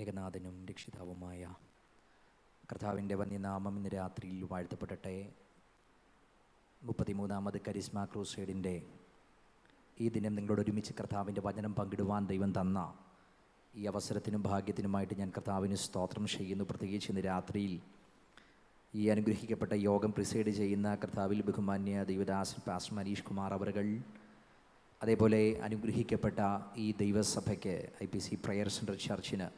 ഏകനാഥനും രക്ഷിതാവുമായ കർത്താവിൻ്റെ വന്യനാമം ഇന്ന് രാത്രിയിൽ വാഴ്ത്തപ്പെടട്ടെ. 33ാമത് കരിസ്മ ക്രൂസേഡിൻ്റെ ഈ ദിനം നിങ്ങളോട് ഒരുമിച്ച് കർത്താവിൻ്റെ വചനം പങ്കിടുവാൻ ദൈവം തന്ന ഈ അവസരത്തിനും ഭാഗ്യത്തിനുമായിട്ട് ഞാൻ കർത്താവിന് സ്തോത്രം ചെയ്യുന്നു. പ്രത്യേകിച്ച് ഇന്ന് രാത്രിയിൽ ഈ അനുഗ്രഹിക്കപ്പെട്ട യോഗം പ്രിസൈഡ് ചെയ്യുന്ന കർത്താവിൽ ബഹുമാന്യ ദൈവദാസൻ പാസ്റ്റർ മനീഷ് കുമാർ അവറുകൾ, അതേപോലെ അനുഗ്രഹിക്കപ്പെട്ട ഈ ദൈവസഭയ്ക്ക് IPC പ്രയർ സെൻറ്റർ ചർച്ചിന്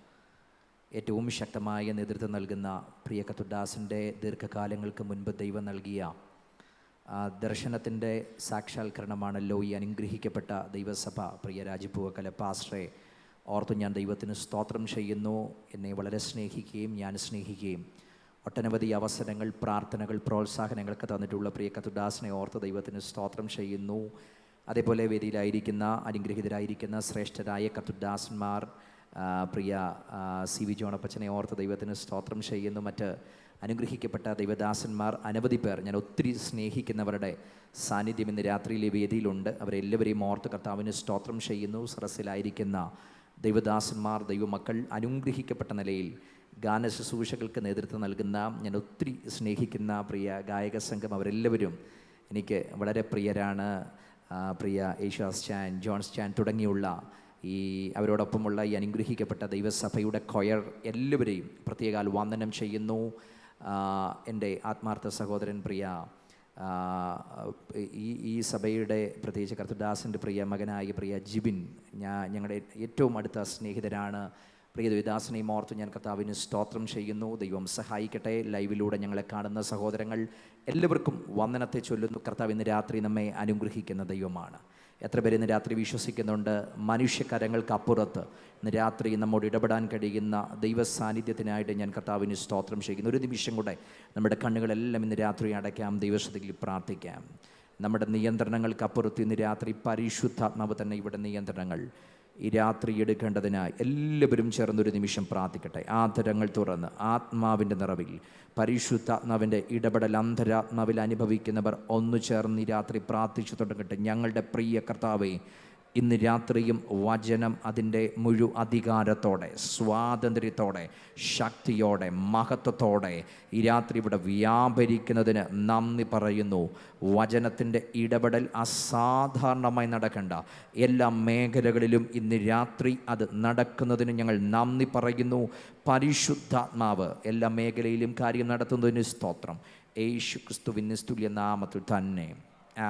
ഏറ്റവും ശക്തമായ നേതൃത്വം നൽകുന്ന പ്രിയ കത്തുദാസിൻ്റെ ദീർഘകാലങ്ങൾക്ക് മുൻപ് ദൈവം നൽകിയ ദർശനത്തിൻ്റെ സാക്ഷാത്കരണമാണല്ലോ ഈ അനുഗ്രഹിക്കപ്പെട്ട ദൈവസഭ. പ്രിയ രാജിപ്പൂവക്കല പാസ്റ്ററെ ഓർത്തു ഞാൻ ദൈവത്തിന് സ്തോത്രം ചെയ്യുന്നു. എന്നെ വളരെ സ്നേഹിക്കുകയും ഞാൻ സ്നേഹിക്കുകയും ഒട്ടനവധി അവസരങ്ങൾ, പ്രാർത്ഥനകൾ, പ്രോത്സാഹനങ്ങൾക്ക് തന്നിട്ടുള്ള പ്രിയ കത്തുദാസിനെ ഓർത്ത് ദൈവത്തിന് സ്തോത്രം ചെയ്യുന്നു. അതേപോലെ വേദിയിലായിരിക്കുന്ന അനുഗ്രഹീതരായിരിക്കുന്ന ശ്രേഷ്ഠരായ കത്തുദാസന്മാർ, പ്രിയ CV ജോണപ്പച്ചനെ ഓർത്ത് ദൈവത്തിന് സ്തോത്രം ചെയ്യുന്നു. മറ്റ് അനുഗ്രഹിക്കപ്പെട്ട ദൈവദാസന്മാർ അനവധി പേർ, ഞാൻ ഒത്തിരി സ്നേഹിക്കുന്നവരുടെ സാന്നിധ്യം ഇന്ന് രാത്രിയിലെ വേദിയിലുണ്ട്. അവരെല്ലാവരെയും ഓർത്ത് കർത്താവിന് സ്തോത്രം ചെയ്യുന്നു. സരസിലായിരിക്കുന്ന ദൈവദാസന്മാർ, ദൈവമക്കൾ, അനുഗ്രഹിക്കപ്പെട്ട നിലയിൽ ഗാന ശുശ്രൂഷകൾക്ക് നേതൃത്വം നൽകുന്ന ഞാൻ ഒത്തിരി സ്നേഹിക്കുന്ന പ്രിയ ഗായക സംഘം, അവരെല്ലാവരും എനിക്ക് വളരെ പ്രിയരാണ്. പ്രിയ യേശുദാസ് ചാൻ, ജോൺസ് ചാൻ തുടങ്ങിയുള്ള ഈ അവരോടൊപ്പമുള്ള ഈ അനുഗ്രഹിക്കപ്പെട്ട ദൈവസഭയുടെ കൊയർ എല്ലാവരെയും പ്രത്യേകാൽ വന്ദനം ചെയ്യുന്നു. എൻ്റെ ആത്മാർത്ഥ സഹോദരൻ പ്രിയ ഈ സഭയുടെ പ്രത്യേകിച്ച് കർത്തുദാസിൻ്റെ പ്രിയ മകനായ പ്രിയ ജിബിൻ, ഞങ്ങളുടെ ഏറ്റവും അടുത്ത സ്നേഹിതരാണ്. പ്രിയ ദൈവദാസനെയും ഓർത്ത് ഞാൻ കർത്താവിന് സ്തോത്രം ചെയ്യുന്നു. ദൈവം സഹായിക്കട്ടെ. ലൈവിലൂടെ ഞങ്ങളെ കാണുന്ന സഹോദരങ്ങൾ എല്ലാവർക്കും വന്ദനത്തെ ചൊല്ലുന്നു. കർത്താവ് ഇന്ന് രാത്രി നമ്മെ അനുഗ്രഹിക്കുന്ന ദൈവമാണ്. എത്ര പേര് ഇന്ന് രാത്രി വിശ്വസിക്കുന്നുണ്ട് മനുഷ്യകരങ്ങൾക്ക് അപ്പുറത്ത് ഇന്ന് രാത്രി നമ്മോട് ഇടപെടാൻ കഴിയുന്ന ദൈവ സാന്നിധ്യത്തിനായിട്ട് ഞാൻ കർത്താവിന് സ്തോത്രം ചെയ്യുന്നു. ഒരു നിമിഷം കൂടെ നമ്മുടെ കണ്ണുകളെല്ലാം ഇന്ന് രാത്രി അടയ്ക്കാം, ദൈവസന്നിധിയിൽ പ്രാർത്ഥിക്കാം. നമ്മുടെ നിയന്ത്രണങ്ങൾക്കപ്പുറത്ത് ഇന്ന് രാത്രി പരിശുദ്ധാത്മാവ് തന്നെ ഇവിടെ നിയന്ത്രണങ്ങൾ ഈ രാത്രി എടുക്കേണ്ടതിനായി എല്ലാവരും ചേർന്നൊരു നിമിഷം പ്രാർത്ഥിക്കട്ടെ. ആദരങ്ങൾ തുറന്ന് ആത്മാവിൻ്റെ നിറവിൽ പരിശുദ്ധാത്മാവിൻ്റെ ഇടപെടൽ അന്തരാത്മാവിൽ അനുഭവിക്കുന്നവർ ഒന്നു ചേർന്ന് ഈ രാത്രി പ്രാർത്ഥിച്ചു തുടങ്ങട്ടെ. ഞങ്ങളുടെ പ്രിയ കർത്താവേ, ഇന്ന് രാത്രിയും വചനം അതിൻ്റെ അധികാരത്തോടെ, സ്വാതന്ത്ര്യത്തോടെ, ശക്തിയോടെ, മഹത്വത്തോടെ ഈ രാത്രി ഇവിടെ വ്യാപരിക്കുന്നതിന് നന്ദി പറയുന്നു. വചനത്തിൻ്റെ ഇടപെടൽ അസാധാരണമായി നടക്കേണ്ട എല്ലാ മേഖലകളിലും ഇന്ന് രാത്രി അത് നടക്കുന്നതിന് ഞങ്ങൾ നന്ദി പറയുന്നു. പരിശുദ്ധാത്മാവ് എല്ലാ മേഖലയിലും കാര്യം നടത്തുന്നതിന് സ്തോത്രം. യേശു ക്രിസ്തുവിൻ നിസ്തുല്യ നാമത്തിൽ തന്നെ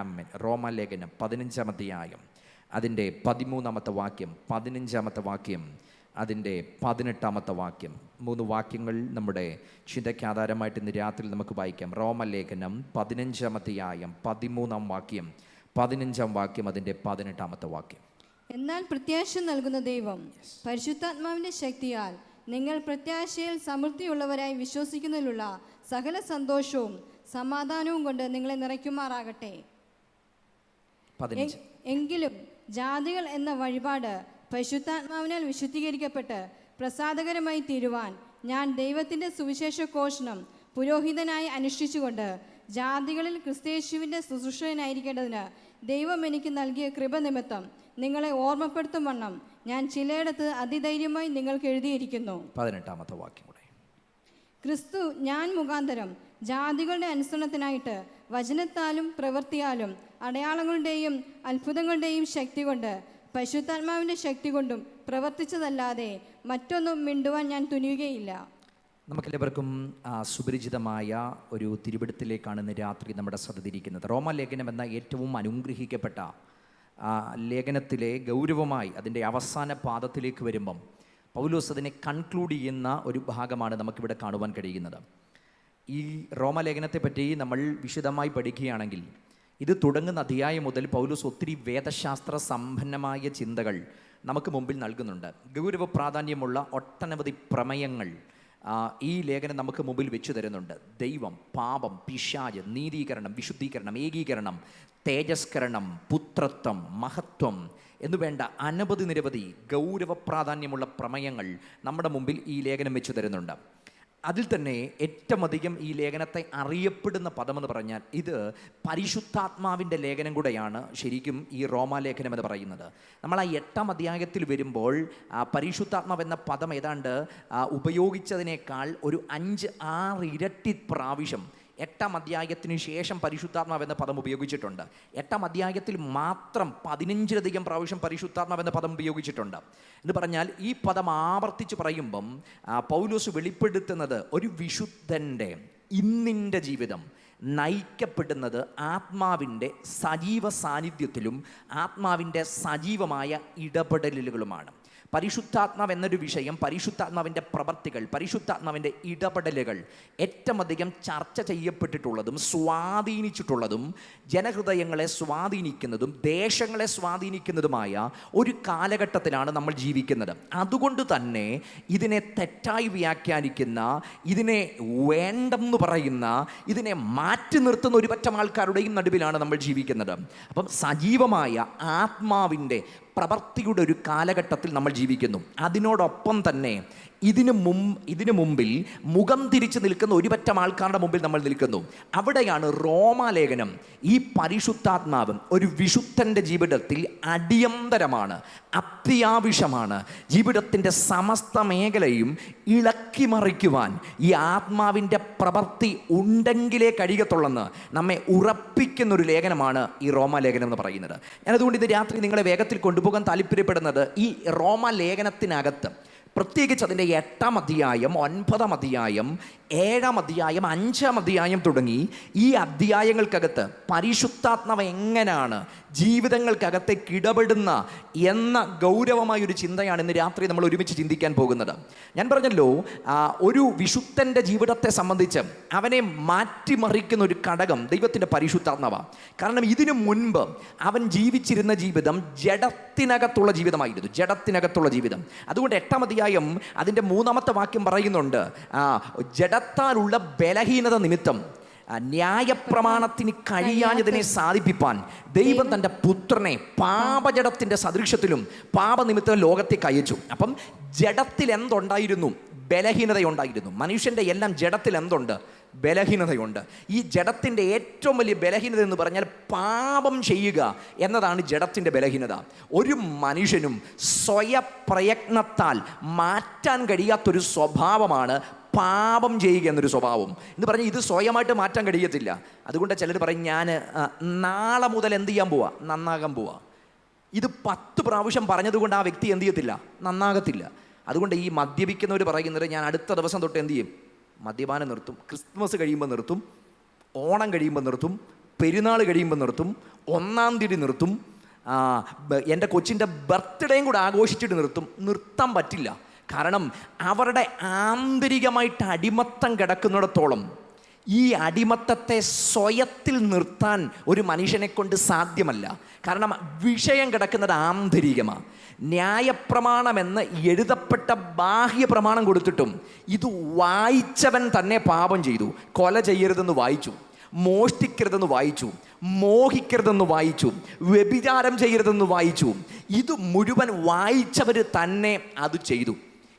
ആമേൻ. റോമാലേഖനം 15-ാം അധ്യായം അതിൻ്റെ 13-ാമത്തെ വാക്യം, 15-ാമത്തെ വാക്യം, അതിൻ്റെ 18-ാമത്തെ വാക്യം, 3 വാക്യങ്ങൾ നമ്മുടെ ചിന്തയ്ക്ക് ആധാരമായിട്ട് ഇന്ന് രാത്രി നമുക്ക് വായിക്കാം. റോമലേഖനം 15-ാം അധ്യായം 13-ാം വാക്യം, 15-ാം വാക്യം, അതിൻ്റെ 18-ാമത്തെ വാക്യം. എന്നാൽ പ്രത്യാശ നൽകുന്ന ദൈവം പരിശുദ്ധാത്മാവിൻ്റെ ശക്തിയാൽ നിങ്ങൾ പ്രത്യാശയിൽ സമൃദ്ധിയുള്ളവരായി വിശ്വസിക്കുന്നതിലുള്ള സകല സന്തോഷവും സമാധാനവും കൊണ്ട് നിങ്ങളെ നിറയ്ക്കുമാറാകട്ടെ. എങ്കിലും ജാതികൾ എന്ന വഴിപാട് പരിശുദ്ധാത്മാവിനാൽ വിശുദ്ധീകരിക്കപ്പെട്ട് പ്രസാദകരമായി തീരുവാൻ ഞാൻ ദൈവത്തിൻ്റെ സുവിശേഷ ഘോഷണം പുരോഹിതനായി അനുഷ്ഠിച്ചുകൊണ്ട് ജാതികളിൽ ക്രിസ്തയേശുവിൻ്റെ ശുശ്രൂഷകനായിരിക്കേണ്ടതിന് ദൈവം എനിക്ക് നൽകിയ കൃപ നിമിത്തം നിങ്ങളെ ഓർമ്മപ്പെടുത്തും വണ്ണം ഞാൻ ചിലയിടത്ത് അതിധൈര്യമായി നിങ്ങൾക്ക് എഴുതിയിരിക്കുന്നു. 18-ാമത്തെ വാക്യം കൂടെ. ക്രിസ്തു ഞാൻ മുഖാന്തരം ജാതികളുടെ അനുസരണത്തിനായിട്ട് വചനത്താലും പ്രവൃത്തിയാലും അടയാളങ്ങളുടെയും അത്ഭുതങ്ങളുടെയും ശക്തി കൊണ്ട് പരിശുദ്ധാത്മാവിൻ്റെ ശക്തി കൊണ്ടും പ്രവർത്തിച്ചതല്ലാതെ മറ്റൊന്നും മിണ്ടുവാൻ ഞാൻ തുനിയുകയില്ല. നമുക്കെല്ലാവർക്കും സുപരിചിതമായ ഒരു തിരുവെടുത്തിലേക്കാണ് ഇന്ന് രാത്രി നമ്മുടെ ശ്രദ്ധ തിരിക്കുന്നത്. റോമാലേഖനം എന്ന ഏറ്റവും അനുഗ്രഹിക്കപ്പെട്ട ലേഖനത്തിലെ ഗൗരവമായി അതിൻ്റെ അവസാന പാദത്തിലേക്ക് വരുമ്പം പൗലോസ് അതിനെ കൺക്ലൂഡ് ചെയ്യുന്ന ഒരു ഭാഗമാണ് നമുക്കിവിടെ കാണുവാൻ കഴിയുന്നത്. ഈ റോമലേഖനത്തെപ്പറ്റി നമ്മൾ വിശദമായി പഠിക്കുകയാണെങ്കിൽ ഇത് തുടങ്ങുന്ന അധ്യായം മുതൽ പൗലോസ് ഒത്തിരി വേദശാസ്ത്ര സമ്പന്നമായ ചിന്തകൾ നമുക്ക് മുമ്പിൽ നൽകുന്നുണ്ട്. ഗൗരവ പ്രാധാന്യമുള്ള ഒട്ടനവധി പ്രമേയങ്ങൾ ഈ ലേഖനം നമുക്ക് മുമ്പിൽ വെച്ചു തരുന്നുണ്ട്. ദൈവം, പാപം, പിശാച്, നീതീകരണം, വിശുദ്ധീകരണം, ഏകീകരണം, തേജസ്കരണം, പുത്രത്വം, മഹത്വം എന്നുവേണ്ട നിരവധി ഗൗരവ പ്രാധാന്യമുള്ള പ്രമേയങ്ങൾ നമ്മുടെ മുമ്പിൽ ഈ ലേഖനം വെച്ചു തരുന്നുണ്ട്. അതിൽ തന്നെ ഏറ്റവും അധികം ഈ ലേഖനത്തെ അറിയപ്പെടുന്ന പദമെന്ന് പറഞ്ഞാൽ ഇത് പരിശുദ്ധാത്മാവിൻ്റെ ലേഖനം കൂടെയാണ് ശരിക്കും ഈ റോമാലേഖനം എന്ന് പറയുന്നത്. നമ്മൾ ആ 8-ാം അധ്യായത്തിൽ വരുമ്പോൾ പരിശുദ്ധാത്മാവ് എന്ന പദം ഏതാണ്ട് ഉപയോഗിച്ചതിനേക്കാൾ ഒരു 5-6 ഇരട്ടി പ്രാവശ്യം 8-ാം അധ്യായത്തിന് ശേഷം പരിശുദ്ധാത്മാവ് എന്ന പദം ഉപയോഗിച്ചിട്ടുണ്ട്. 8-ാം അധ്യായത്തിൽ മാത്രം 15-ലധികം പ്രാവശ്യം പരിശുദ്ധാത്മാവ് എന്ന പദം ഉപയോഗിച്ചിട്ടുണ്ട്. എന്ന് പറഞ്ഞാൽ ഈ പദം ആവർത്തിച്ച് പറയുമ്പം പൗലോസ് വെളിപ്പെടുത്തുന്നത് ഒരു വിശുദ്ധൻ്റെ ഇന്നിൻ്റെ ജീവിതം നയിക്കപ്പെടുന്നത് ആത്മാവിൻ്റെ സജീവ സാന്നിധ്യത്തിലും ആത്മാവിൻ്റെ സജീവമായ ഇടപെടലുകളുമാണ്. പരിശുദ്ധാത്മാവ് എന്നൊരു വിഷയം, പരിശുദ്ധാത്മാവിൻ്റെ പ്രവർത്തികൾ, പരിശുദ്ധാത്മാവിൻ്റെ ഇടപെടലുകൾ ഏറ്റവും അധികം ചർച്ച ചെയ്യപ്പെട്ടിട്ടുള്ളതും സ്വാധീനിച്ചിട്ടുള്ളതും ജനഹൃദയങ്ങളെ സ്വാധീനിക്കുന്നതും ദേശങ്ങളെ സ്വാധീനിക്കുന്നതുമായ ഒരു കാലഘട്ടത്തിലാണ് നമ്മൾ ജീവിക്കുന്നത്. അതുകൊണ്ട് തന്നെ ഇതിനെ തെറ്റായി വ്യാഖ്യാനിക്കുന്ന, ഇതിനെ വേണ്ടെന്ന് പറയുന്ന, ഇതിനെ മാറ്റി നിർത്തുന്ന ഒരു പറ്റം ആൾക്കാരുടെയും നടുവിലാണ് നമ്മൾ ജീവിക്കുന്നത്. അപ്പം സജീവമായ ആത്മാവിൻ്റെ പ്രവൃത്തിയുടെ ഒരു കാലഘട്ടത്തിൽ നമ്മൾ ജീവിക്കുന്നു. അതിനോടൊപ്പം തന്നെ ഇതിനു മുമ്പിൽ മുഖം തിരിച്ച് നിൽക്കുന്ന ഒരു പറ്റം ആൾക്കാരുടെ മുമ്പിൽ നമ്മൾ നിൽക്കുന്നു. അവിടെയാണ് റോമാലേഖനം ഈ പരിശുദ്ധാത്മാവും ഒരു വിശുദ്ധൻ്റെ ജീവിതത്തിൽ അടിയന്തരമാണ്, അത്യാവശ്യമാണ്, ജീവിതത്തിൻ്റെ സമസ്ത മേഖലയും ഇളക്കി മറിക്കുവാൻ ഈ ആത്മാവിൻ്റെ പ്രവൃത്തി ഉണ്ടെങ്കിലേ കഴിയത്തുള്ളെന്ന് നമ്മെ ഉറപ്പിക്കുന്നൊരു ലേഖനമാണ് ഈ റോമാലേഖനം എന്ന് പറയുന്നത്. ഞാനതുകൊണ്ട് ഇത് രാത്രി നിങ്ങളെ വേഗത്തിൽ കൊണ്ടുപോകാൻ താല്പര്യപ്പെടുന്നത് ഈ റോമാലേഖനത്തിനകത്ത് പ്രത്യേകിച്ച് അതിൻ്റെ 8-ാം അധ്യായം, 9-ാം അധ്യായം, 7-ാം അധ്യായം, 5-ാം അധ്യായം തുടങ്ങി ഈ അധ്യായങ്ങൾക്കകത്ത് പരിശുദ്ധാത്മാവ് എങ്ങനെയാണ് ജീവിതങ്ങൾക്കകത്തേക്ക് ഇടപെടുന്ന എന്ന ഗൗരവമായൊരു ചിന്തയാണ് ഇന്ന് രാത്രി നമ്മൾ ഒരുമിച്ച് ചിന്തിക്കാൻ പോകുന്നത്. ഞാൻ പറഞ്ഞല്ലോ, ഒരു വിശുദ്ധൻ്റെ ജീവിതത്തെ സംബന്ധിച്ച് അവനെ മാറ്റിമറിക്കുന്ന ഒരു ഘടകം ദൈവത്തിൻ്റെ പരിശുദ്ധാത്മാവാണ്. കാരണം ഇതിനു മുൻപ് അവൻ ജീവിച്ചിരുന്ന ജീവിതം ജഡത്തിനകത്തുള്ള ജീവിതമായിരുന്നു, ജഡത്തിനകത്തുള്ള ജീവിതം. അതുകൊണ്ട് 8-ാം അധ്യായം അതിൻ്റെ 3-ാമത്തെ വാക്യം പറയുന്നുണ്ട്, ജഡത്താലുള്ള ബലഹീനത നിമിത്തം ന്യായപ്രമാണത്തിന് കഴിയാഞ്ഞതിനെ സാധിപ്പിപ്പാൻ ദൈവം തൻ്റെ പുത്രനെ പാപജഡത്തിൻ്റെ സദൃശ്യത്തിലും പാപനിമിത്തം ലോകത്തേക്ക് അയച്ചു. അപ്പം ജഡത്തിൽ എന്തുണ്ടായിരുന്നു? ബലഹീനതയുണ്ടായിരുന്നു. മനുഷ്യൻ്റെ എല്ലാം ജഡത്തിൽ എന്തുണ്ട്? ബലഹീനതയുണ്ട്. ഈ ജഡത്തിൻ്റെ ഏറ്റവും വലിയ ബലഹീനത എന്ന് പറഞ്ഞാൽ പാപം ചെയ്യുക എന്നതാണ് ജഡത്തിൻ്റെ ബലഹീനത. ഒരു മനുഷ്യനും സ്വയപ്രയത്നത്താൽ മാറ്റാൻ കഴിയാത്തൊരു സ്വഭാവമാണ് പാപം ചെയ്യുക എന്നൊരു സ്വഭാവം. എന്ന് പറഞ്ഞാൽ ഇത് സ്വയമായിട്ട് മാറ്റാൻ കഴിയത്തില്ല. അതുകൊണ്ട് ചിലർ പറയും, ഞാൻ നാളെ മുതൽ എന്ത് ചെയ്യാൻ പോവാ? നന്നാകാൻ പോവാ. ഇത് 10 പ്രാവശ്യം പറഞ്ഞതുകൊണ്ട് ആ വ്യക്തി എന്ത് ചെയ്യത്തില്ല? നന്നാകത്തില്ല. അതുകൊണ്ട് ഈ മദ്യപിക്കുന്നവർ പറയുന്നത്, ഞാൻ അടുത്ത ദിവസം തൊട്ട് എന്ത് ചെയ്യും? മദ്യപാനം നിർത്തും. ക്രിസ്മസ് കഴിയുമ്പോൾ നിർത്തും, ഓണം കഴിയുമ്പോൾ നിർത്തും, പെരുന്നാൾ കഴിയുമ്പോൾ നിർത്തും, 1-ാം തീയതി നിർത്തും, എൻ്റെ കൊച്ചിൻ്റെ ബർത്ത്ഡേയും കൂടെ ആഘോഷിച്ചിട്ട് നിർത്തും. നിർത്താൻ പറ്റില്ല. കാരണം അവരുടെ ആന്തരികമായിട്ട് അടിമത്തം കിടക്കുന്നിടത്തോളം ഈ അടിമത്തത്തെ സ്വയത്തിൽ നിർത്താൻ ഒരു മനുഷ്യനെ കൊണ്ട് സാധ്യമല്ല. കാരണം വിഷയം കിടക്കുന്നത് ആന്തരികമാണ്. ന്യായപ്രമാണമെന്ന് എഴുതപ്പെട്ട ബാഹ്യ പ്രമാണം കൊടുത്തിട്ടും ഇത് വായിച്ചവൻ തന്നെ പാപം ചെയ്തു. കൊല ചെയ്യരുതെന്ന് വായിച്ചു, മോഷ്ടിക്കരുതെന്ന് വായിച്ചു, മോഹിക്കരുതെന്ന് വായിച്ചു, വ്യഭിചാരം ചെയ്യരുതെന്ന് വായിച്ചു. ഇത് മുഴുവൻ വായിച്ചവർ തന്നെ അത് ചെയ്തു.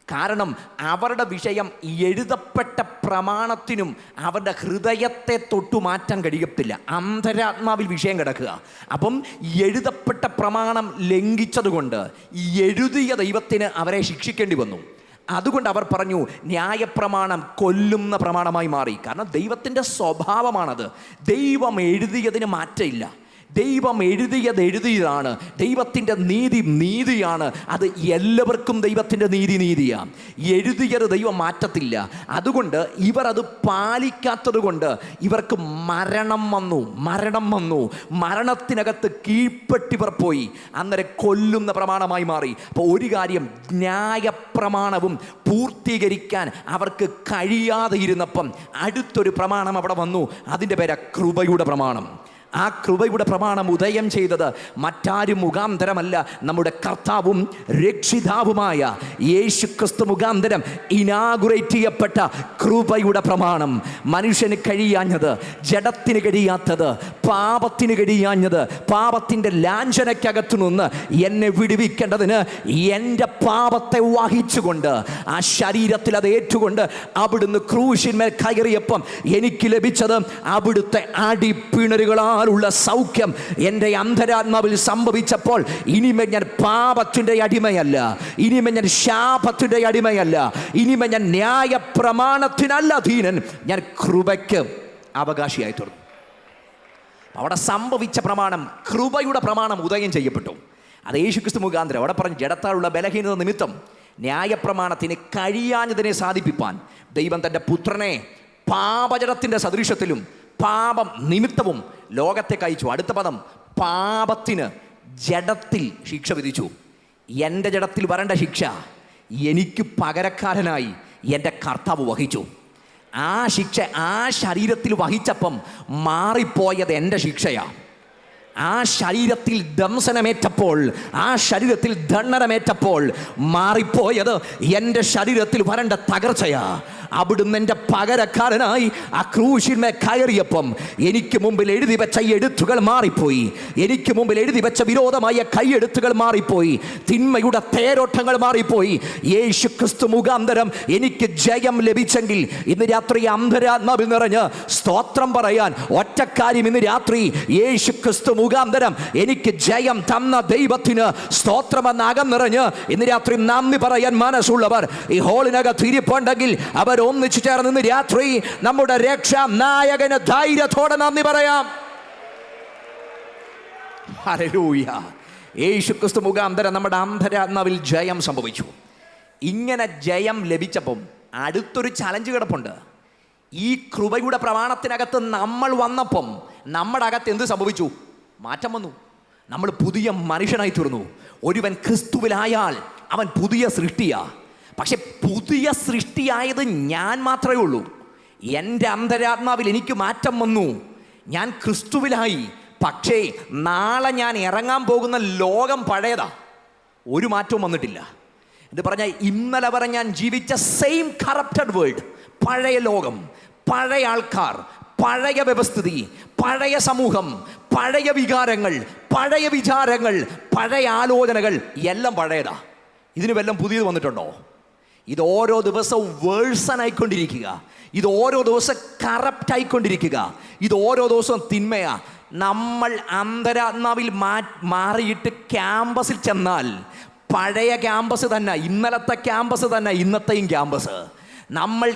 കാരണം അവരുടെ വിഷയം എഴുതപ്പെട്ട പ്രമാണത്തിനും അവരുടെ ഹൃദയത്തെ തൊട്ടു മാറ്റാൻ കഴിയത്തില്ല. അന്തരാത്മാവിൽ വിഷയം കിടക്കുക. അപ്പം എഴുതപ്പെട്ട പ്രമാണം ലംഘിച്ചതുകൊണ്ട് എഴുതിയ ദൈവത്തിന് അവരെ ശിക്ഷിക്കേണ്ടി വന്നു. അതുകൊണ്ട് അവർ പറഞ്ഞു, ന്യായപ്രമാണം കൊല്ലുന്ന പ്രമാണമായി മാറി. കാരണം ദൈവത്തിൻ്റെ സ്വഭാവമാണത്. ദൈവം എഴുതിയതിന് മാറ്റമില്ല. ദൈവം എഴുതിയതാണ്. ദൈവത്തിൻ്റെ നീതിയാണ്. അത് എല്ലാവർക്കും ദൈവത്തിൻ്റെ നീതിയാണ്. എഴുതിയത് ദൈവം മാറ്റത്തില്ല. അതുകൊണ്ട് ഇവർ അത് പാലിക്കാത്തത് കൊണ്ട് ഇവർക്ക് മരണം വന്നു. മരണത്തിനകത്ത് കീഴ്പ്പെട്ടിവർ പോയി. അന്നേരം കൊല്ലുന്ന പ്രമാണമായി മാറി. അപ്പോൾ ഒരു കാര്യം, ന്യായപ്രമാണവും പൂർത്തീകരിക്കാൻ അവർക്ക് കഴിയാതെ ഇരുന്നപ്പം അടുത്തൊരു പ്രമാണം അവിടെ വന്നു. അതിൻ്റെ പേരാ കൃപയുടെ പ്രമാണം. ആ കൃപയുടെ പ്രമാണം ഉദയം ചെയ്തത് മറ്റാരും മുഖാന്തരമല്ല, നമ്മുടെ കർത്താവും രക്ഷിതാവുമായ യേശു ക്രിസ്തു മുഖാന്തരം ഇനാഗുറേറ്റ് ചെയ്യപ്പെട്ട കൃപയുടെ പ്രമാണം. മനുഷ്യന് കഴിയാഞ്ഞത്, ജഡത്തിന് കഴിയാത്തത്, പാപത്തിന് കഴിയാഞ്ഞത്, പാപത്തിൻ്റെ ലാഞ്ചനയ്ക്കകത്തു നിന്ന് എന്നെ വിടുവിക്കേണ്ടതിന് എൻ്റെ പാപത്തെ വഹിച്ചുകൊണ്ട് ആ ശരീരത്തിൽ അത് ഏറ്റുകൊണ്ട് അവിടുന്ന് ക്രൂശിന്മേൽ കയറിയപ്പം എനിക്ക് ലഭിച്ചത് അവിടുത്തെ അടിപ്പിണരുകളാൽ ഉള്ള സൗഖ്യം എൻ്റെ അന്തരാത്മാവിൽ സംഭവിച്ചപ്പോൾ ഇനിമേ ഞാൻ പാപത്തിൻ്റെ അടിമയല്ല, ഇനിമേ ഞാൻ ശാപത്തിൻ്റെ അടിമയല്ല, ഇനിമേ ഞാൻ ന്യായ പ്രമാണത്തിനല്ല അധീനൻ, ഞാൻ കൃപയ്ക്ക് അവകാശിയായി തീർന്നു. അവിടെ സംഭവിച്ച പ്രമാണം, കൃപയുടെ പ്രമാണം ഉദയം ചെയ്യപ്പെട്ടു. അത് യേശുക്രിസ്തു മുഖാന്തരം. അവിടെ പറഞ്ഞ് ജഡത്താലുള്ള ബലഹീനത നിമിത്തം ന്യായപ്രമാണത്തിന് കഴിയാഞ്ഞതിനെ സാധിപ്പിപ്പാൻ ദൈവം തൻ്റെ പുത്രനെ പാപജടത്തിൻ്റെ സദൃശത്തിലും പാപം നിമിത്തവും ലോകത്തേക്ക് അയച്ചു. അടുത്ത പദം, പാപത്തിന് ജഡത്തിൽ ശിക്ഷ വിധിച്ചു. എൻ്റെ ജഡത്തിൽ വരേണ്ട ശിക്ഷ എനിക്ക് പകരക്കാരനായി എൻ്റെ കർത്താവ് വഹിച്ചു. ആ ശിക്ഷ ആ ശരീരത്തിൽ വഹിച്ചപ്പം മാറിപ്പോയത് എൻ്റെ ശിക്ഷയാണ്. ആ ശരീരത്തിൽ ദംസനമേറ്റപ്പോൾ, ആ ശരീരത്തിൽ ദണ്ഡനമേറ്റപ്പോൾ മാറിപ്പോയത് എൻ്റെ ശരീരത്തിൽ വരേണ്ട തകർച്ചയാ. അവിടുന്ന് എൻ്റെ പകരക്കാരനായി ആ ക്രൂശിന്മേൽ കയറിയപ്പം എനിക്ക് മുമ്പിൽ എഴുതി വെച്ച എഴുത്തുകൾ മാറിപ്പോയി. എനിക്ക് മുമ്പിൽ എഴുതി വെച്ച വിരോധമായ കൈയെഴുത്തുകൾ മാറിപ്പോയി. തിന്മയുടെ തേരോട്ടങ്ങൾ മാറിപ്പോയി. യേശു ക്രിസ്തു മുഖാന്തരം എനിക്ക് ജയം ലഭിച്ചെങ്കിൽ ഇന്ന് രാത്രി അന്തരാത്മാവിൽ നിറഞ്ഞ് സ്തോത്രം പറയാൻ ഒറ്റക്കാര്യം. ഇന്ന് രാത്രി യേശു ക്രിസ്തു മുഖാന്തരം എനിക്ക് ജയം തന്ന ദൈവത്തിന് സ്തോത്രമെന്ന് അകം നിറഞ്ഞ് ഇന്ന് രാത്രി നന്ദി പറയാൻ മനസ്സുള്ളവർ ഈ ഹോളിനകത്ത് ഇരിപ്പുണ്ടെങ്കിൽ അവർ ഒന്നിച്ചു ചേർന്ന് ഇന്ന് രാത്രി നമ്മുടെ രക്ഷാ നായകന് ധൈര്യത്തോടെ നന്ദി പറയാം. ഹല്ലേലൂയ. യേശു ക്രിസ്തു മുഖാന്തരം നമ്മുടെ അന്തരാത്മാവിൽ ജയം സംഭവിച്ചു. ഇങ്ങനെ ജയം ലഭിച്ചപ്പം അടുത്തൊരു ചലഞ്ച് കിടപ്പുണ്ട്. ഈ കൃപയുടെ പ്രമാണത്തിനകത്ത് നമ്മൾ വന്നപ്പം നമ്മുടെ അകത്ത് എന്ത് സംഭവിച്ചു? മാറ്റം വന്നു. നമ്മൾ പുതിയ മനുഷ്യനായി തീർന്നു. ഒരുവൻ ക്രിസ്തുവിലായാൽ അവൻ പുതിയ സൃഷ്ടിയാ. പക്ഷെ പുതിയ സൃഷ്ടിയായത് ഞാൻ മാത്രമേ ഉള്ളൂ. എൻ്റെ അന്തരാത്മാവിൽ എനിക്ക് മാറ്റം വന്നു. ഞാൻ ക്രിസ്തുവിലായി. പക്ഷേ നാളെ ഞാൻ ഇറങ്ങാൻ പോകുന്ന ലോകം പഴയതാ, ഒരു മാറ്റവും വന്നിട്ടില്ല. എന്ന് പറഞ്ഞാൽ ഇന്നലെ വരെ ഞാൻ ജീവിച്ച സെയിം കറപ്റ്റഡ് വേൾഡ്, പഴയ ലോകം, പഴയ ആൾക്കാർ, പഴയ വ്യവസ്ഥിതി, പഴയ സമൂഹം, പഴയ വികാരങ്ങൾ, പഴയ വിചാരങ്ങൾ, പഴയ ആലോചനകൾ എല്ലാം പഴയതാ. ഇതിന് വല്ലതും പുതിയത് വന്നിട്ടുണ്ടോ? ഇത് ഓരോ ദിവസവും വേഴ്സൺ ആയിക്കൊണ്ടിരിക്കുക. ഇത് ഓരോ ദിവസം കറപ്റ്റ് ആയിക്കൊണ്ടിരിക്കുക. ഇത് ഓരോ ദിവസവും തിന്മയാ. നമ്മൾ അന്തരാത്മാവിൽ മാറിയിട്ട് ക്യാമ്പസിൽ ചെന്നാൽ പഴയ ക്യാമ്പസ് തന്നെ, ഇന്നലത്തെ ക്യാമ്പസ് തന്നെ ഇന്നത്തെയും ക്യാമ്പസ്. നമ്മൾ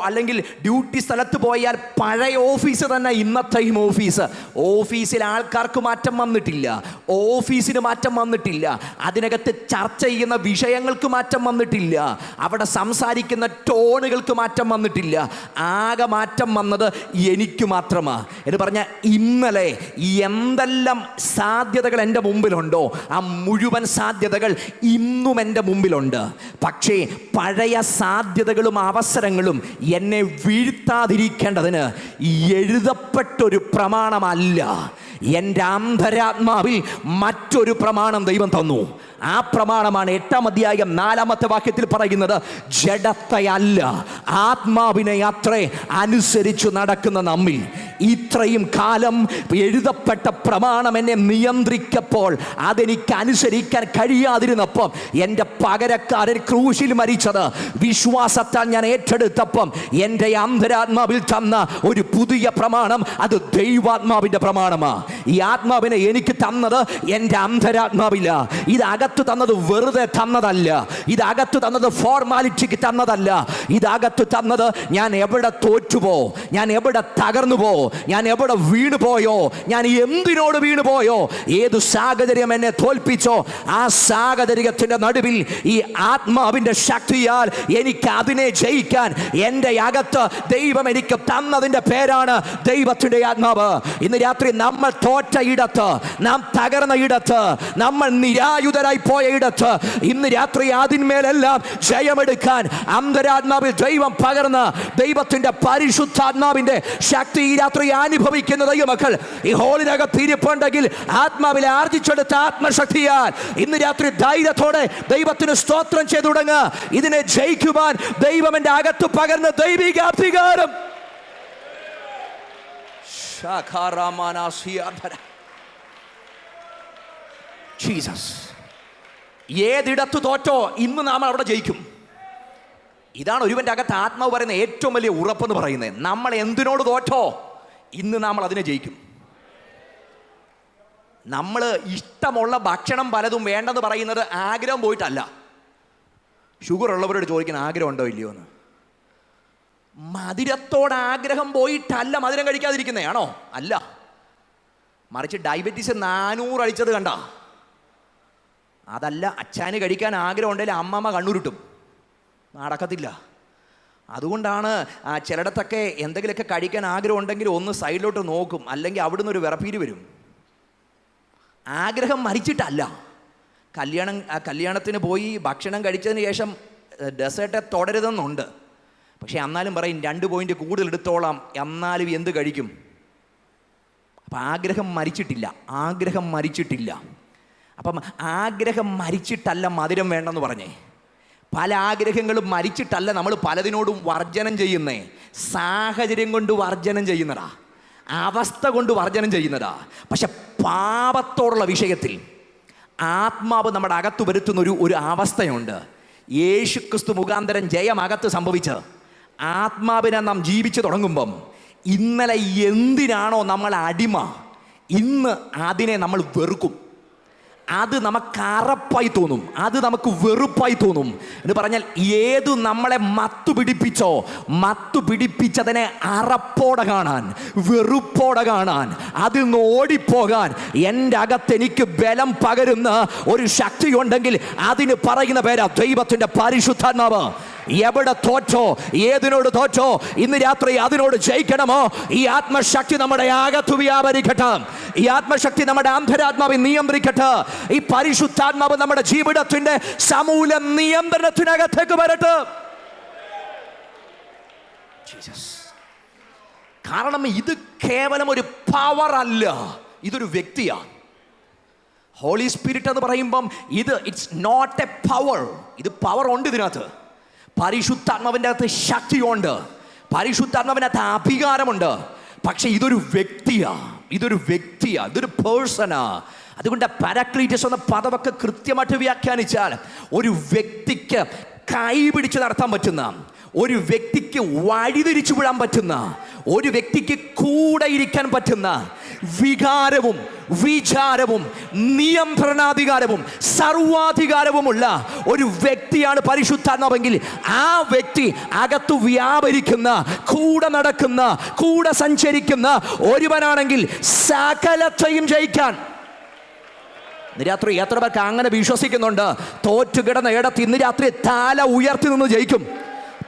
അല്ലെങ്കിൽ ഡ്യൂട്ടി സ്ഥലത്ത് പോയാൽ പഴയ ഓഫീസ് തന്നെ ഇന്നത്തെയും ഓഫീസ്. ഓഫീസിൽ ആൾക്കാർക്ക് മാറ്റം വന്നിട്ടില്ല, ഓഫീസിന് മാറ്റം വന്നിട്ടില്ല, അതിനകത്ത് ചർച്ച ചെയ്യുന്ന വിഷയങ്ങൾക്ക് മാറ്റം വന്നിട്ടില്ല, അവിടെ സംസാരിക്കുന്ന ടോണുകൾക്ക് മാറ്റം വന്നിട്ടില്ല. ആകെ മാറ്റം വന്നത് എനിക്ക് മാത്രമാണ്. എന്ന് പറഞ്ഞാൽ ഇന്നലെ എന്തെല്ലാം സാധ്യതകൾ എൻ്റെ മുമ്പിലുണ്ടോ ആ മുഴുവൻ സാധ്യതകൾ ഇന്നും എൻ്റെ മുമ്പിലുണ്ട്. പക്ഷേ പഴയ സാധ്യതകളും അവസരങ്ങളും എന്നെ വീഴ്ത്താതിരിക്കേണ്ടതിന് എഴുതപ്പെട്ടൊരു പ്രമാണമല്ല, എൻ്റെ അന്തരാത്മാവിൽ മറ്റൊരു പ്രമാണം ദൈവം തന്നു. ആ പ്രമാണമാണ് 8-ാം അധ്യായം 4-ാമത്തെ വാക്യത്തിൽ പറയുന്നത്, ജഡത്തെയല്ല ആത്മാവിനെ അത്രേ അനുസരിച്ചു നടക്കുന്ന നമ്മിൽ. ഇത്രയും കാലം എഴുതപ്പെട്ട പ്രമാണം എന്നെ നിയന്ത്രിക്കപ്പോൾ അതെനിക്ക് അനുസരിക്കാൻ കഴിയാതിരുന്നപ്പം എൻ്റെ പകരക്കാരൻ ക്രൂശിൽ മരിച്ചത് വിശ്വാസത്താൽ ഞാൻ ഏറ്റെടുത്തപ്പം എൻ്റെ അന്തരാത്മാവിൽ തന്ന ഒരു പുതിയ പ്രമാണം അത് ദൈവാത്മാവിൻ്റെ പ്രമാണമാണ്. ഈ ആത്മാവിനെ എനിക്ക് തന്നത് എൻ്റെ അന്തരാത്മാവില്ല. ഇത് അകത്ത് തന്നത് വെറുതെ തന്നതല്ല. ഇത് അകത്ത് തന്നത് ഫോർമാലിറ്റിക്ക് തന്നതല്ല. ഇതകത്ത് തന്നത് ഞാൻ എവിടെ തോറ്റുപോ, ഞാൻ എവിടെ തകർന്നുപോ, ഞാൻ എവിടെ വീണുപോയോ, ഞാൻ എന്തിനോട് വീണുപോയോ, ഏത് സാഹചര്യം എന്നെ തോൽപ്പിച്ചോ ആ സാഹചര്യത്തിന്റെ നടുവിൽ ഈ ആത്മാവിന്റെ ശക്തിയാൽ എനിക്ക് അതിനെ ജയിക്കാൻ എൻ്റെ അകത്ത് ദൈവം എനിക്ക് തന്നതിൻ്റെ പേരാണ് ദൈവത്തിൻ്റെ ആത്മാവ്. ഇന്ന് രാത്രി നമ്മൾ തോറ്റ ഇടത്ത്, നാം തകർന്ന ഇടത്ത്, നമ്മൾ നിരായുധരായി പോയ ഇടത്ത് ഇന്ന് രാത്രി അതിന്മേലെല്ലാം ജയമെടുക്കാൻ അന്തരാത്മാവിൽ ദൈവം പകർന്ന് ദൈവത്തിന്റെ പരിശുദ്ധാത്മാവിന്റെ ശക്തി ഈ രാത്രി രാത്രി അനുഭവിക്കുന്ന ദൈവമക്കൾ ഈ ഹോളിനകത്ത് ഇരിപ്പുണ്ടെങ്കിൽ ആത്മാവിൽ ആർജിച്ചെടുത്ത ആത്മശക്തിയാൽ ഇന്ന് രാത്രി ധൈര്യത്തോടെ ദൈവത്തിന് സ്തോത്രം ചെയ്തു തുടങ്ങുക. ഇതിനെ ജയിക്കുവാൻ ദൈവം എൻ്റെ അകത്ത് പകർന്ന ദൈവിക അധികാരം. ജീസസ്. ഏതിടത്ത് തോറ്റോ ഇന്ന് നാം അവിടെ ജയിക്കും. ഇതാണ് ഒരുവൻ്റെ അകത്ത് ആത്മാവ് പറയുന്ന ഏറ്റവും വലിയ ഉറപ്പെന്ന് പറയുന്നത്. നമ്മൾ എന്തിനോട് തോറ്റോ ഇന്ന് നമ്മൾ അതിനെ ജയിക്കും. നമ്മൾ ഇഷ്ടമുള്ള ഭക്ഷണം പലതും വേണ്ടെന്ന് പറയുന്നത് ആഗ്രഹം പോയിട്ടല്ല. ഷുഗർ ഉള്ളവരോട് ചോദിക്കുന്ന ആഗ്രഹം ഉണ്ടോ ഇല്ലയോ എന്ന്. മധുരത്തോട് ആഗ്രഹം പോയിട്ടല്ല മധുരം കഴിക്കാതിരിക്കുന്നേ ആണോ? അല്ല, മറിച്ച് ഡയബറ്റീസ് 400 അടിച്ചത് കണ്ട അതല്ല. അച്ഛന് കഴിക്കാൻ ആഗ്രഹം ഉണ്ടെങ്കിൽ അമ്മമ്മ കണ്ണുരുട്ടും, നടക്കത്തില്ല. അതുകൊണ്ടാണ് ചിലയിടത്തൊക്കെ എന്തെങ്കിലുമൊക്കെ കഴിക്കാൻ ആഗ്രഹം ഉണ്ടെങ്കിൽ ഒന്ന് സൈഡിലോട്ട് നോക്കും, അല്ലെങ്കിൽ അവിടുന്ന് ഒരു വിറപ്പീര് വരും. ആഗ്രഹം മരിച്ചിട്ടല്ല. കല്യാണത്തിന് പോയി ഭക്ഷണം കഴിച്ചതിന് ശേഷം ഡെസേർട്ട് തുടരുതെന്നുണ്ട്. പക്ഷേ എന്നാലും പറയും 2 പോയിന്റ് കൂടുതൽ എടുത്തോളാം, എന്നാലും എന്ത് കഴിക്കും? അപ്പം ആഗ്രഹം മരിച്ചിട്ടില്ല. ആഗ്രഹം മരിച്ചിട്ടില്ല. അപ്പം ആഗ്രഹം മരിച്ചിട്ടല്ല മധുരം വേണ്ടെന്ന് പറഞ്ഞേ. പല ആഗ്രഹങ്ങളും മരിച്ചിട്ടല്ല നമ്മൾ പലതിനോടും വർജനം ചെയ്യുന്നേ. സാഹചര്യം കൊണ്ട് വർജനം ചെയ്യുന്നതാ, അവസ്ഥ കൊണ്ട് വർജനം ചെയ്യുന്നതാ. പക്ഷെ പാപത്തോടുള്ള വിഷയത്തിൽ ആത്മാവ് നമ്മുടെ അകത്ത് വരുത്തുന്ന ഒരു അവസ്ഥയുണ്ട്. യേശുക്രിസ്തു മുഖാന്തരം ജയമകത്ത് സംഭവിച്ച് ആത്മാവിനെ നാം ജീവിച്ചു തുടങ്ങുമ്പം ഇന്നലെ എന്തിനാണോ നമ്മൾ അടിമ, ഇന്ന് അതിനെ നമ്മൾ വെറുക്കും. അത് നമുക്ക് അറപ്പായി തോന്നും, അത് നമുക്ക് വെറുപ്പായി തോന്നും. എന്ന് പറഞ്ഞാൽ ഏതു നമ്മളെ മത്തു പിടിപ്പിച്ചതിനെ അറപ്പോടെ കാണാൻ, വെറുപ്പോടെ കാണാൻ, അതിൽ നിന്ന് ഓടിപ്പോകാൻ എൻ്റെ അകത്ത് എനിക്ക് ബലം പകരുന്ന ഒരു ശക്തി ഉണ്ടെങ്കിൽ അതിന് പറയുന്ന പേരാ ദൈവത്തിൻ്റെ പരിശുദ്ധാത്മാവ്. എവിടെ തോറ്റോ, ഏതിനോട് തോറ്റോ, ഇന്ന് രാത്രി അതിനോട് ജയിക്കണമോ? ഈ ആത്മശക്തി നമ്മുടെ അകത്ത് വ്യാപരിക്കട്ടെ. ഈ ആത്മശക്തി നമ്മുടെ അന്തരാത്മാവിൽ നിയന്ത്രിക്കട്ടെ. ഈ പരിശുദ്ധാത്മാവ് നമ്മുടെ ജീവിതത്തിന്റെ സമൂല നിയന്ത്രണത്തിനകത്തേക്ക് വരട്ടെ. കാരണം ഇത് കേവലം ഒരു പവർ അല്ല, ഇതൊരു വ്യക്തിയാണ്. ഹോളി സ്പിരിറ്റ് എന്ന് പറയുമ്പം ഇറ്റ്സ് നോട്ട് എ പവർ. ഇത് പവർ ഉണ്ട് ഇതിനകത്ത്. പരിശുദ്ധാത്മാവിൻ്റെ അകത്ത് ശക്തിയുണ്ട്, പരിശുദ്ധാത്മാവിനകത്ത് അധികാരമുണ്ട്. പക്ഷെ ഇതൊരു വ്യക്തിയാണ്, ഇതൊരു പേഴ്സണാ. അതുകൊണ്ട് പാരാക്ലീറ്റസ് എന്ന പദമൊക്കെ കൃത്യമായിട്ട് വ്യാഖ്യാനിച്ചാൽ ഒരു വ്യക്തിക്ക് കൈപിടിച്ച് നടത്താൻ പറ്റുന്ന, ഒരു വ്യക്തിക്ക് വഴിതിരിച്ചു വിടാൻ പറ്റുന്ന, ഒരു വ്യക്തിക്ക് കൂടെ ഇരിക്കാൻ പറ്റുന്ന വികാരവും വിചാരവും നിയന്ത്രണാധികാരവും സർവാധികാരവുമുള്ള ഒരു വ്യക്തിയാണ് പരിശുദ്ധാത്മാവെങ്കിൽ ആ വ്യക്തി അകത്തു വ്യാപരിക്കുന്ന, കൂടെ നടക്കുന്ന, കൂടെ സഞ്ചരിക്കുന്ന ഒരുവനാണെങ്കിൽ സകലത്തെയും ജയിക്കാൻ. ഇന്ന് രാത്രി എത്ര പേർക്ക് അങ്ങനെ വിശ്വസിക്കുന്നുണ്ട്? തോറ്റുകിടന്ന ഇടത്ത് ഇന്ന് രാത്രി തല ഉയർത്തി നിന്ന് ജയിക്കും.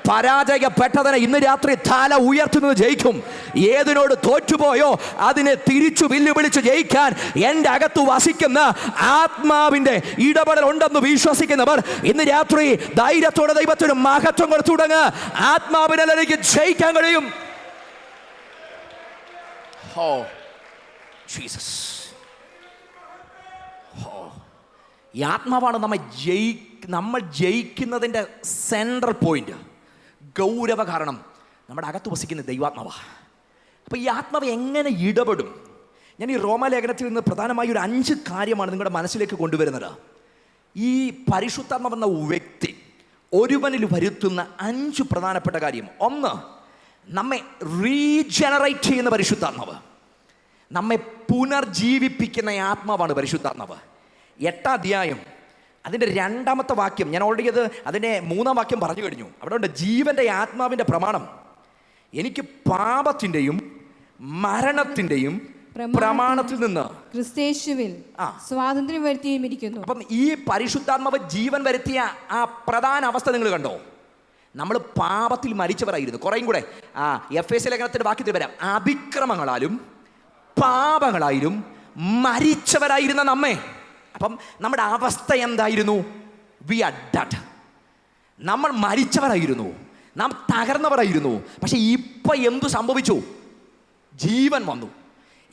പരാജയപ്പെട്ടതിനെ ഇന്ന് രാത്രി തല ഉയർത്തി നിന്ന് ജയിക്കും. ഏതിനോട് തോറ്റുപോയോ അതിനെ തിരിച്ചു വെല്ലുവിളിച്ച് ജയിക്കാൻ എൻ്റെ അകത്ത് വസിക്കുന്ന ആത്മാവിൻ്റെ ഇടപെടൽ ഉണ്ടെന്ന് വിശ്വസിക്കുന്നവർ ഇന്ന് രാത്രി ധൈര്യത്തോടെ ദൈവത്തിന് മഹത്വം കൊടുത്തു തുടങ്ങുക. ആത്മാവിനെ എനിക്ക് ജയിക്കാൻ കഴിയും. ജീസസ്. ഈ ആത്മാവാണ് നമ്മൾ ജയിക്കുന്നതിൻ്റെ സെൻട്രൽ പോയിന്റ്, ഗൗരവ കാരണം. നമ്മുടെ അകത്ത് വസിക്കുന്ന ദൈവാത്മാവാ. അപ്പോൾ ഈ ആത്മാവ് എങ്ങനെ ഇടപെടും? ഞാൻ ഈ റോമാലേഖനത്തിൽ നിന്ന് പ്രധാനമായി ഒരു 5 കാര്യമാണ് നിങ്ങളുടെ മനസ്സിലേക്ക് കൊണ്ടുവരുന്നത്. ഈ പരിശുദ്ധാത്മാവെന്ന വ്യക്തി ഒരുവനിൽ വരുത്തുന്ന 5 പ്രധാനപ്പെട്ട കാര്യം. 1, നമ്മെ റീജനറേറ്റ് ചെയ്യുന്ന പരിശുദ്ധാത്മാവ്, നമ്മെ പുനർജീവിപ്പിക്കുന്ന ആത്മാവാണ് പരിശുദ്ധാത്മാവ്. 8-ാം അധ്യായം അതിൻ്റെ 2-ാമത്തെ വാക്യം, ഞാൻ ഓൾറെഡി അതിൻ്റെ 3-ാം വാക്യം പറഞ്ഞു കഴിഞ്ഞു. അവിടെ ഉണ്ട് ജീവൻ്റെ ആത്മാവിൻ്റെ പ്രമാണം. എനിക്ക് പാപത്തിൻ്റെയും മരണത്തിൻ്റെയും പ്രമാണത്തിൽ നിന്ന് ക്രിസ്തേശുവിൽ സ്വാതന്ത്ര്യം വരുത്തിയിരിക്കുന്നു. അപ്പം ഈ പരിശുദ്ധാത്മാവ് ജീവൻ വരുത്തിയ ആ പ്രധാന അവസ്ഥ നിങ്ങൾ കണ്ടോ? നമ്മൾ പാപത്തിൽ മരിച്ചവരായിരുന്നു. കുറേയും കൂടെ എഫേസ്യ ലേഖനത്തിൻ്റെ വാക്യത്തിൽ വരാം. അതിക്രമങ്ങളാലും പാപങ്ങളാലും മരിച്ചവരായിരുന്ന നമ്മെ. അപ്പം നമ്മുടെ അവസ്ഥ എന്തായിരുന്നു? We are dead. നമ്മൾ മരിച്ചവരായിരുന്നു, നാം തകർന്നവരായിരുന്നു. പക്ഷെ ഇപ്പം എന്തു സംഭവിച്ചു? ജീവൻ വന്നു.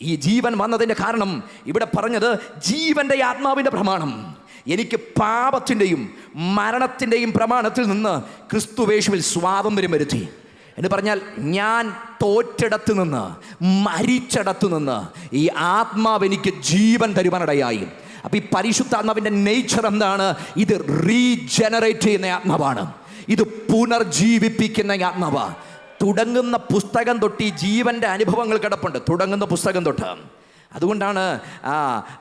ഈ ജീവൻ വന്നതിൻ്റെ കാരണം ഇവിടെ പറഞ്ഞത് ജീവൻ്റെ ആത്മാവിൻ്റെ പ്രമാണം. എനിക്ക് പാപത്തിൻ്റെയും മരണത്തിൻ്റെയും പ്രമാണത്തിൽ നിന്ന് ക്രിസ്തുവേശുവിൽ സ്വാതന്ത്ര്യം വരുത്തി എന്ന് പറഞ്ഞാൽ, ഞാൻ തോറ്റിടത്ത് നിന്ന്, മരിച്ചിടത്ത് നിന്ന് ഈ ആത്മാവ് എനിക്ക് ജീവൻ തരുവാനിടയായി. അപ്പോൾ ഈ പരിശുദ്ധാത്മാവിൻ്റെ നേച്ചർ എന്താണ്? ഇത് റീജനറേറ്റ് ചെയ്യുന്ന ആത്മാവാണ്, ഇത് പുനർജീവിപ്പിക്കുന്ന ആത്മാവാണ്. തുടങ്ങുന്ന പുസ്തകം തൊട്ട് ഈ ജീവൻ്റെ അനുഭവങ്ങൾ കിടപ്പുണ്ട്, തുടങ്ങുന്ന പുസ്തകം തൊട്ട്. അതുകൊണ്ടാണ്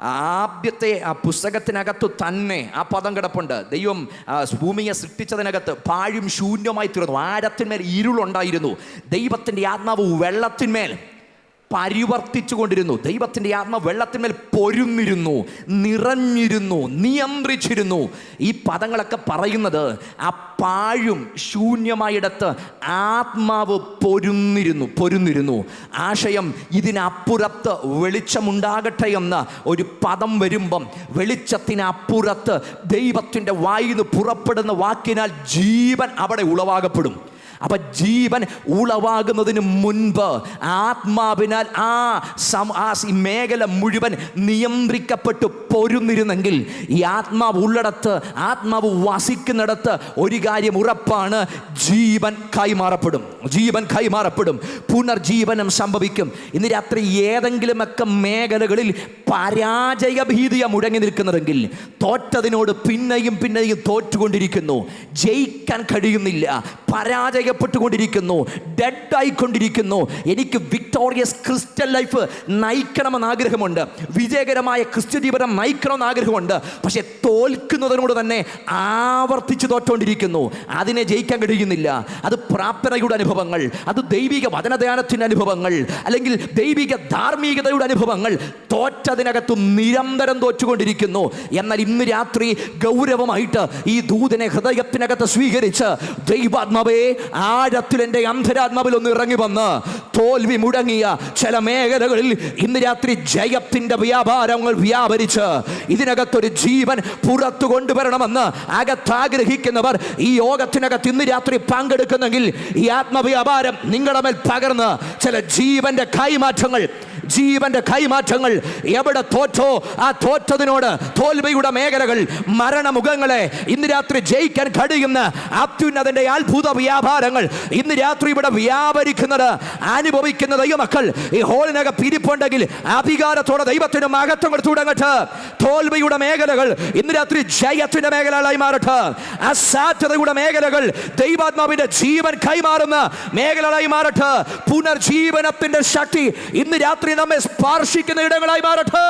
ആദ്യത്തെ ആ പുസ്തകത്തിനകത്ത് തന്നെ ആ പദം കിടപ്പുണ്ട്. ദൈവം ഭൂമിയെ സൃഷ്ടിച്ചതിനകത്ത് പാഴും ശൂന്യമായി തീർന്നു, ആഴത്തിന്മേൽ ഇരുളുണ്ടായിരുന്നു. ദൈവത്തിൻ്റെ ആത്മാവ് വെള്ളത്തിന്മേൽ പരിവർത്തിച്ചു കൊണ്ടിരുന്നു. ദൈവത്തിൻ്റെ ആത്മാവ് വെള്ളത്തിന്മേൽ പൊരുന്നിരുന്നു, നിറഞ്ഞിരുന്നു, നിയന്ത്രിച്ചിരുന്നു. ഈ പദങ്ങളൊക്കെ പറയുന്നത് ആ പാഴും ശൂന്യമായിടത്ത് ആത്മാവ് പൊരുന്നിരുന്നു. ആശയം, ഇതിനപ്പുറത്ത് വെളിച്ചമുണ്ടാകട്ടെ എന്ന ഒരു പദം വരുമ്പം വെളിച്ചത്തിനപ്പുറത്ത് ദൈവത്തിൻ്റെ വായിൽ നിന്ന് പുറപ്പെടുന്ന വാക്കിനാൽ ജീവൻ അവിടെ ഉളവാകപ്പെടും. അപ്പം ജീവൻ ഉളവാകുന്നതിന് മുൻപ് ആത്മാവിനാൽ ആ മേഖല മുഴുവൻ നിയന്ത്രിക്കപ്പെട്ടു പൊരുന്നിരുന്നെങ്കിൽ, ഈ ആത്മാവ് ഉള്ളിടത്ത്, ആത്മാവ് വസിക്കുന്നിടത്ത് ഒരു കാര്യം ഉറപ്പാണ്, ജീവൻ കൈമാറപ്പെടും, പുനർജീവനം സംഭവിക്കും. ഇന്ന് രാത്രി ഏതെങ്കിലുമൊക്കെ മേഖലകളിൽ പരാജയ ഭീതിയാണ് മുടങ്ങി നിൽക്കുന്നതെങ്കിൽ, തോറ്റതിനോട് പിന്നെയും തോറ്റുകൊണ്ടിരിക്കുന്നു, ജയിക്കാൻ കഴിയുന്നില്ല, പരാജയപ്പെട്ടുകൊണ്ടിരിക്കുന്നു, ഡെഡായിക്കൊണ്ടിരിക്കുന്നു. എനിക്ക് വിക്ടോറിയസ് ക്രിസ്ത്യൻ ലൈഫ് നയിക്കണമെന്ന് ആഗ്രഹമുണ്ട്, വിജയകരമായ ക്രിസ്ത്യ ജീവിതം നയിക്കണമെന്ന് ആഗ്രഹമുണ്ട്. പക്ഷെ തോൽക്കുന്നതിനോട് തന്നെ ആവർത്തിച്ച് തോറ്റുകൊണ്ടിരിക്കുന്നു, അതിനെ ജയിക്കാൻ കഴിയുന്നില്ല. അത് പ്രാർത്ഥനയുടെ അനുഭവങ്ങൾ, അത് ദൈവിക വചനധ്യാനത്തിൻ്റെ അനുഭവങ്ങൾ, അല്ലെങ്കിൽ ദൈവിക ധാർമ്മികതയുടെ അനുഭവങ്ങൾ, തോറ്റതിനകത്ത് നിരന്തരം തോറ്റുകൊണ്ടിരിക്കുന്നു. എന്നാൽ ഇന്ന് രാത്രി ഗൗരവമായിട്ട് ഈ ദൂതനെ ഹൃദയത്തിനകത്ത് സ്വീകരിച്ച്, ദൈവാത്മാവേ, ആഴത്തിൽ എൻ്റെ അന്തരാത്മാവിൽ ഒന്ന് ഇറങ്ങി വന്ന് തോൽവി മുടങ്ങിയ ചില മേഖലകളിൽ ഇന്ന് രാത്രി ജയത്തിൻ്റെ വ്യാപാരങ്ങൾ വ്യാപരിച്ച് ഇതിനകത്തൊരു ജീവൻ പുറത്തു കൊണ്ടുവരണമെന്ന് അകത്താഗ്രഹിക്കുന്നവർ ഈ യോഗത്തിനകത്ത് ഇന്ന് രാത്രി പങ്കെടുക്കുന്നെങ്കിൽ, ഈ ആത്മവ്യാപാരം നിങ്ങളുടെ മേൽ പകർന്ന് ചില ജീവന്റെ കൈമാറ്റങ്ങൾ എവിടെ തോറ്റോ ആ തോറ്റതിനോട് തോൽവിയുടെ മേഖലകൾ, മരണമുഖങ്ങളെ ഇന്ന് രാത്രി ജയിക്കാൻ കഴിയുന്ന അത്യുന്നതന്റെ അത്ഭുത വ്യാപാരങ്ങൾ ഇന്ന് രാത്രി ഇവിടെ വ്യാപരിക്കുന്നത് അനുഭവിക്കുന്ന ദൈവമക്കൾ ഈ ഹോളിനകം പിരിപ്പുണ്ടെങ്കിൽ അധികാരത്തോടെ ദൈവത്തിന് മഹത്വം കൊടുത്തു തുടങ്ങട്ടെ. തോൽവിയുടെ മേഖലകൾ ഇന്ന് രാത്രി ജയത്തിന്റെ മേഖലകളായി മാറട്ടെ. അസാധ്യതയുടെ മേഖലകൾ ദൈവാത്മാവിന്റെ ജീവൻ കൈമാറുന്ന മേഖലകളായി മാറട്ടെ. പുനർജീവനത്തിന്റെ ശക്തി ഇന്ന് രാത്രി നമ്മെ സ്പർശിക്കുന്ന ഇടങ്ങളായി മാറട്ടെ.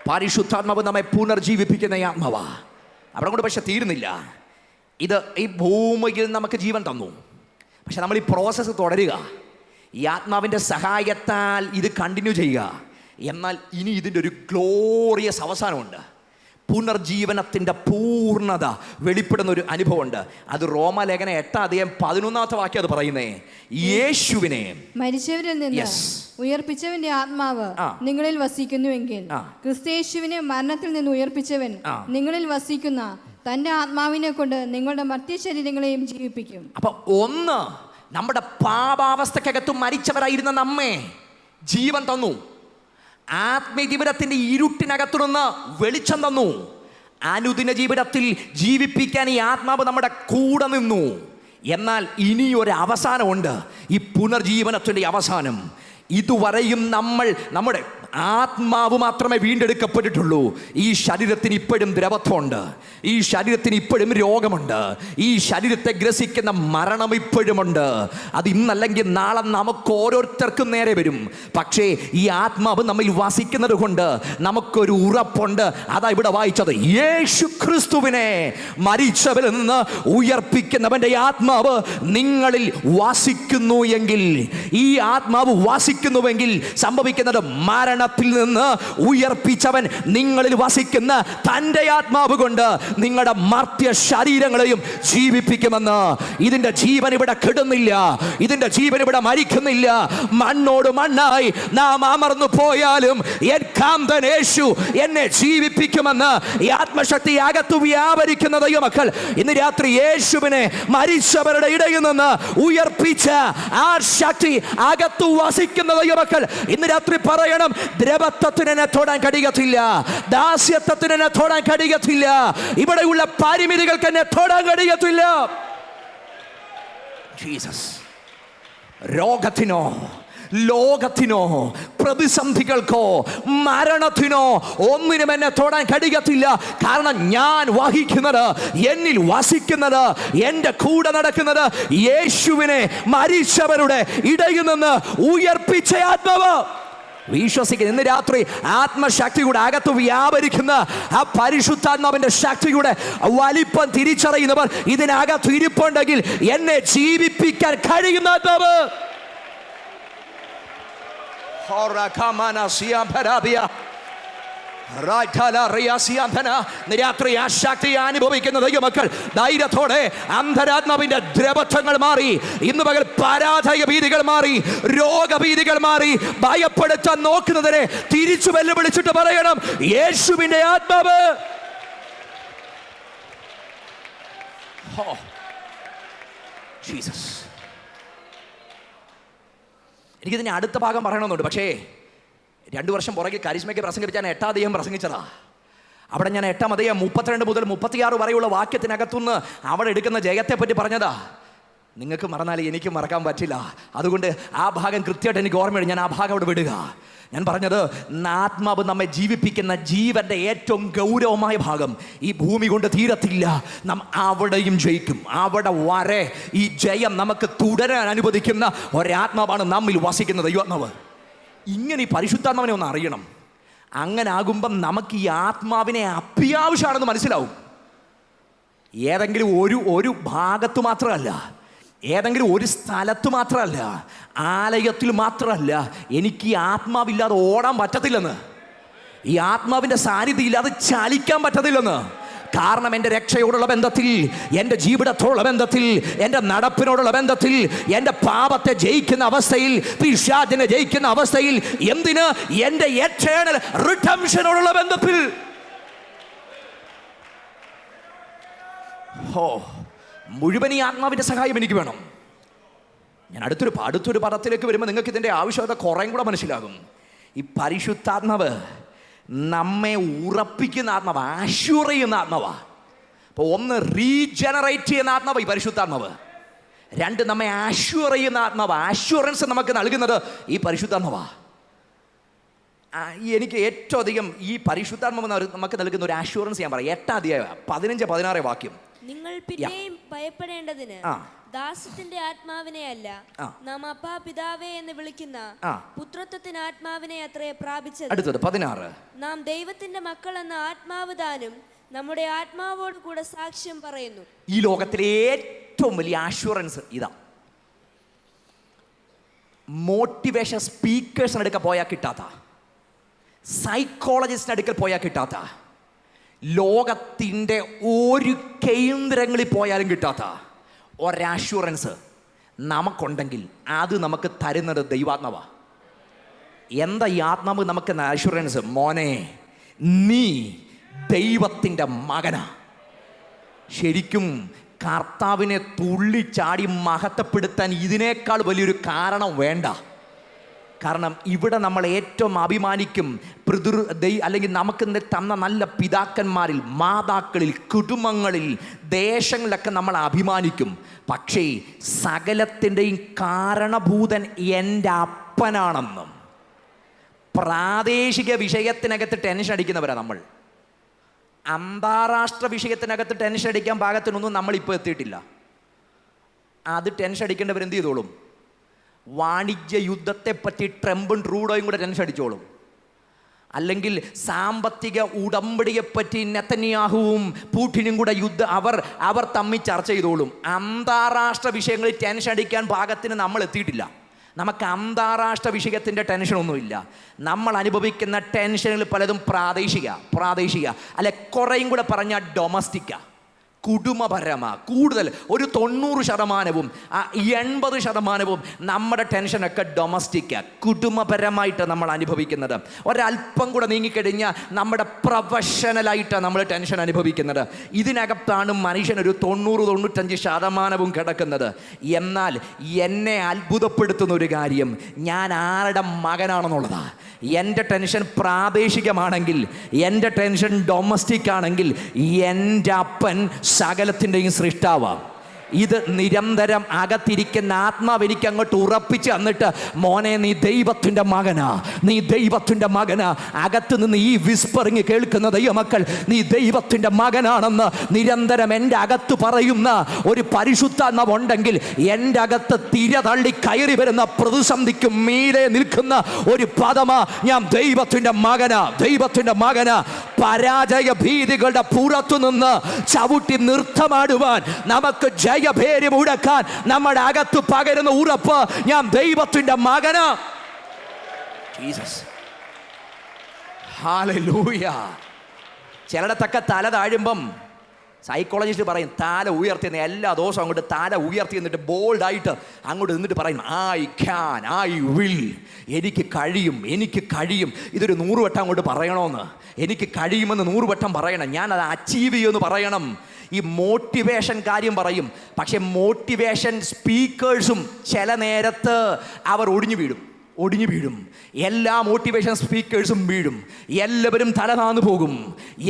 പരിശുദ്ധാത്മാവ് നമ്മെ പുനർജീവിപ്പിക്കുന്ന ആത്മാവാ. അവിടെ കൊണ്ട് പക്ഷെ തീരുന്നില്ല. ഇത് ഈ ഭൂമിയിൽ നമുക്ക് ജീവൻ തന്നു, പക്ഷെ നമ്മൾ ഈ പ്രോസസ്സ് തുടരുക, ഈ ആത്മാവിൻ്റെ സഹായത്താൽ ഇത് കണ്ടിന്യൂ ചെയ്യുക. എന്നാൽ ഇനി ഇതിൻ്റെ ഒരു ഗ്ലോറിയസ് അവസാനമുണ്ട്. പുനർജീവനത്തിൻ്റെ പൂർണ്ണത വെളിപ്പെടുന്ന ഒരു അനുഭവമുണ്ട്. അത് റോമാലേഖന 8:11 വാക്യം അത് പറയുന്നേ, യേശുവിനെ മരിച്ചവരിൽ നിന്ന് ഉയർപ്പിച്ചവന്റെ ആത്മാവ് നിങ്ങളിൽ വസിക്കുന്നുവെങ്കിൽ, ക്രിസ്തയേശുവിനെ മരണത്തിൽ നിന്ന് ഉയർപ്പിച്ചവൻ നിങ്ങളിൽ വസിക്കുന്ന തന്റെ ആത്മാവിനെ കൊണ്ട് നിങ്ങളുടെ മർത്യ ശരീരങ്ങളെയും ജീവിപ്പിക്കും. അപ്പൊ ഒന്ന്, നമ്മുടെ പാപാവസ്ഥക്കകത്ത് മരിച്ചവരായിരുന്ന നമ്മെ ജീവൻ തന്നു, ആത്മീയ ജീവിതത്തിന്റെ ഇരുട്ടിനകത്തു നിന്ന് വെളിച്ചം തന്നു. അനുദിന ജീവിതത്തിൽ ജീവിപ്പിക്കാൻ ഈ ആത്മാവ് നമ്മുടെ കൂടെ നിന്നു. എന്നാൽ ഇനിയൊരു അവസാനമുണ്ട്, ഈ പുനർജീവനത്തിൻ്റെ അവസാനം. ഇതുവരെയും നമ്മുടെ ആത്മാവ് മാത്രമേ വീണ്ടെടുക്കപ്പെട്ടിട്ടുള്ളൂ. ഈ ശരീരത്തിന് ഇപ്പോഴും ദ്രവത്വമുണ്ട്, ഈ ശരീരത്തിന് ഇപ്പോഴും രോഗമുണ്ട്, ഈ ശരീരത്തെ ഗ്രസിക്കുന്ന മരണം ഇപ്പോഴുമുണ്ട്. അത് ഇന്നല്ലെങ്കിൽ നാളെ നമുക്ക് ഓരോരുത്തർക്കും നേരെ വരും. പക്ഷേ ഈ ആത്മാവ് നമ്മിൽ വസിക്കുന്നത് കൊണ്ട് നമുക്കൊരു ഉറപ്പുണ്ട്. അതാ ഇവിടെ വായിച്ചത്, യേശു ക്രിസ്തുവിനെ മരിച്ചവരിൽ നിന്ന് ഉയർപ്പിക്കുന്നവന്റെ ആത്മാവ് നിങ്ങളിൽ വസിക്കുന്നു എങ്കിൽ, ഈ ആത്മാവ് വസിക്കുന്നുവെങ്കിൽ സംഭവിക്കുന്നത് മരണം മരണത്തിൽ നിന്ന് ഉയർപ്പിച്ചവൻ നിങ്ങളിൽ വസിക്കുന്ന തൻ്റെ ആത്മാവ് കൊണ്ട് നിങ്ങളുടെ മർത്യ ശരീരങ്ങളെയും ജീവിപ്പിക്കുമെന്ന്. ഇതിന്റെ ജീവൻ ഇവിടെ കെടുന്നില്ല, ഇതിന്റെ ജീവൻ ഇവിടെ മരിക്കുന്നില്ല. മണ്ണോട് മണ്ണായി നാം അമർന്നു പോയാലും എൻ കാന്തൻ യേശു എന്നെ ജീവിപ്പിക്കുമെന്ന് ഈ ആത്മശക്തി അകത്തു വ്യാപരിക്കുന്ന ദൈവമക്കൾ, ഇന്ന് രാത്രി യേശുവിനെ മരിച്ചവരുടെ ഇടയിൽ നിന്ന് ഉയർപ്പിച്ച ആ ശക്തി അകത്തു വസിക്കുന്ന ദൈവമക്കൾ ഇന്ന് രാത്രി പറയണം, ദ്രവത്വത്തിന് എന്നെ തൊടാൻ കഴിയത്തില്ല, ദാസ്യത്വത്തിന് എന്നെ തൊടാൻ കഴിയത്തില്ല, ഇവിടെയുള്ള പരിമിതികൾക്ക് എന്നെ തൊടാൻ കഴിയത്തില്ല. ജീസസ്, രോഗത്തിനോ ലോകത്തിനോ പ്രതിസന്ധികൾക്കോ മരണത്തിനോ ഒന്നിനും എന്നെ തൊടാൻ കഴിയത്തില്ല. കാരണം ഞാൻ വഹിക്കുന്നത്, എന്നിൽ വസിക്കുന്നത്, എൻ്റെ കൂടെ നടക്കുന്നത് യേശുവിനെ മരിച്ചവരുടെ ഇടയിൽ നിന്ന് ഉയർപ്പിച്ച ആത്മാവ്. വിശ്വസിക്കുന്ന ഇന്ന് രാത്രി ആത്മശക്തിയുടെ അകത്ത് വ്യാപരിക്കുന്ന ആ പരിശുദ്ധാത്മാവിന്റെ ശക്തിയുടെ വലിപ്പം തിരിച്ചറിയുന്നവർ ഇതിനകത്ത് ഇരിപ്പുണ്ടെങ്കിൽ എന്നെ ജീവിപ്പിക്കാൻ കഴിയുന്ന ആത്മാവ്. രാത്രി ആ ശക്തി അനുഭവിക്കുന്ന ദൈവമക്കൾ ധൈര്യത്തോടെ അന്തരാത്മാവിന്റെ ദ്രവത്വങ്ങൾ മാറി, ഇന്ന് പകൽ പരാജയ ഭീതികൾ മാറി, രോഗഭീതികൾ മാറി, ഭയപ്പെടുത്താൻ നോക്കുന്നതിനെ തിരിച്ചു വെല്ലുവിളിച്ചിട്ട് പറയണം, യേശുവിന്റെ ആത്മാവ്. ജീസസ്. എനിക്കിതിൻ്റെ അടുത്ത ഭാഗം പറയണമെന്നുണ്ട്, പക്ഷേ 2 വർഷം പുറകെ കരിസ്മയ്ക്ക് പ്രസംഗിച്ച് ഞാൻ 8ാം അധ്യായം പ്രസംഗിച്ചതാ. അവിടെ ഞാൻ 8ാം അധ്യായം 32 മുതൽ 36 വരെയുള്ള വാക്യത്തിനകത്തുനിന്ന് അവിടെ എടുക്കുന്ന ജയത്തെപ്പറ്റി പറഞ്ഞതാ. നിങ്ങൾക്ക് മറന്നാൽ എനിക്ക് മറക്കാൻ പറ്റില്ല, അതുകൊണ്ട് ആ ഭാഗം കൃത്യമായിട്ട് എനിക്ക് ഓർമ്മയുണ്ട്. ഞാൻ ആ ഭാഗം അവിടെ വിടുക. ഞാൻ പറഞ്ഞത്, ആത്മാവ് നമ്മെ ജീവിപ്പിക്കുന്ന ജീവന്റെ ഏറ്റവും ഗൗരവമായ ഭാഗം ഈ ഭൂമി കൊണ്ട് തീരത്തില്ല, നാം അവിടെയും ജയിക്കും. അവിടെ വരെ ഈ ജയം നമുക്ക് തുടരാൻ അനുവദിക്കുന്ന ഒരാത്മാവാണ് നമ്മിൽ വസിക്കുന്ന ദൈവാത്മാവ്. ഇങ്ങനെ ഈ പരിശുദ്ധാത്മാവിനെ ഒന്ന് അറിയണം. അങ്ങനെ ആകുമ്പം നമുക്ക് ഈ ആത്മാവിനെ അത്യാവശ്യമാണെന്ന് മനസ്സിലാവും. ഏതെങ്കിലും ഒരു ഭാഗത്ത് മാത്രമല്ല, ഏതെങ്കിലും ഒരു സ്ഥലത്ത് മാത്രമല്ല, ആലയത്തിൽ മാത്രമല്ല. എനിക്ക് ഈ ആത്മാവില്ലാതെ ഓടാൻ പറ്റത്തില്ലെന്ന്, ഈ ആത്മാവിൻ്റെ സാന്നിധ്യം ഇല്ലാതെ ചലിക്കാൻ പറ്റത്തില്ലെന്ന്. കാരണം എൻ്റെ രക്ഷയോടുള്ള ബന്ധത്തിൽ, എൻ്റെ ജീവിതത്തോടുള്ള ബന്ധത്തിൽ, എൻ്റെ നടപ്പിനോടുള്ള ബന്ധത്തിൽ, എൻ്റെ പാപത്തെ ജയിക്കുന്ന അവസ്ഥയിൽ, പിശാചിനെ ജയിക്കുന്ന അവസ്ഥയിൽ, എന്തിന് എൻ്റെ എറ്റേണൽ റിഡംഷനോടുള്ള ബന്ധത്തിൽ. മുഴുവൻ ഈ ആത്മാവിൻ്റെ സഹായം എനിക്ക് വേണം. ഞാൻ അടുത്തൊരു പദത്തിലേക്ക് വരുമ്പോൾ നിങ്ങൾക്ക് ഇതിൻ്റെ ആവശ്യകത കുറേയും കൂടെ മനസ്സിലാകും. ഈ പരിശുദ്ധാത്മാവ് നമ്മെ ഉറപ്പിക്കുന്ന ആത്മാവ്, അഷ്യൂർ ചെയ്യുന്ന ആത്മാവാ. അപ്പോൾ 1 റീജനറേറ്റ് ചെയ്യുന്ന ആത്മാവ് ഈ പരിശുദ്ധാത്മാവ്, 2 നമ്മെ അഷ്യൂർ ചെയ്യുന്ന ആത്മാവ്. അഷ്യൂറൻസ് നമുക്ക് നൽകുന്നത് ഈ പരിശുദ്ധാത്മാവാ. എനിക്ക് ഏറ്റവും അധികം ഈ പരിശുദ്ധാത്മാവ് നമുക്ക് നൽകുന്ന ഒരു അഷ്യൂറൻസ് ഞാൻ പറയാം. 8ാം അധ്യായം 15-16 വാക്യം. നിങ്ങൾ പിന്നെയും ഭയപ്പെടേണ്ടതിന് ദാസ്യത്തിന്റെ ആത്മാവിനെ അല്ല, നാം അപ്പാ പിതാവേ എന്ന് വിളിക്കുന്ന പുത്രത്വത്തിന് ആത്മാവിനെ അത്രേ പ്രാപിച്ചത്. അടുത്തത് 16. നാം ദൈവത്തിന്റെ മക്കൾ എന്ന ആത്മാവ് താനും നമ്മുടെ ആത്മാവോട് കൂടെ സാക്ഷ്യം പറയുന്നു. ഈ ലോകത്തിലെ ഏറ്റവും വലിയ അഷ്യൂറൻസ് ഇതാ. മോട്ടിവേഷൻ സ്പീക്കേഴ്സിന് അടുക്കൽ പോയാൽ കിട്ടാത്ത, സൈക്കോളജിസ്റ്റിന് അടുക്കൽ പോയാൽ കിട്ടാത്ത, ലോകത്തിൻ്റെ ഒരു കേന്ദ്രങ്ങളിൽ പോയാലും കിട്ടാത്ത ഒരഷ്യൂറൻസ് നമുക്കുണ്ടെങ്കിൽ അത് നമുക്ക് തരുന്നത് ദൈവാത്മാവാ. എന്താ ഈ ആത്മാവ് നമുക്ക് അഷ്യൂറൻസ്? മോനെ, നീ ദൈവത്തിൻ്റെ മകനാ. ശരിക്കും കർത്താവിനെ തുള്ളിച്ചാടി മഹത്വപ്പെടുത്താൻ ഇതിനേക്കാൾ വലിയൊരു കാരണം വേണ്ട. കാരണം ഇവിടെ നമ്മൾ ഏറ്റവും അഭിമാനിക്കും അല്ലെങ്കിൽ നമുക്ക് തന്ന നല്ല പിതാക്കന്മാരിൽ, മാതാക്കളിൽ, കുടുംബങ്ങളിൽ, ദേശങ്ങളിലൊക്കെ നമ്മൾ അഭിമാനിക്കും. പക്ഷേ സകലത്തിൻ്റെയും കാരണഭൂതൻ എൻ്റെ അപ്പനാണെന്നും പ്രാദേശിക വിഷയത്തിനകത്ത് ടെൻഷൻ അടിക്കുന്നവരാണ് നമ്മൾ. അന്താരാഷ്ട്ര വിഷയത്തിനകത്ത് ടെൻഷൻ അടിക്കാൻ പാകത്തിനൊന്നും നമ്മളിപ്പോൾ എത്തിയിട്ടില്ല. അത് ടെൻഷൻ അടിക്കേണ്ടവരെന്ത് ചെയ്തോളും? വാണിജ്യ യുദ്ധത്തെപ്പറ്റി ട്രംപും ട്രൂഡോയും കൂടെ ടെൻഷൻ അടിച്ചോളും. അല്ലെങ്കിൽ സാമ്പത്തിക ഉടമ്പടിയെപ്പറ്റി നെതന്യാഹുവും പൂട്ടിനും കൂടെ അവർ തമ്മിൽ ചർച്ച ചെയ്തോളും. അന്താരാഷ്ട്ര വിഷയങ്ങളിൽ ടെൻഷൻ അടിക്കാൻ പാകത്തിന് നമ്മൾ എത്തിയിട്ടില്ല. നമുക്ക് അന്താരാഷ്ട്ര വിഷയത്തിൻ്റെ ടെൻഷനൊന്നുമില്ല. നമ്മൾ അനുഭവിക്കുന്ന ടെൻഷനുകൾ പലതും പ്രാദേശിക അല്ലെ, കുറേയും കൂടെ പറഞ്ഞാൽ ഡൊമസ്റ്റിക്കാ, കുടുംബപരമാണ്. കൂടുതൽ ഒരു 90%, 80% നമ്മുടെ ടെൻഷനൊക്കെ ഡൊമസ്റ്റിക്കാണ്, കുടുംബപരമായിട്ട് നമ്മൾ അനുഭവിക്കുന്നത്. ഒരല്പം കൂടെ നീങ്ങിക്കഴിഞ്ഞാൽ നമ്മുടെ പ്രൊഫഷണലായിട്ടാണ് നമ്മൾ ടെൻഷൻ അനുഭവിക്കുന്നത്. ഇതിനകത്താണ് മനുഷ്യനൊരു 90-95% കിടക്കുന്നത്. എന്നാൽ എന്നെ അത്ഭുതപ്പെടുത്തുന്ന ഒരു കാര്യം, ഞാൻ ആരുടെ മകനാണെന്നുള്ളതാണ്. എൻ്റെ ടെൻഷൻ പ്രാദേശികമാണെങ്കിൽ, എൻ്റെ ടെൻഷൻ ഡൊമസ്റ്റിക് ആണെങ്കിൽ, എൻ്റെ അപ്പൻ സകലത്തിൻ്റെയും സൃഷ്ടാവാം. ഇത് നിരന്തരം അകത്തിരിക്കുന്ന ആത്മാവ് എനിക്ക് അങ്ങോട്ട് ഉറപ്പിച്ച് തന്നിട്ട്, മോനെ നീ ദൈവത്തിൻ്റെ മകനാ, നീ ദൈവത്തിൻ്റെ മകനാ. അകത്ത് നിന്ന് ഈ വിസ്പറിങ് കേൾക്കുന്ന ദൈവമക്കൾ, നീ ദൈവത്തിൻ്റെ മകനാണെന്ന് നിരന്തരം എൻ്റെ അകത്ത് പറയുന്ന ഒരു പരിശുദ്ധാത്മാവുണ്ടെങ്കിൽ, എൻ്റെ അകത്ത് തിര തള്ളി കയറി വരുന്ന പ്രതിസന്ധിക്ക് മീതെ നിൽക്കുന്ന ഒരു പദമാ, ഞാൻ ദൈവത്തിൻ്റെ മകനാ, ദൈവത്തിൻ്റെ മകനാ. പരാജയ ഭീതികളുടെ പുറത്തുനിന്ന് ചവിട്ടി നൃത്തമാടുവാൻ, നമുക്ക് ജയഭേരി മുടക്കാൻ നമ്മുടെ അകത്ത് പകരുന്ന ഉറപ്പ്, ഞാൻ ദൈവത്തിന്റെ മകനാ. Jesus, hallelujah. ചിലടത്തൊക്കെ തല താഴുമ്പം സൈക്കോളജിസ്റ്റ് പറയും, തല ഉയർത്തി എല്ലാ ദിവസവും അങ്ങോട്ട് തല ഉയർത്തി എന്നിട്ട് ബോൾഡായിട്ട് അങ്ങോട്ട് നിന്നിട്ട് പറയും, ഐ ക്യാൻ, ഐ വിൽ, എനിക്ക് കഴിയും. ഇതൊരു 100 വട്ടം അങ്ങോട്ട് പറയണമെന്ന്, എനിക്ക് കഴിയുമെന്ന് 100 വട്ടം പറയണം, ഞാൻ അത് അച്ചീവ് ചെയ്യുമെന്ന് പറയണം. ഈ മോട്ടിവേഷൻ കാര്യം പറയും, പക്ഷെ മോട്ടിവേഷൻ സ്പീക്കേഴ്സും ചില നേരത്ത് അവർ ഒടിഞ്ഞു വീഴും. എല്ലാ മോട്ടിവേഷൻ സ്പീക്കേഴ്സും വീഴും, എല്ലാവരും തലതാന്നു പോകും.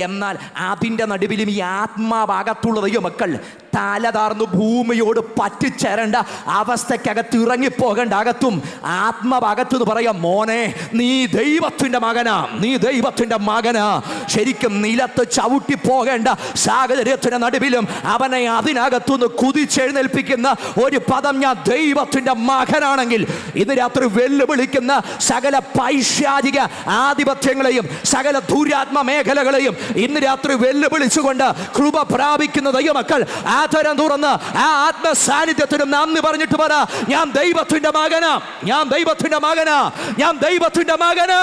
എന്നാൽ അതിൻ്റെ നടുവിലും ഈ ആത്മാഭാഗത്തുള്ള ദൈവമക്കൾ തലതാർന്നു ഭൂമിയോട് പറ്റിച്ചേരേണ്ട അവസ്ഥക്കകത്ത് ഇറങ്ങിപ്പോകേണ്ട അകത്തും ആത്മാഭാഗത്തുനിന്ന് പറയാം, മോനെ നീ ദൈവത്തിൻ്റെ മകനാ, നീ ദൈവത്തിൻ്റെ മകനാ. ശരിക്കും നിലത്ത് ചവിട്ടി പോകേണ്ട സാഹചര്യത്തിൻ്റെ നടുവിലും അവനെ അതിനകത്തുനിന്ന് കുതിച്ചെഴുന്നേൽപ്പിക്കുന്ന ഒരു പദം, ഞാൻ ദൈവത്തിൻ്റെ മകനാണെങ്കിൽ, ഇന്ന് രാത്രി വെല്ലുവിളിക്കുന്ന സകല പൈശാചിക ആധിപത്യങ്ങളെയും സകല ദുരാത്മ മേഖലകളെയും ഇന്ന് രാത്രി വെല്ലുവിളിച്ചുകൊണ്ട് കൃപ പ്രാപിക്കുന്ന ദൈവമക്കൾ ആദരം തുറന്ന് ആ ആത്മ സാന്നിധ്യത്തിനും നന്ദി പറഞ്ഞിട്ട് പറ, ഞാൻ ദൈവത്തിന്റെ മകനാ, ഞാൻ ദൈവത്തിന്റെ മകനാ, ഞാൻ ദൈവത്തിന്റെ മകനാ.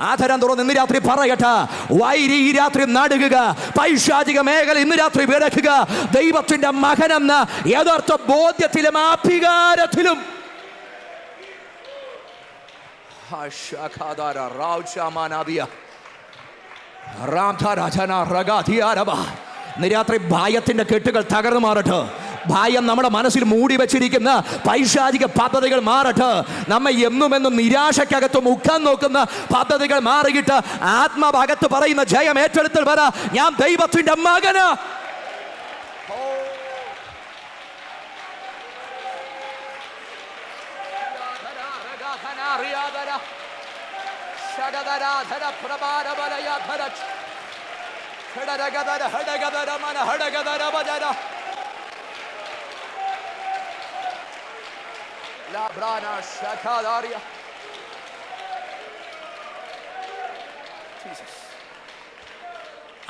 ആദരം തുറന്ന് ഇന്ന് രാത്രി പറയട്ടെ, വൈരി ഈ രാത്രി നടുകുക, പൈശാചിക മേഖല ഇന്ന് രാത്രി വിറക്കുക. ദൈവത്തിന്റെ മകനെന്ന യഥാർത്ഥ ബോധ്യത്തിലും അധികാരത്തിലും നിരാത്രി ഭയത്തിന്റെ കെട്ടുകൾ തകർന്നു മാറട്ടെ. ഭയം നമ്മുടെ മനസ്സിൽ മൂടി വെച്ചിരിക്കുന്ന പൈശാചിക പദ്ധതികൾ മാറട്ടെ. നമ്മെ എന്നുമെന്നും നിരാശക്കകത്ത് മുഖം നോക്കുന്ന പദ്ധതികൾ മാറിയിട്ട് ആത്മാഭാഗത്ത് പറയുന്ന ജയം ഏറ്റെടുത്തിൽ പറ, ഞാൻ ദൈവത്തിന്റെ മകനാ.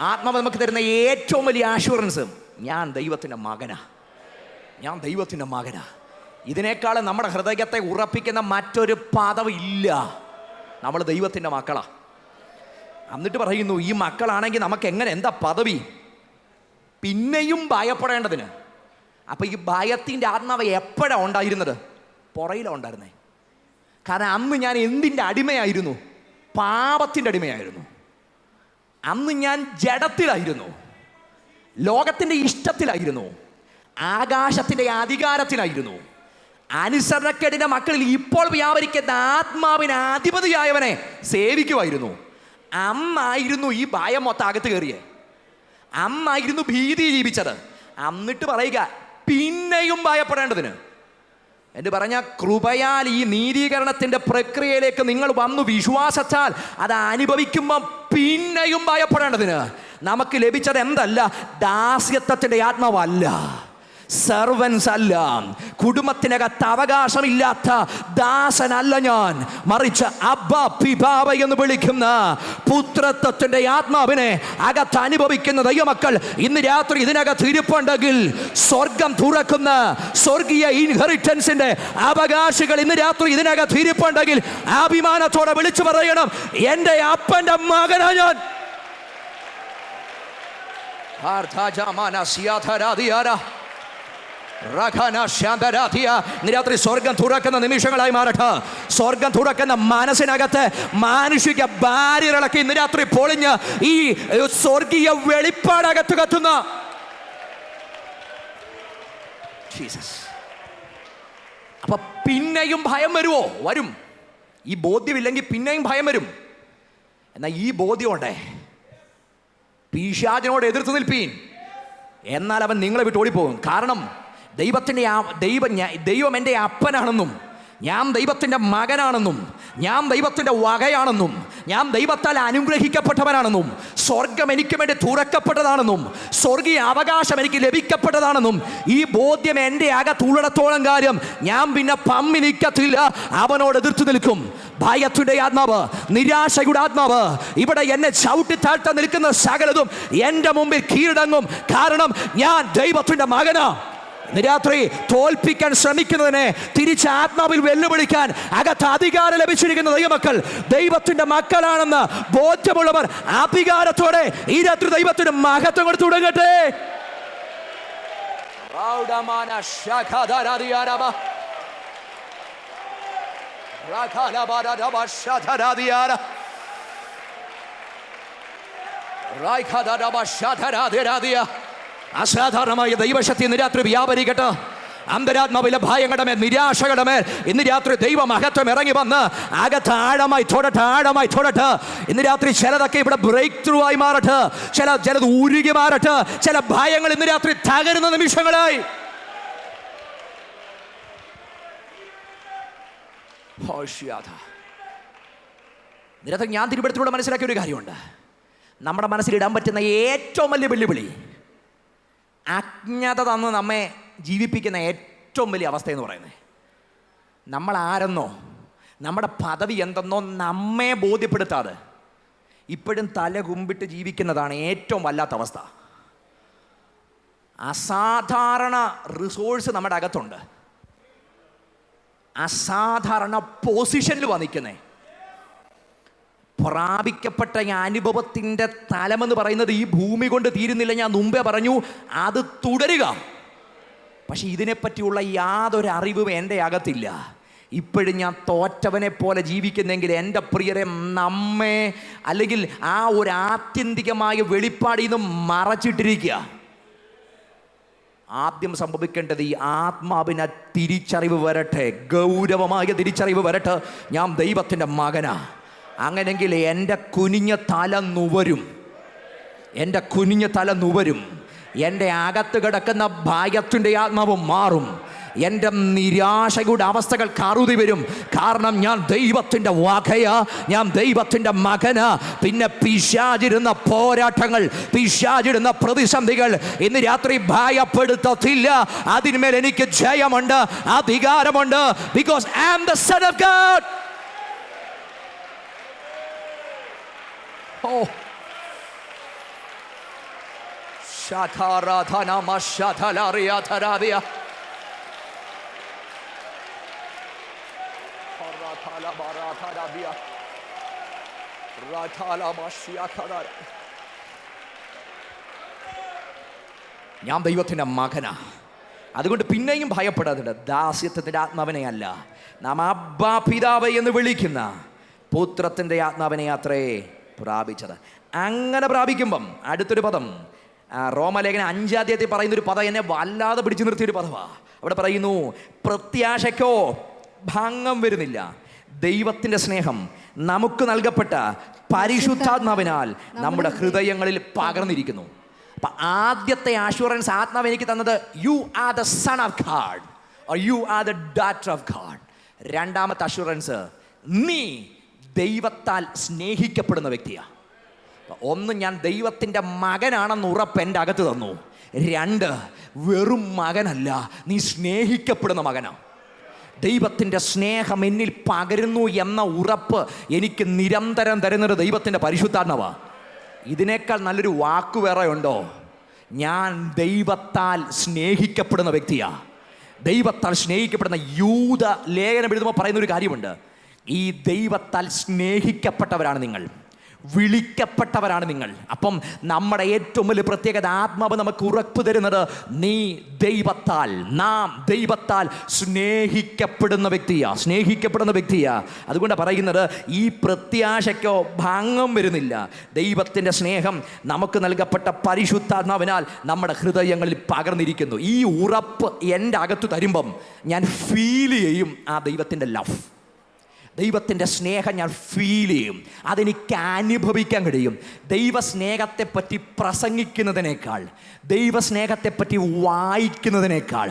ആത്മാവ് നമുക്ക് തരുന്ന ഏറ്റവും വലിയ ആഷ്വറൻസ്, ഞാൻ ദൈവത്തിന്റെ മകനാ, ഞാൻ ദൈവത്തിന്റെ മകനാ. ഇതിനേക്കാൾ നമ്മുടെ ഹൃദയത്തെ ഉറപ്പിക്കുന്ന മറ്റൊരു പദവി ഇല്ല. നമ്മൾ ദൈവത്തിൻ്റെ മക്കളാ. എന്നിട്ട് പറയുന്നു, ഈ മക്കളാണെങ്കിൽ നമുക്ക് എങ്ങനെ, എന്താ പദവി? പിന്നെയും ഭയപ്പെടേണ്ടതിന്. അപ്പം ഈ ഭയത്തിൻ്റെ ആത്മാവ് എപ്പോഴാണ് ഉണ്ടായിരുന്നത്? പുറയിലാണ് ഉണ്ടായിരുന്നേ. കാരണം അന്ന് ഞാൻ എന്തിൻ്റെ അടിമയായിരുന്നു? പാപത്തിൻ്റെ അടിമയായിരുന്നു. അന്ന് ഞാൻ ജഡത്തിലായിരുന്നു, ലോകത്തിൻ്റെ ഇഷ്ടത്തിലായിരുന്നു, ആകാശത്തിൻ്റെ അധികാരത്തിലായിരുന്നു. അനുസരണക്കേടിൻ്റെ മക്കളിൽ ഇപ്പോൾ വ്യാപരിക്കുന്ന ആത്മാവിന് അധിപതിയായവനെ സേവിക്കുമായിരുന്നു. അമ്മായിരുന്നു ഈ ഭയം മൊത്തം അകത്ത് കയറിയേ. അമ്മായിരുന്നു ഭീതി ജീവിച്ചത്. എന്നിട്ട് പറയുക, പിന്നെയും ഭയപ്പെടേണ്ടതിന്. എന്ന് പറഞ്ഞാൽ, കൃപയാൽ ഈ നീതീകരണത്തിൻ്റെ പ്രക്രിയയിലേക്ക് നിങ്ങൾ വന്നു വിശ്വാസത്താൽ അത് അനുഭവിക്കുമ്പം പിന്നെയും ഭയപ്പെടേണ്ടതിന്. നമുക്ക് ലഭിച്ചത് എന്തല്ല? ദാസ്യത്വത്തിൻ്റെ ആത്മാവല്ല, സർവൻസ് അല്ല, കുടുംബത്തിനകത്ത് അവകാശമില്ലാത്ത ദാസനല്ല ഞാൻ, മറിച്ച് അബ്ബാ പിതാവ് എന്ന് വിളിക്കുന്ന പുത്രത്വത്തിന്റെ ആത്മാവിനെ അകത്ത് അനുഭവിക്കുന്ന ദൈവമക്കൾ ഇന്ന് രാത്രി ഇതിനകത്ത് ഇരിപ്പുണ്ടെങ്കിൽ സ്വർഗം തുറക്കുന്ന സ്വർഗീയ ഇൻഹെറിറ്റൻസിന്റെ അവകാശികൾ ഇന്ന് രാത്രി ഇതിനകത്ത് ഇരിപ്പുണ്ടെങ്കിൽ അഭിമാനത്തോടെ വിളിച്ചു പറയണം, എൻ്റെ അപ്പന്റെ മകനാ ഞാൻ. രാത്രി സ്വർഗം തുറക്കുന്ന നിമിഷങ്ങളായി മാറട്ടെ. സ്വർഗം തുറക്കുന്ന മനസ്സിനകത്ത് മാനുഷിക ബാരിയറിളക്കി ഇന്ന് രാത്രി പൊളിഞ്ഞ് ഈ സ്വർഗീയ വെളിപ്പാടകത്ത് കത്തുന്ന ജീസസ്. അപ്പൊ പിന്നെയും ഭയം വരുമോ? വരും. ഈ ബോധ്യമില്ലെങ്കിൽ പിന്നെയും ഭയം വരും. എന്നാൽ ഈ ബോധ്യമുണ്ടേ, പിശാചിനോട് എതിർത്ത് നിൽപ്പീൻ, എന്നാൽ അവൻ നിങ്ങളെ വിട്ട് ഓടിപ്പോകും. കാരണം ദൈവം എൻ്റെ അപ്പനാണെന്നും ഞാൻ ദൈവത്തിൻ്റെ മകനാണെന്നും ഞാൻ ദൈവത്തിൻ്റെ വകയാണെന്നും ഞാൻ ദൈവത്താൽ അനുഗ്രഹിക്കപ്പെട്ടവനാണെന്നും സ്വർഗം എനിക്ക് വേണ്ടി തുറക്കപ്പെട്ടതാണെന്നും സ്വർഗീയ അവകാശം എനിക്ക് ലഭിക്കപ്പെട്ടതാണെന്നും ഈ ബോധ്യം എൻ്റെ അകത്തുള്ളിടത്തോളം കാര്യം ഞാൻ പിന്നെ പമ്മി നിൽക്കത്തില്ല, അവനോട് എതിർത്ത് നിൽക്കും. ഭയത്തിൻ്റെ ആത്മാവ്, നിരാശയുടെ ആത്മാവ് ഇവിടെ എന്നെ ചവിട്ടി താഴ്ത്താൻ നിൽക്കുന്ന സകലതും എൻ്റെ മുമ്പിൽ കീഴടങ്ങും. കാരണം ഞാൻ ദൈവത്തിൻ്റെ മകനാ. രാത്രി തോൽപ്പിക്കാൻ ശ്രമിക്കുന്നതിനെ തിരിച്ച് ആത്മാവിൽ വെല്ലുവിളിക്കാൻ അകത്ത് അധികാരം ലഭിച്ചിരിക്കുന്ന ദൈവമക്കൾ ദൈവത്തിന്റെ മക്കളാണെന്ന് ബോധ്യമുള്ളവർ അധികാരത്തോടെ ഈ രാത്രി ദൈവത്തിന് മഹത്വം കൊടുത്തു തുടങ്ങട്ടെ. അസാധാരണമായ ദൈവശക്തി ഇന്ന് രാത്രി വ്യാപരിക്കട്ടെ. അന്തരാത്മാവിലെ ഭയങ്ങളുടെ മേൽ, നിരാശകളുടെ മേൽ ഇന്ന് രാത്രി ദൈവ മഹത്വം ഇറങ്ങി വന്ന് അകത്ത് ആഴമായി തൊടട്ടെ. ഇന്ന് രാത്രി ചിലതൊക്കെ ഇവിടെ ബ്രേക്ക് ത്രൂ ആയി മാറട്ടെ, ചിലത് ഉരുകി മാറട്ടെ, ചില ഭയങ്ങൾ ഇന്ന് രാത്രി തകരുന്ന നിമിഷങ്ങളായി. നിരന്തരം ഞാൻ തിരുവനന്തപുരത്തിലൂടെ മനസ്സിലാക്കിയ ഒരു കാര്യമുണ്ട്. നമ്മുടെ മനസ്സിലിടാൻ പറ്റുന്ന ഏറ്റവും വലിയ വെല്ലുവിളി, അജ്ഞത തന്ന് നമ്മെ ജീവിപ്പിക്കുന്ന ഏറ്റവും വലിയ അവസ്ഥ എന്ന് പറയുന്നത്, നമ്മൾ ആരെന്നോ നമ്മുടെ പദവി എന്തെന്നോ നമ്മെ ബോധ്യപ്പെടുത്താതെ ഇപ്പോഴും തല കുമ്പിട്ട് ജീവിക്കുന്നതാണ് ഏറ്റവും വല്ലാത്ത അവസ്ഥ. അസാധാരണ റിസോഴ്സ് നമ്മുടെ അകത്തുണ്ട്, അസാധാരണ പൊസിഷനിൽ വന്നിരിക്കുന്നേ. പ്രാപിക്കപ്പെട്ട അനുഭവത്തിൻ്റെ തലമെന്ന് പറയുന്നത് ഈ ഭൂമി കൊണ്ട് തീരുന്നില്ല. ഞാൻ മുമ്പേ പറഞ്ഞു, അത് തുടരുക. പക്ഷെ ഇതിനെപ്പറ്റിയുള്ള യാതൊരു അറിവും എൻ്റെ അകത്തില്ല. ഇപ്പോഴും ഞാൻ തോറ്റവനെ പോലെ ജീവിക്കുന്നെങ്കിൽ എൻ്റെ പ്രിയരെ, നമ്മെ അല്ലെങ്കിൽ ആ ഒരു ആത്യന്തികമായ വെളിപ്പാടിൽ നിന്ന് മറച്ചിട്ടിരിക്കുക. ആദ്യം സംഭവിക്കേണ്ടത് ഈ ആത്മാവിന് തിരിച്ചറിവ് വരട്ടെ, ഗൗരവമായ തിരിച്ചറിവ് വരട്ടെ. ഞാൻ ദൈവത്തിൻ്റെ മകനാ. അങ്ങനെങ്കിൽ എൻ്റെ കുനിഞ്ഞ തല നുവരും, എൻ്റെ അകത്ത് കിടക്കുന്ന ഭയത്തിൻ്റെ ആത്മാവ് മാറും, എൻ്റെ നിരാശയുടെ അവസ്ഥകൾ കറുതി വരും. കാരണം ഞാൻ ദൈവത്തിൻ്റെ വകയാ, ഞാൻ ദൈവത്തിൻ്റെ മകനാ. പിന്നെ പിശാചിരുന്ന പോരാട്ടങ്ങൾ, പിശാചിരുന്ന പ്രതിസന്ധികൾ ഇന്ന് രാത്രി ഭയപ്പെടുത്തത്തില്ല. അതിന്മേൽ എനിക്ക് ജയമുണ്ട്, അധികാരമുണ്ട്. Because I am the son of God. Oh, Shakaradhana Mashatalaria Taradia. Paratala Baratarabia. Ratala Mashiakara. ഞാൻ ദൈവത്തിൻ്റെ മകനാ. അതുകൊണ്ട് പിന്നെയും ഭയപ്പെടാതുണ്ട്. ദാസ്യത്വത്തിൻ്റെ ആത്മാവിനെ അല്ല, നാം അബ്ബാ പിതാവേ എന്ന് വിളിക്കുന്ന പുത്രത്തിൻ്റെ ആത്മാവിനെ അത്രേ പ്രാപിച്ചത്. അങ്ങനെ പ്രാപിക്കുമ്പം അടുത്തൊരു പദം, റോമലേഖനം 5-ാം അധ്യായത്തിൽ പറയുന്നൊരു പദം എന്നെ വല്ലാതെ പിടിച്ചു നിർത്തിയൊരു പദമാണ്. അവിടെ പറയുന്നു, പ്രത്യാശയ്ക്കോ ഭംഗം വരുന്നില്ല, ദൈവത്തിൻ്റെ സ്നേഹം നമുക്ക് നൽകപ്പെട്ട പരിശുദ്ധാത്മാവിനാൽ നമ്മുടെ ഹൃദയങ്ങളിൽ പകർന്നിരിക്കുന്നു. അപ്പം ആദ്യത്തെ ആഷ്വറൻസ് ആത്മാവ് എനിക്ക് തന്നത്, you are the son of God, or you are the daughter of God. രണ്ടാമത്തെ അഷ്വറൻസ്, നീ ദൈവത്താൽ സ്നേഹിക്കപ്പെടുന്ന വ്യക്തിയാണ്. ഒന്ന്, ഞാൻ ദൈവത്തിൻ്റെ മകനാണെന്ന് ഉറപ്പ് എൻ്റെ അകത്ത് തന്നു. 2, വെറും മകനല്ല, നീ സ്നേഹിക്കപ്പെടുന്ന മകനാണ്. ദൈവത്തിൻ്റെ സ്നേഹം എന്നിൽ പകരുന്നു എന്ന ഉറപ്പ് എനിക്ക് നിരന്തരം തരുന്നത് ദൈവത്തിൻ്റെ പരിശുദ്ധാത്മാവാണ്. ഇതിനേക്കാൾ നല്ലൊരു വാക്ക് വേറെ ഉണ്ടോ? ഞാൻ ദൈവത്താൽ സ്നേഹിക്കപ്പെടുന്ന വ്യക്തിയാണ്. ദൈവത്താൽ സ്നേഹിക്കപ്പെടുന്ന യൂദ ലേഖനം എഴുതുമ്പോൾ പറയുന്നൊരു കാര്യമുണ്ട്. ഈ ദൈവത്താൽ സ്നേഹിക്കപ്പെട്ടവരാണ് നിങ്ങൾ, വിളിക്കപ്പെട്ടവരാണ് നിങ്ങൾ. അപ്പം നമ്മുടെ ഏറ്റവും വലിയ പ്രത്യേകത, ആത്മാവ് നമുക്ക് ഉറപ്പ് തരുന്നത്, നാം ദൈവത്താൽ സ്നേഹിക്കപ്പെടുന്ന വ്യക്തിയാ. അതുകൊണ്ട് പറയുന്നത്, ഈ പ്രത്യാശയ്ക്കോ ഭംഗം വരുന്നില്ല. ദൈവത്തിൻ്റെ സ്നേഹം നമുക്ക് നൽകപ്പെട്ട പരിശുദ്ധാത്മാവിനാൽ നമ്മുടെ ഹൃദയങ്ങളിൽ പകർന്നിരിക്കുന്നു. ഈ ഉറപ്പ് എൻ്റെ അകത്ത് തരുമ്പം ഞാൻ ഫീൽ ചെയ്യും ആ ദൈവത്തിൻ്റെ ലവ്, ദൈവത്തിൻ്റെ സ്നേഹം ഞാൻ ഫീൽ ചെയ്യും. അതെനിക്ക് അനുഭവിക്കാൻ കഴിയും. ദൈവസ്നേഹത്തെപ്പറ്റി പ്രസംഗിക്കുന്നതിനേക്കാൾ, ദൈവസ്നേഹത്തെപ്പറ്റി വായിക്കുന്നതിനേക്കാൾ,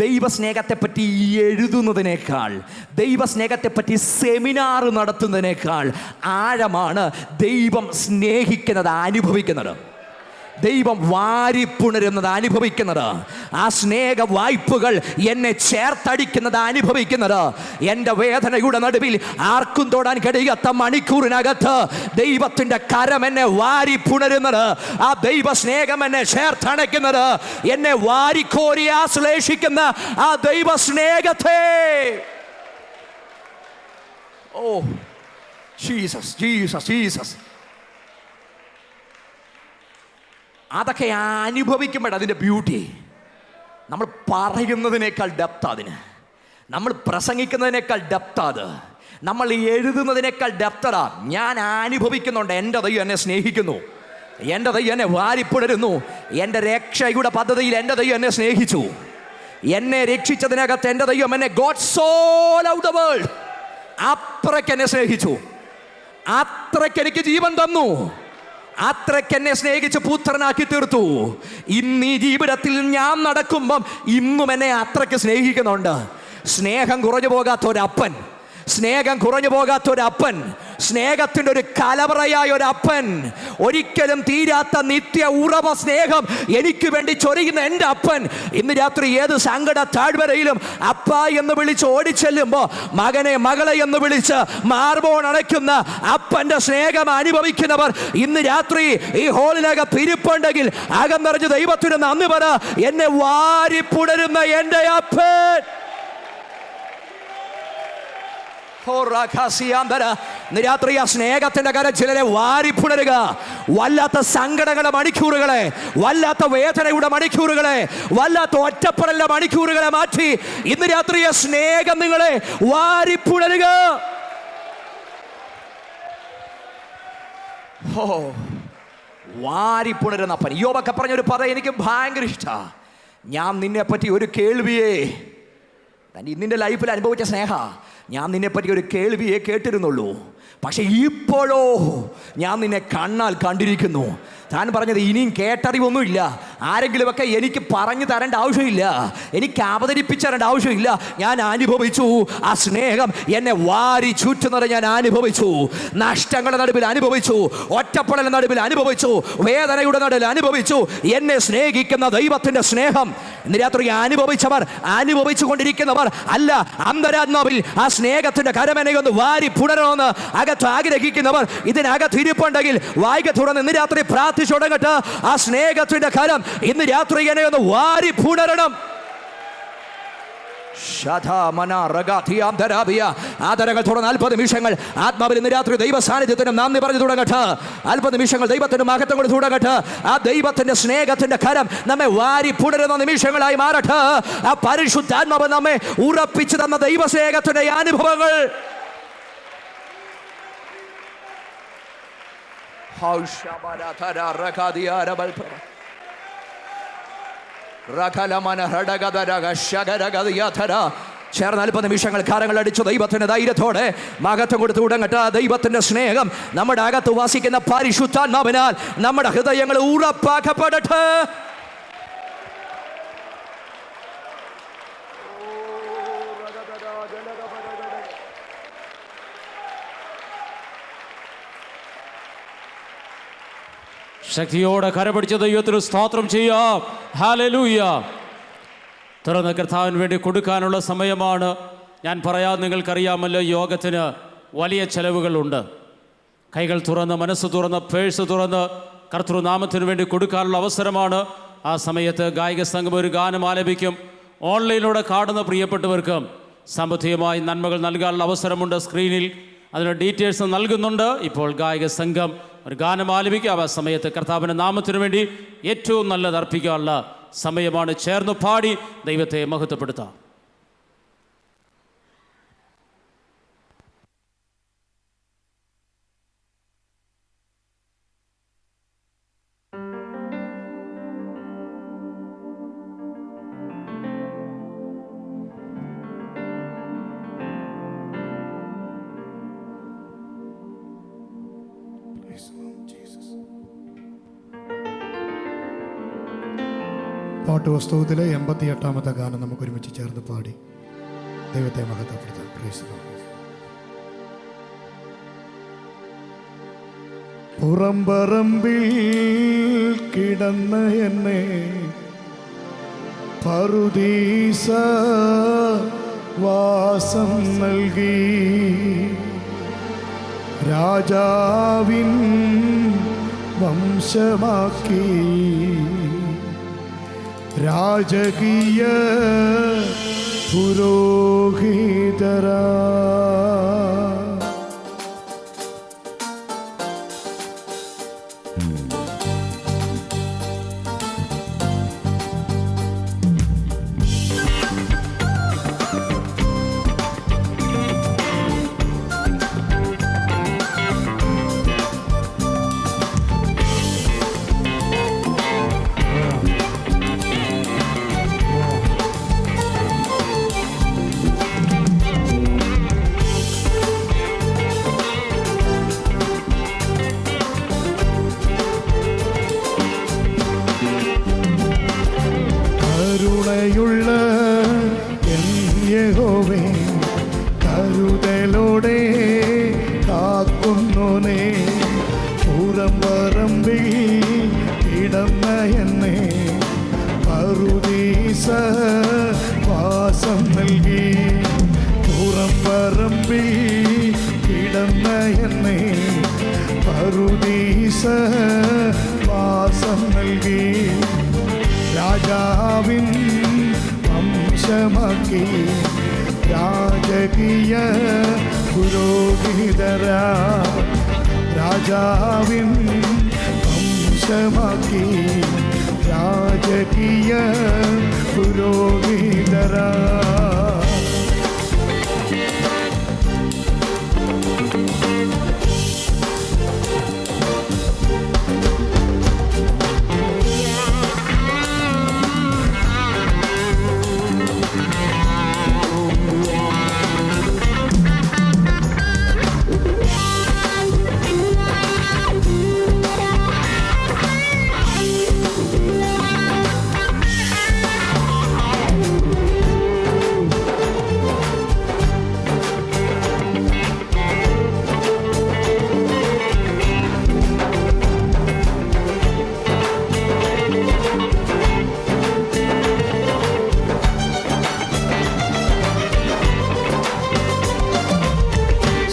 ദൈവസ്നേഹത്തെപ്പറ്റി എഴുതുന്നതിനേക്കാൾ, ദൈവസ്നേഹത്തെപ്പറ്റി സെമിനാർ നടത്തുന്നതിനേക്കാൾ ആഴമാണ് ദൈവം സ്നേഹിക്കുന്നത്, അനുഭവിക്കുന്നത്. ദൈവം വാരിപ്പുണരുന്നത്, അനുഭവിക്കുന്നത്. ആ സ്നേഹ വായ്പകൾ എന്നെ ചേർത്തടിക്കുന്നത്, അനുഭവിക്കുന്നത്. എൻ്റെ വേദനയുടെ നടുവിൽ ആർക്കും തൊടാൻ കഴിയാത്ത മണിക്കൂറിനകത്ത് ദൈവത്തിൻ്റെ കരം എന്നെ വാരിപ്പുണരുന്നത്, ആ ദൈവ സ്നേഹം എന്നെ ചേർത്തണയ്ക്കുന്നത്, എന്നെ വാരിക്കോരി ആശ്ലേഷിക്കുന്ന ആ ദൈവ സ്നേഹത്തെ. Oh Jesus, Jesus, Jesus. അതൊക്കെ അനുഭവിക്കുമ്പോൾ അതിൻ്റെ ബ്യൂട്ടി. നമ്മൾ പറയുന്നതിനേക്കാൾ ഡെപ്ത് അതിന്, നമ്മൾ പ്രസംഗിക്കുന്നതിനേക്കാൾ ഡെപ്ത് അത്, നമ്മൾ എഴുതുന്നതിനേക്കാൾ ഡെപ്തടാ. ഞാൻ അനുഭവിക്കുന്നുണ്ട്, എൻ്റെ ദൈവം എന്നെ സ്നേഹിക്കുന്നു, എൻ്റെ ദൈവം എന്നെ വാരിപ്പുണരുന്നു. എൻ്റെ രക്ഷയുടെ പദ്ധതിയിൽ എൻ്റെ ദൈവം എന്നെ സ്നേഹിച്ചു. എന്നെ രക്ഷിച്ചതിനകത്ത് എൻ്റെ ദൈവം എന്നെ, God so loved the world, അത്രയ്ക്ക് എന്നെ സ്നേഹിച്ചു, അത്രയ്ക്ക് എനിക്ക് ജീവൻ തന്നു, അത്രയ്ക്ക് എന്നെ സ്നേഹിച്ച് പുത്രനാക്കി തീർത്തു. ഇന്ന് ഈ ജീവിതത്തിൽ ഞാൻ നടക്കുമ്പം ഇന്നും എന്നെ അത്രയ്ക്ക് സ്നേഹിക്കുന്നുണ്ട്. സ്നേഹം കുറഞ്ഞു പോകാത്തൊരപ്പൻ, സ്നേഹം കുറഞ്ഞു പോകാത്തൊരപ്പൻ, സ്നേഹത്തിൻ്റെ ഒരു കലവറയായ ഒരപ്പൻ, ഒരിക്കലും തീരാത്ത നിത്യ ഉറവ സ്നേഹം എനിക്ക് വേണ്ടി ചൊരിയുന്ന എൻ്റെ അപ്പൻ ഇന്ന് രാത്രി ഏത് സങ്കട താഴ്വരയിലും അപ്പ എന്ന് വിളിച്ച് ഓടിച്ചെല്ലുമ്പോൾ, മകനെ മകളെ എന്ന് വിളിച്ച് മാർബോൺ അണയ്ക്കുന്ന അപ്പൻ്റെ സ്നേഹം അനുഭവിക്കുന്നവർ ഇന്ന് രാത്രി ഈ ഹോളിനകത്ത് ഇരിപ്പുണ്ടെങ്കിൽ അകം നിറഞ്ഞ് ദൈവത്തിന് നന്ദി പറ. എന്നെ വാരിപ്പുണരുന്ന എൻ്റെ അപ്പൻ. രാത്രി ആ സ്നേഹത്തിന്റെ കരം ചിലരെ വാരിപ്പുണരുക. വല്ലാത്ത സങ്കടങ്ങളുടെ മണിക്കൂറുകളെ, വല്ലാത്ത വേദനയുടെ മണിക്കൂറുകളെ, വല്ലാത്ത ഒറ്റപ്പെടലിന്റെ മണിക്കൂറുകളെ മാറ്റി ഇന്ന് രാത്രി ആ സ്നേഹം നിങ്ങളെ വാരിപ്പുണരുക. ഓ, വാരിപ്പുണരുന്ന അപ്പൻ. യോബൊക്കെ പറഞ്ഞൊരു പദം എനിക്ക് ഭയങ്കര ഇഷ്ടമാണ്. ഞാൻ നിന്നെ പറ്റി ഒരു കേൾവിയെ, നിന്റെ ലൈഫിൽ അനുഭവിച്ച സ്നേഹ, ഞാൻ നിന്നെപ്പറ്റി ഒരു കേൾവിയെ കേട്ടിരുന്നുള്ളൂ, പക്ഷെ ഇപ്പോഴോ ഞാൻ നിന്നെ കണ്ണാൽ കണ്ടിരിക്കുന്നു. താൻ പറഞ്ഞത് ഇനിയും കേട്ടറിവൊന്നുമില്ല. ആരെങ്കിലുമൊക്കെ എനിക്ക് പറഞ്ഞു തരേണ്ട ആവശ്യമില്ല, എനിക്ക് അവതരിപ്പിച്ചു തരേണ്ട ആവശ്യമില്ല. ഞാൻ അനുഭവിച്ചു ആ സ്നേഹം, എന്നെ വാരി ചുറ്റുന്നത് ഞാൻ അനുഭവിച്ചു. നഷ്ടങ്ങളുടെ നടുവിൽ അനുഭവിച്ചു, ഒറ്റപ്പെടലിന്റെ നടുവിൽ അനുഭവിച്ചു, വേദനയുടെ നടുവിൽ അനുഭവിച്ചു. എന്നെ സ്നേഹിക്കുന്ന ദൈവത്തിൻ്റെ സ്നേഹം ഇന്ന് രാത്രി അനുഭവിച്ചവർ, അനുഭവിച്ചു കൊണ്ടിരിക്കുന്നവർ അല്ല, അന്തരാത്മാവിൽ ആ സ്നേഹത്തിന്റെ കരമെന്നെ ഒന്ന് വാരി പുണരണമെന്ന് അകത്ത് ആഗ്രഹിക്കുന്നവർ ഇതിനകത്ത് ഇരിപ്പുണ്ടെങ്കിൽ വായിക തുറന്ന് ഇന്ന് രാത്രി പ്രാർത്ഥിച്ചു തുടങ്ങട്ടെ. ആ സ്നേഹത്തിന്റെ കരം ഇന്ന് രാത്രി എന്നെ ഒന്ന് വാരി പുണരണം. ആദരങ്ങൾ തുറന്ന് 40 നിമിഷങ്ങൾ ആത്മാവിൽ ഇന്ന് രാത്രി ദൈവ സാന്നിധ്യത്തിന് നന്ദി പറഞ്ഞു തുടങ്ങട്ടെ. 40 നിമിഷങ്ങൾ ദൈവത്തിന്റെ മഹത്വം കൊണ്ട് തുടങ്ങട്ടെ. ആ ദൈവത്തിന്റെ സ്നേഹത്തിന്റെ കരം നമ്മെ വാരി പുണരുന്ന നിമിഷങ്ങളായി മാറട്ടെ. ആ പരിശുദ്ധാത്മാവ് നമ്മെ ഉറപ്പിച്ചു തന്ന ദൈവ സ്നേഹത്തിന്റെ അനുഭവങ്ങൾ. ചേർന്ന് 40 നിമിഷങ്ങൾ കരങ്ങൾ അടിച്ചു ദൈവത്തിന്റെ ധൈര്യത്തോടെ മഹത്വം കൊടുത്തു തുടങ്ങട്ടെ. ദൈവത്തിന്റെ സ്നേഹം നമ്മുടെ അകത്ത് വസിക്കുന്ന പരിശുദ്ധാത്മാവിനാൽ നമ്മുടെ ഹൃദയങ്ങൾ ഉറപ്പാക്കപ്പെടട്ടെ. ശക്തിയോടെ കരപിടിച്ച ദൈവത്തിന് സ്തോത്രം ചെയ്യാം. ഹല്ലേലൂയ. തുറന്ന കർത്താവിന് വേണ്ടി കൊടുക്കാനുള്ള സമയമാണ്. ഞാൻ പറയാം, നിങ്ങൾക്കറിയാമല്ലോ, യോഗത്തിന് വലിയ ചെലവുകളുണ്ട്. കൈകൾ തുറന്ന്, മനസ്സ് തുറന്ന്, പേഴ്സ് തുറന്ന് കർത്തൃനാമത്തിന് വേണ്ടി കൊടുക്കാനുള്ള അവസരമാണ്. ആ സമയത്ത് ഗായിക സംഘം ഒരു ഗാനം ആലപിക്കും. ഓൺലൈനിലൂടെ കാണുന്ന പ്രിയപ്പെട്ടവർക്കും സാമ്പത്തികമായി നന്മകൾ നൽകാനുള്ള അവസരമുണ്ട്. സ്ക്രീനിൽ അതിനുള്ള ഡീറ്റെയിൽസ് നൽകുന്നുണ്ട്. ഇപ്പോൾ ഗായിക സംഘം ഒരു ഗാനം ആലപിക്കുക. ആ സമയത്ത് കർത്താവിൻ്റെ നാമത്തിനു വേണ്ടി ഏറ്റവും നല്ലത് അർപ്പിക്കാനുള്ള സമയമാണ്. ചേർന്ന് പാടി ദൈവത്തെ മഹത്വപ്പെടുത്താം. പാട്ടുപുസ്തകത്തിലെ 88-ാമത്തെ ഗാനം നമുക്ക് ഒരുമിച്ച് ചേർന്ന് പാടി ദൈവത്തെ മഹത്വപ്പെടുത്താം. Praise the lord. പുറംപറമ്പിൽ കിടന്ന എന്നെ പറുദീസ വാസം നൽകി, രാജാവിൻ വംശമാക്കി, രാജകീയ പുരോഹിതരാ. കരുണയുള്ള എൻ യഹോവേ, കരുതലോടെ കാക്കുന്നോനേ, പുറംപറമ്പിൽ കിടന്ന എന്നെ പറുദീസ വാസം നൽകി, പുറംപറമ്പിൽ കിടന്ന എന്നെ പറുദീസ വാസം നൽകി, രാജാവിൻ വംശമാക്കി, രാജകീയ പുരോഹിതരാ. രാജാവിൻ വംശമാക്കി, രാജകീയ പുരോഹിതരാ.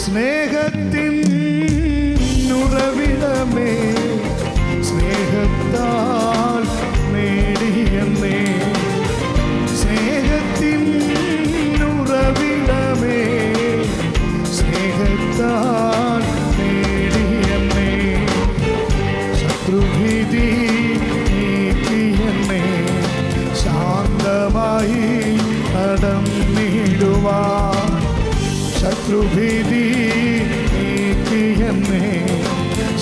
സ്നേഹത്തിൻ ഉറവിടമേ, സ്നേഹത്താൽ നേടിയെന്നേ, സ്നേഹത്തിൻ ഉറവിടമേ, സ്നേഹത്താൽ നേടിയെന്നേ, ശത്രുഭീതി നീക്കിയെന്നേ, ശാന്തമായി നടന്നിടുവാൻ, ശത്രുഭീതി നീക്കിയെന്നേ,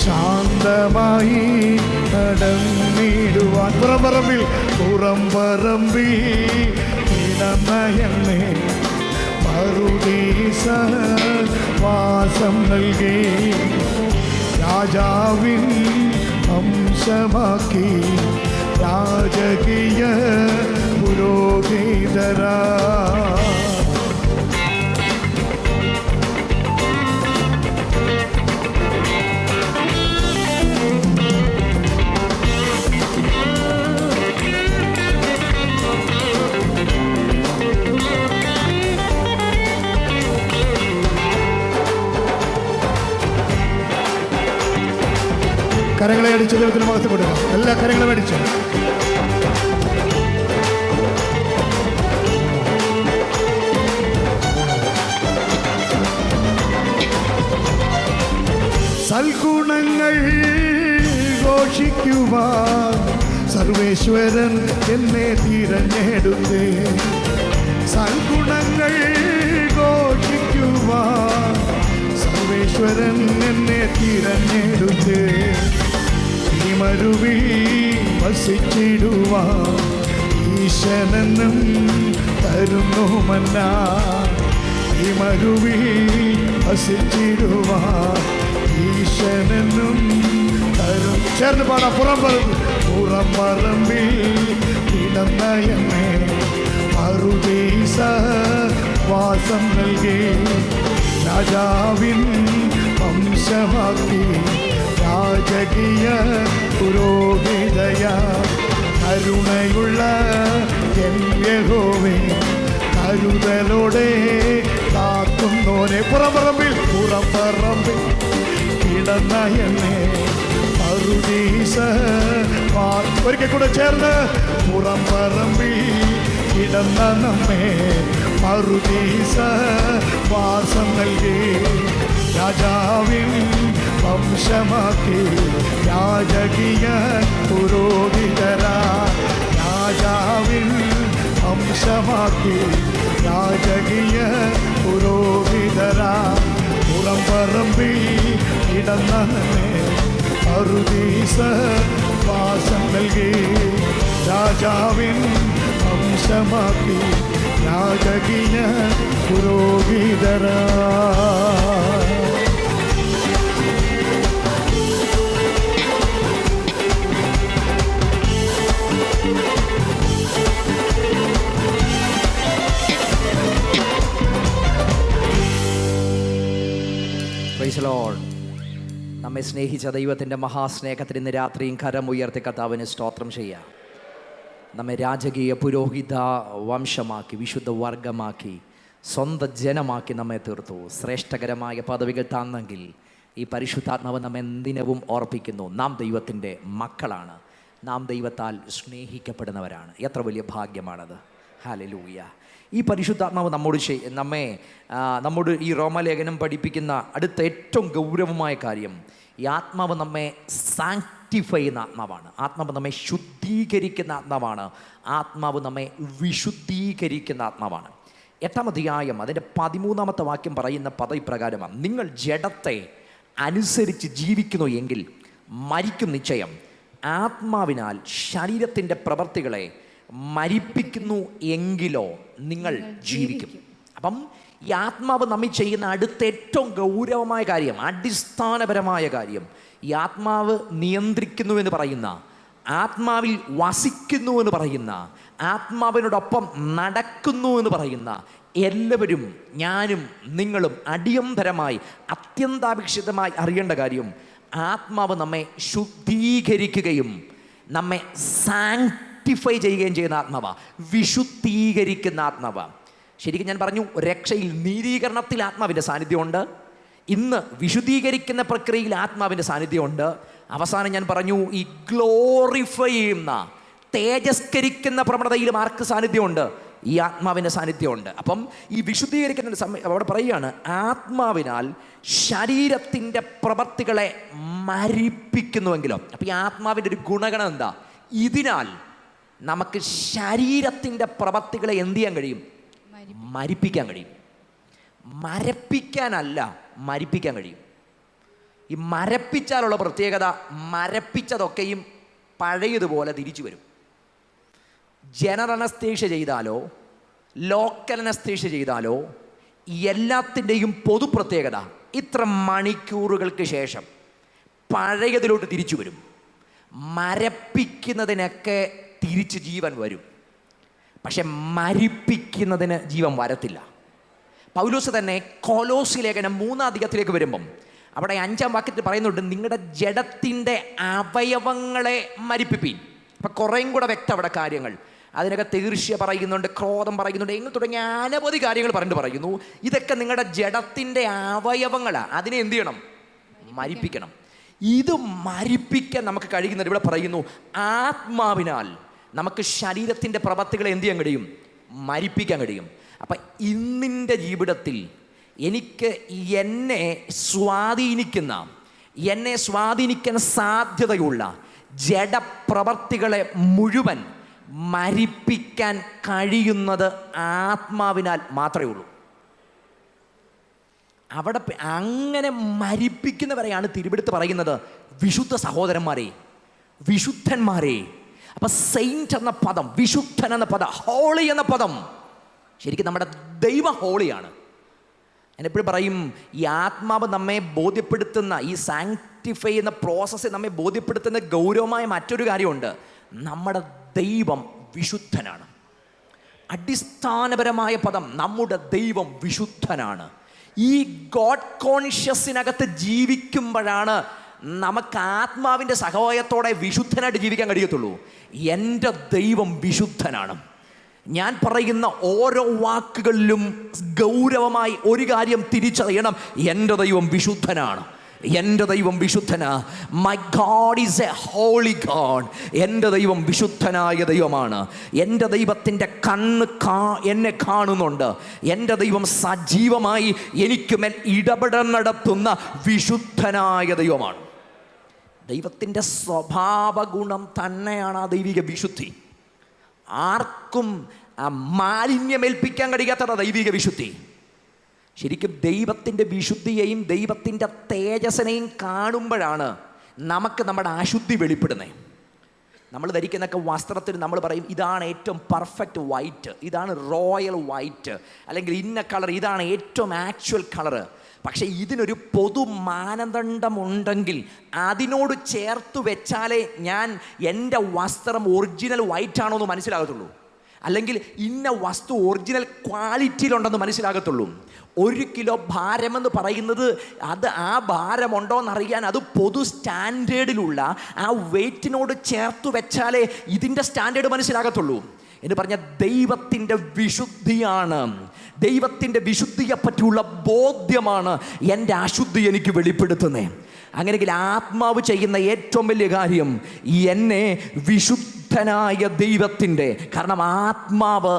ശാന്തമായി നടന്നിടുവാൻ. പുറംപറമ്പിൽ കിടന്ന എന്നെ പറുദീസ വാസം നൽകി, രാജാവിൻ വംശമാക്കി, രാജകീയ പുരോഹിതരാ. അടിച്ച് ദൈവത്തിന് മഹത്വം കൊടുക്കാം. എല്ലാ കരങ്ങളും അടിച്ചു. സൽഗുണങ്ങൾ ഘോഷിക്കുവാൻ സർവേശ്വരൻ എന്നെ തിരഞ്ഞെടുത്തേ. സൽഗുണങ്ങൾ ഘോഷിക്കുവാൻ സർവേശ്വരൻ എന്നെ തിരഞ്ഞെടുത്തേ. ഈ മരുവിൽ വസിച്ചിടുവാൻ ഈശനെന്നും തരുന്നു മന്ന. ഈ മരുവിൽ വസിച്ചിടുവാൻ ഈശനെന്നും തരും. ചേർന്ന് പാടാം. പുറം പറമ്പിൽ കിടന്ന എന്നെ മറുദേശ വാസം നൽകി. രാജാവിൻ വംശമാക്കി രാജകീയ പുരോഹിതയ. കരുണയുള്ള എൻ യഹോവേ കരുതലോടെ കാക്കുന്നോനെ. പുറംപറമ്പിൽ കിടന്ന എന്നെ പറുദീസ. ഒരിക്കൽ കൂടെ ചേർന്ന് പുറംപറമ്പിൽ കിടന്ന നമ്മെ പറുദീസ വാസം നൽകി. രാജാവിൻ വംശമാക്കി രാജകീയ പുരോഹിതരാ. രാജാവിൻ വംശമാക്കി രാജകീയ പുരോഹിതരാ. പുറംപറമ്പിൽ കിടന്ന നമ്മെ പറുദീസ വാസം നൽകി. രാജാവിൻ വംശമാക്കി രാജകീയ പുരോഹിതരാ. Price the Lord. നമ്മെ സ്നേഹിച്ച ദൈവത്തിൻ്റെ മഹാസ്നേഹത്തിന് ഇന്ന് രാത്രിയും കരമുയർത്തി കർത്താവിന് സ്തോത്രം ചെയ്യാം. നമ്മെ രാജകീയ പുരോഹിത വംശമാക്കി വിശുദ്ധ വർഗമാക്കി സ്വന്തം ജനമാക്കി നമ്മെ തീർത്തു. ശ്രേഷ്ഠകരമായ പദവികൾ തന്നെങ്കിൽ ഈ പരിശുദ്ധാത്മാവ് നമ്മെ എന്തിനവും ഓർപ്പിക്കുന്നു. നാം ദൈവത്തിൻ്റെ മക്കളാണ്, നാം ദൈവത്താൽ സ്നേഹിക്കപ്പെടുന്നവരാണ്. എത്ര വലിയ ഭാഗ്യമാണത്. ഹല്ലേലൂയ. ഈ പരിശുദ്ധാത്മാവ് നമ്മോട് ഈ റോമാലേഖനം പഠിപ്പിക്കുന്ന അടുത്ത ഏറ്റവും ഗൗരവമായ കാര്യം, ഈ ആത്മാവ് നമ്മെ സാങ്ക്ടിഫൈ ചെയ്യുന്ന ആത്മാവാണ്. ആത്മാവ് നമ്മെ ശുദ്ധീകരിക്കുന്ന ആത്മാവാണ്. ആത്മാവ് നമ്മെ വിശുദ്ധീകരിക്കുന്ന ആത്മാവാണ്. 8-ാം അധ്യായം അതിൻ്റെ 13-ാമത്തെ വാക്യം പറയുന്ന പദപ്രകാരമാണ്, നിങ്ങൾ ജഡത്തെ അനുസരിച്ച് ജീവിക്കുന്നു എങ്കിൽ മരിക്കും നിശ്ചയം. ആത്മാവിനാൽ ശരീരത്തിൻ്റെ പ്രവൃത്തികളെ മരിപ്പിക്കുന്നു എങ്കിലോ നിങ്ങൾ ജീവിക്കും. അപ്പം ഈ ആത്മാവ് നമ്മിൽ ചെയ്യുന്ന അടുത്ത ഏറ്റവും ഗൗരവമായ കാര്യം, അടിസ്ഥാനപരമായ കാര്യം, ഈ ആത്മാവ് നിയന്ത്രിക്കുന്നു എന്ന് പറയുന്ന, ആത്മാവിൽ വസിക്കുന്നു എന്ന് പറയുന്ന, ആത്മാവിനോടൊപ്പം നടക്കുന്നു എന്ന് പറയുന്ന എല്ലാവരും, ഞാനും നിങ്ങളും അടിയന്തരമായി അത്യന്താപേക്ഷിതമായി അറിയേണ്ട കാര്യം, ആത്മാവ് നമ്മെ ശുദ്ധീകരിക്കുകയും നമ്മെ സാങ്ക്ടിഫൈ ചെയ്യുകയും ചെയ്യുന്ന ആത്മാവാണ്, വിശുദ്ധീകരിക്കുന്ന ആത്മാവാണ്. ശരിക്കും ഞാൻ പറഞ്ഞു, രക്ഷയിൽ നീതീകരണത്തിൽ ആത്മാവിൻ്റെ സാന്നിധ്യമുണ്ട്. ഇന്ന് വിശുദ്ധീകരിക്കുന്ന പ്രക്രിയയിൽ ആത്മാവിൻ്റെ സാന്നിധ്യമുണ്ട്. അവസാനം ഞാൻ പറഞ്ഞു, ഈ ഗ്ലോറിഫൈ ചെയ്യുന്ന, തേജസ്കരിക്കുന്ന പ്രവണതയിലും ആർക്ക് സാന്നിധ്യമുണ്ട്? ഈ ആത്മാവിൻ്റെ സാന്നിധ്യമുണ്ട്. അപ്പം ഈ വിശുദ്ധീകരിക്കുന്ന സമയം അവിടെ പറയുകയാണ്, ആത്മാവിനാൽ ശരീരത്തിൻ്റെ പ്രവൃത്തികളെ മരിപ്പിക്കുന്നുവെങ്കിലോ. അപ്പം ഈ ആത്മാവിൻ്റെ ഒരു ഗുണഗണം എന്താ? ഇതിനാൽ നമുക്ക് ശരീരത്തിൻ്റെ പ്രവൃത്തികളെ എന്ത് ചെയ്യാൻ കഴിയും? മരിപ്പിക്കാൻ കഴിയും. മരപ്പിക്കാനല്ല, മരിപ്പിക്കാൻ കഴിയും. ഈ മരപ്പിച്ചാലുള്ള പ്രത്യേകത, മരപ്പിച്ചതൊക്കെയും പഴയതുപോലെ തിരിച്ചു വരും. ജനറൽ അനസ്തേഷ്യ ചെയ്താലോ ലോക്കൽ അനസ്തേഷ്യ ചെയ്താലോ എല്ലാത്തിൻ്റെയും പൊതു പ്രത്യേകത, ഇത്ര മണിക്കൂറുകൾക്ക് ശേഷം പഴയതിലോട്ട് തിരിച്ചു വരും. മരപ്പിക്കുന്നതിനൊക്കെ തിരിച്ച് ജീവൻ വരും, പക്ഷെ മരിപ്പിക്കുന്നതിന് ജീവൻ വരത്തില്ല. പൗലോസ് തന്നെ കൊലോസി ലേഖനം 3-ാം അധ്യായത്തിലേക്ക് വരുമ്പം അവിടെ 5-ാം വാക്യത്തിൽ പറയുന്നുണ്ട്, നിങ്ങളുടെ ജഡത്തിൻ്റെ അവയവങ്ങളെ മരിപ്പിപ്പീൻ. അപ്പം കുറേയും കൂടെ വ്യക്തം അവിടെ കാര്യങ്ങൾ. അതിനൊക്കെ തീർച്ച പറയുന്നുണ്ട്, ക്രോധം പറയുന്നുണ്ട്, എങ്ങനെ തുടങ്ങിയ അനവധി കാര്യങ്ങൾ പറയുന്നു. ഇതൊക്കെ നിങ്ങളുടെ ജഡത്തിൻ്റെ അവയവങ്ങളാണ്. അതിനെ എന്ത് ചെയ്യണം? മരിപ്പിക്കണം. ഇത് മരിപ്പിക്കാൻ നമുക്ക് കഴിയുന്നത് ഇവിടെ പറയുന്നു, ആത്മാവിനാൽ നമുക്ക് ശരീരത്തിൻ്റെ പ്രവൃത്തികളെ എന്ത് ചെയ്യാൻ കഴിയും? മരിപ്പിക്കാൻ കഴിയും. അപ്പം ഇന്നിൻ്റെ ജീവിതത്തിൽ എനിക്ക് എന്നെ സ്വാധീനിക്കാൻ സാധ്യതയുള്ള ജഡപ്രവർത്തികളെ മുഴുവൻ മരിപ്പിക്കാൻ കഴിയുന്നത് ആത്മാവിനാൽ മാത്രമേ ഉള്ളൂ. അവിടെ അങ്ങനെ മരിപ്പിക്കുന്നവരെയാണ് തിരുവെടുത്ത് പറയുന്നത് വിശുദ്ധ സഹോദരന്മാരെ, വിശുദ്ധന്മാരെ. അപ്പം സെയിൻറ്റ് എന്ന പദം, വിശുദ്ധൻ എന്ന പദം, ഹോളി എന്ന പദം ശരിക്കും നമ്മുടെ ദൈവ ഹോളിയാണ്. ഞാൻ എപ്പോഴും പറയും, ഈ ആത്മാവ് നമ്മെ ബോധ്യപ്പെടുത്തുന്ന, ഈ സാങ്ക്ടിഫൈ എന്ന പ്രോസസ്സ് നമ്മെ ബോധ്യപ്പെടുത്തുന്ന ഗൗരവമായ മറ്റൊരു കാര്യമുണ്ട്. നമ്മുടെ ദൈവം വിശുദ്ധനാണ്. അടിസ്ഥാനപരമായ പദം, നമ്മുടെ ദൈവം വിശുദ്ധനാണ്. ഈ ഗോഡ് കോൺഷ്യസിനകത്ത് ജീവിക്കുമ്പോഴാണ് നമുക്ക് ആത്മാവിൻ്റെ സഹായത്തോടെ വിശുദ്ധനായിട്ട് ജീവിക്കാൻ കഴിയത്തുള്ളൂ. എൻ്റെ ദൈവം വിശുദ്ധനാണ്. ഞാൻ പറയുന്ന ഓരോ വാക്കുകളിലും ഗൗരവമായി ഒരു കാര്യം തിരിച്ചറിയണം, എൻ്റെ ദൈവം വിശുദ്ധനാണ്. എൻ്റെ ദൈവം വിശുദ്ധനാ. My god is a holy god. എൻ്റെ ദൈവം വിശുദ്ധനായ ദൈവമാണ്. എൻ്റെ ദൈവത്തിൻ്റെ കണ്ണ് എന്നെ കാണുന്നുണ്ട്. എൻ്റെ ദൈവം സജീവമായി എനിക്കുമേൽ ഇടപെടൽ നടത്തുന്ന വിശുദ്ധനായ ദൈവമാണ്. ദൈവത്തിൻ്റെ സ്വഭാവ ഗുണം തന്നെയാണ് ആ ദൈവിക വിശുദ്ധി. ആർക്കും മാലിന്യമേൽപ്പിക്കാൻ കഴിയാത്ത ദൈവിക വിശുദ്ധി. ശരിക്കും ദൈവത്തിൻ്റെ വിശുദ്ധിയെയും ദൈവത്തിൻ്റെ തേജസ്സിനെയും കാണുമ്പോഴാണ് നമുക്ക് നമ്മുടെ അശുദ്ധി വെളിപ്പെടുന്നത്. നമ്മൾ ധരിക്കുന്നൊക്കെ വസ്ത്രത്തിന് നമ്മൾ പറയും, ഇതാണ് ഏറ്റവും പെർഫെക്റ്റ് വൈറ്റ്, ഇതാണ് റോയൽ വൈറ്റ്, അല്ലെങ്കിൽ ഇന്ന കളർ, ഇതാണ് ഏറ്റവും ആക്ച്വൽ കളറ്. പക്ഷേ ഇതിനൊരു പൊതു മാനദണ്ഡമുണ്ടെങ്കിൽ അതിനോട് ചേർത്ത് വെച്ചാലേ ഞാൻ എൻ്റെ വസ്ത്രം ഒറിജിനൽ വൈറ്റ് ആണോ എന്ന് മനസ്സിലാകത്തുള്ളൂ, അല്ലെങ്കിൽ ഇന്ന വസ്തു ഒറിജിനൽ ക്വാളിറ്റിയിലുണ്ടെന്ന് മനസ്സിലാകത്തുള്ളൂ. 1 കിലോ ഭാരമെന്ന് പറയുന്നത് അത് ആ ഭാരമുണ്ടോ എന്നറിയാൻ അത് പൊതു സ്റ്റാൻഡേർഡിലുള്ള ആ വെയ്റ്റിനോട് ചേർത്ത് വെച്ചാലേ ഇതിൻ്റെ സ്റ്റാൻഡേർഡ് മനസ്സിലാകത്തുള്ളൂ എന്ന് പറഞ്ഞ ദൈവത്തിൻ്റെ വിശുദ്ധിയാണ്. ദൈവത്തിൻ്റെ വിശുദ്ധിയെ പറ്റിയുള്ള ബോധ്യമാണ് എൻ്റെ അശുദ്ധി എനിക്ക് വെളിപ്പെടുത്തുന്നത്. അങ്ങനെയെങ്കിൽ ആത്മാവ് ചെയ്യുന്ന ഏറ്റവും വലിയ കാര്യം എന്നെ വിശുദ്ധനായ ദൈവത്തിൻ്റെ, കാരണം ആത്മാവ്